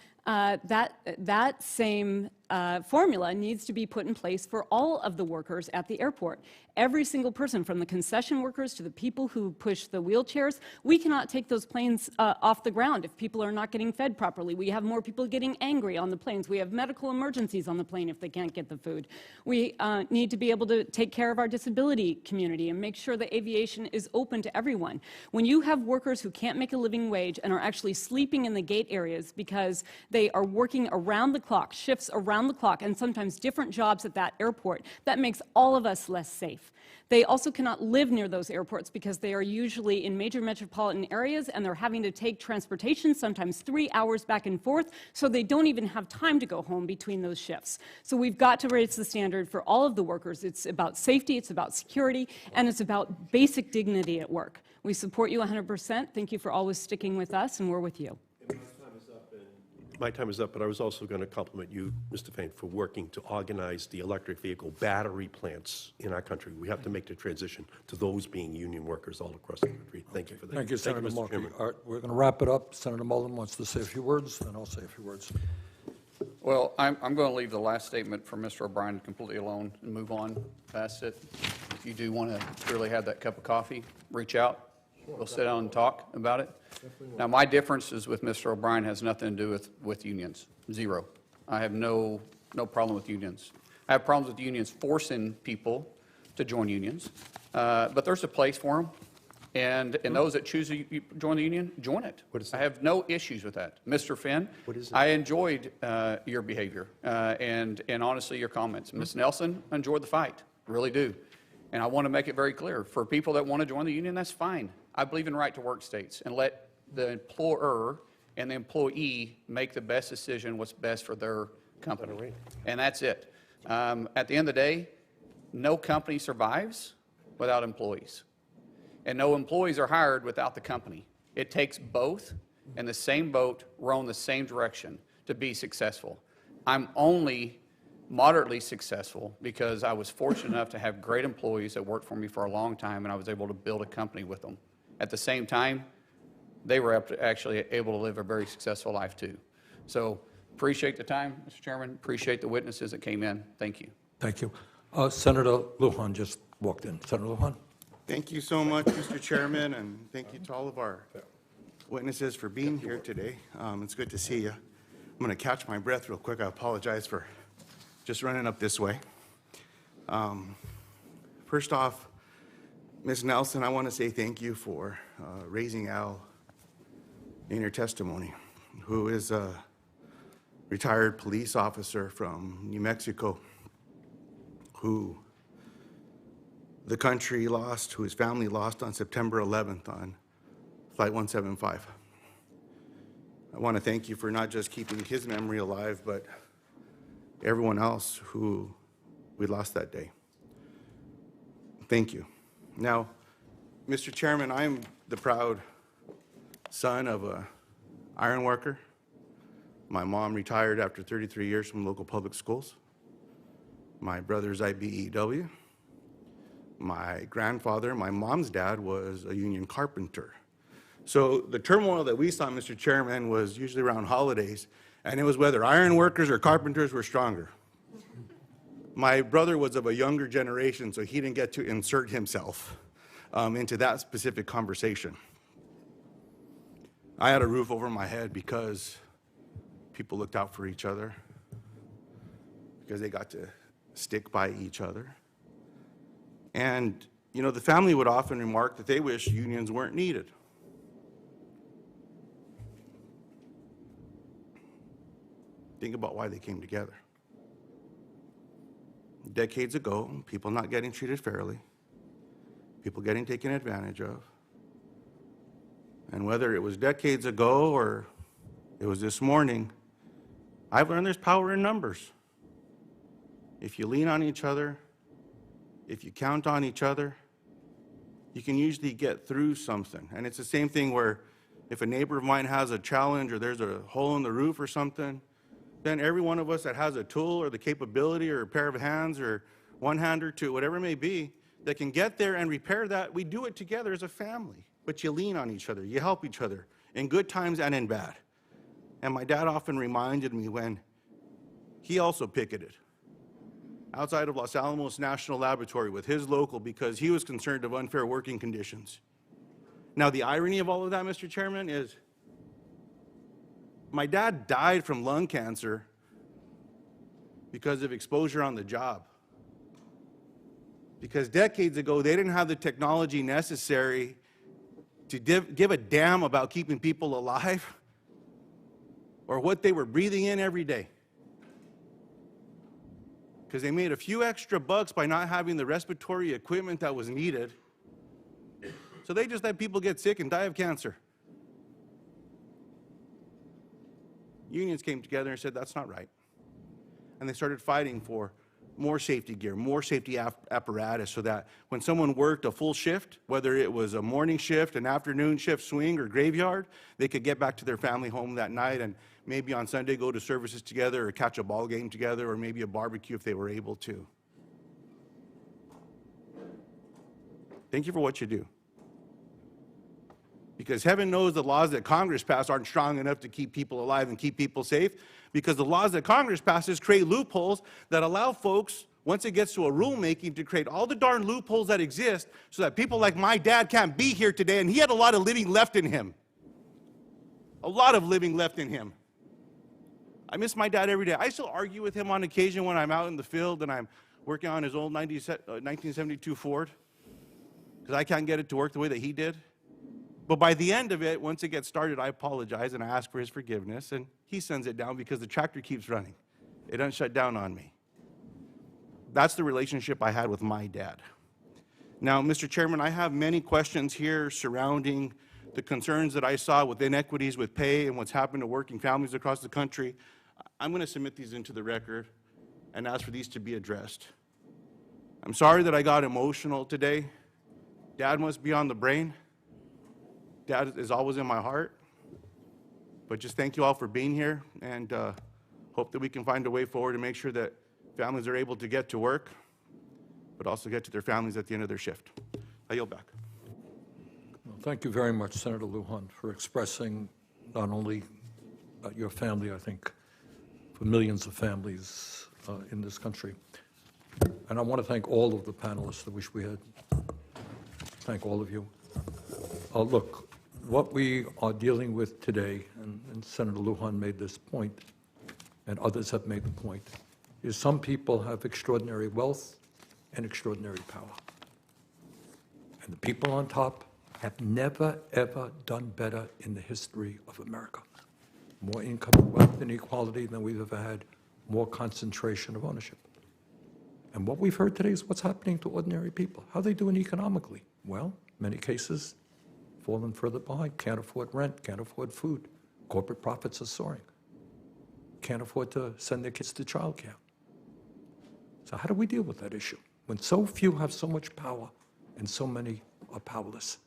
formula needs to be put in place for all of the workers at the airport. Every single person, from the concession workers to the people who push the wheelchairs, we cannot take those planes off the ground if people are not getting fed properly. We have more people getting angry on the planes. We have medical emergencies on the plane if they can't get the food. We need to be able to take care of our disability community and make sure that aviation is open to everyone. When you have workers who can't make a living wage and are actually sleeping in the gate areas because they are working around the clock, shifts around the clock, and sometimes different jobs at that airport, that makes all of us less safe. They also cannot live near those airports because they are usually in major metropolitan areas and they're having to take transportation, sometimes 3 hours back and forth, so they don't even have time to go home between those shifts. So we've got to raise the standard for all of the workers. It's about safety, it's about security, and it's about basic dignity at work. We support you 100%. Thank you for always sticking with us, and we're with you. My time is up, but I was also going to compliment you, Mr. Fain, for working to organize the electric vehicle battery plants in our country. We have to make the transition to those being union workers all across the country. Thank you for that. Thank you, Senator Mr. Markey. Chairman. All right, we're going to wrap it up. Senator Mullen wants to say a few words, and I'll say a few words. Well, I'm going to leave the last statement for Mr. O'Brien completely alone and move on past it. If you do want to really have that cup of coffee, reach out. We'll sit down and talk about it. Now, my differences with Mr. O'Brien has nothing to do with unions. Zero. I have no problem with unions. I have problems with unions forcing people to join unions, but there's a place for them. And those that choose to join the union, join it. I have no issues with that. Mr. Finn, I enjoyed your behavior and honestly your comments. Ms. Nelson, I enjoyed the fight, really do. And I want to make it very clear, for people that want to join the union, that's fine. I believe in right to work states, and let the employer and the employee make the best decision, what's best for their company. And that's it. At the end of the day, no company survives without employees. And no employees are hired without the company. It takes both in the same boat, rowing the same direction to be successful. I'm only moderately successful because I was fortunate enough to have great employees that worked for me for a long time, and I was able to build a company with them. At the same time, they were actually able to live a very successful life too. So appreciate the time, Mr. Chairman. Appreciate the witnesses that came in. Thank you. Thank you. Senator Lujan just walked in. Senator Lujan. Thank you so much, Mr. Chairman, and thank you to all of our witnesses for being here today. It's good to see you. I'm going to catch my breath real quick. I apologize for just running up this way. First off, Ms. Nelson, I want to say thank you for raising Al in your testimony, who is a retired police officer from New Mexico, who the country lost, who his family lost on September 11th on Flight 175. I want to thank you for not just keeping his memory alive, but everyone else who we lost that day. Thank you. Now, Mr. Chairman, I'm the proud son of an iron worker. My mom retired after 33 years from local public schools. My brother's IBEW. My grandfather, my mom's dad, was a union carpenter. So the turmoil that we saw, Mr. Chairman, was usually around holidays, and it was whether iron workers or carpenters were stronger. My brother was of a younger generation, so he didn't get to insert himself into that specific conversation. I had a roof over my head because people looked out for each other, because they got to stick by each other. And, you know, the family would often remark that they wish unions weren't needed. Think about why they came together. Decades ago, people not getting treated fairly, people getting taken advantage of. And whether it was decades ago or it was this morning, I've learned there's power in numbers. If you lean on each other, if you count on each other, you can usually get through something. And it's the same thing where if a neighbor of mine has a challenge or there's a hole in the roof or something, then every one of us that has a tool or the capability or a pair of hands or one hand or two, whatever it may be, that can get there and repair that, we do it together as a family. But you lean on each other, you help each other, in good times and in bad. And my dad often reminded me when he also picketed outside of Los Alamos National Laboratory with his local because he was concerned of unfair working conditions. Now, the irony of all of that, Mr. Chairman, is my dad died from lung cancer because of exposure on the job. Because decades ago, they didn't have the technology necessary to give a damn about keeping people alive or what they were breathing in every day. Because they made a few extra bucks by not having the respiratory equipment that was needed. So they just let people get sick and die of cancer. Unions came together and said, that's not right. And they started fighting for more safety gear, more safety apparatus, so that when someone worked a full shift, whether it was a morning shift, an afternoon shift, swing, or graveyard, they could get back to their family home that night and maybe on Sunday go to services together or catch a ball game together or maybe a barbecue if they were able to. Thank you for what you do. Because heaven knows the laws that Congress passed aren't strong enough to keep people alive and keep people safe, because the laws that Congress passes create loopholes that allow folks, once it gets to a rulemaking, to create all the darn loopholes that exist so that people like my dad can't be here today, and he had a lot of living left in him. A lot of living left in him. I miss my dad every day. I still argue with him on occasion when I'm out in the field and I'm working on his old 1972 Ford, because I can't get it to work the way that he did. But by the end of it, once it gets started, I apologize and I ask for his forgiveness, and he sends it down because the tractor keeps running. It doesn't shut down on me. That's the relationship I had with my dad. Now, Mr. Chairman, I have many questions here surrounding the concerns that I saw with inequities with pay and what's happened to working families across the country, I'm going to submit these into the record and ask for these to be addressed. I'm sorry that I got emotional today. Dad must be on the brain. Dad is always in my heart. But just thank you all for being here, and hope that we can find a way forward to make sure that families are able to get to work, but also get to their families at the end of their shift. I yield back. Well, thank you very much, Senator Lujan, for expressing not only your family, I think, for millions of families in this country. And I want to thank all of the panelists. I wish we had. Thank all of you. Look, what we are dealing with today, and Senator Lujan made this point, and others have made the point, is some people have extraordinary wealth and extraordinary power. And the people on top have never, ever done better in the history of America. More income and wealth inequality than we've ever had, more concentration of ownership. And what we've heard today is what's happening to ordinary people. How are they doing economically? Well, many cases, falling further behind, can't afford rent, can't afford food. Corporate profits are soaring. Can't afford to send their kids to childcare. So how do we deal with that issue when so few have so much power and so many are powerless?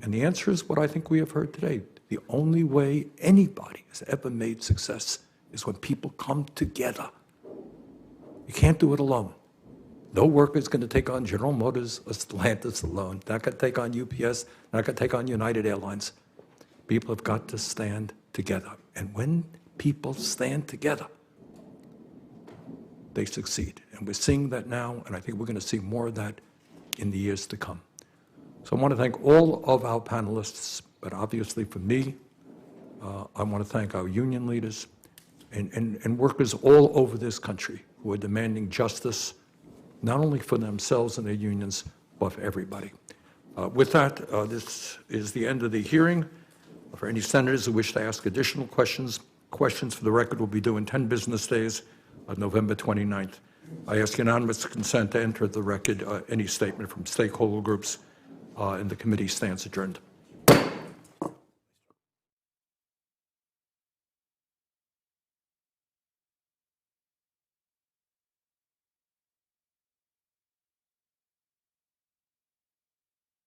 And the answer is what I think we have heard today. The only way anybody has ever made success is when people come together. You can't do it alone. No worker is going to take on General Motors or Stellantis alone. Not going to take on UPS, not going to take on United Airlines. People have got to stand together. And when people stand together, they succeed. And we're seeing that now, and I think we're going to see more of that in the years to come. So I want to thank all of our panelists, but obviously for me, I want to thank our union leaders and workers all over this country who are demanding justice, not only for themselves and their unions, but for everybody. With that, this is the end of the hearing. For any senators who wish to ask additional questions, questions for the record will be due in 10 business days on November 29th. I ask unanimous consent to enter the record any statement from stakeholder groups, and the committee stands adjourned.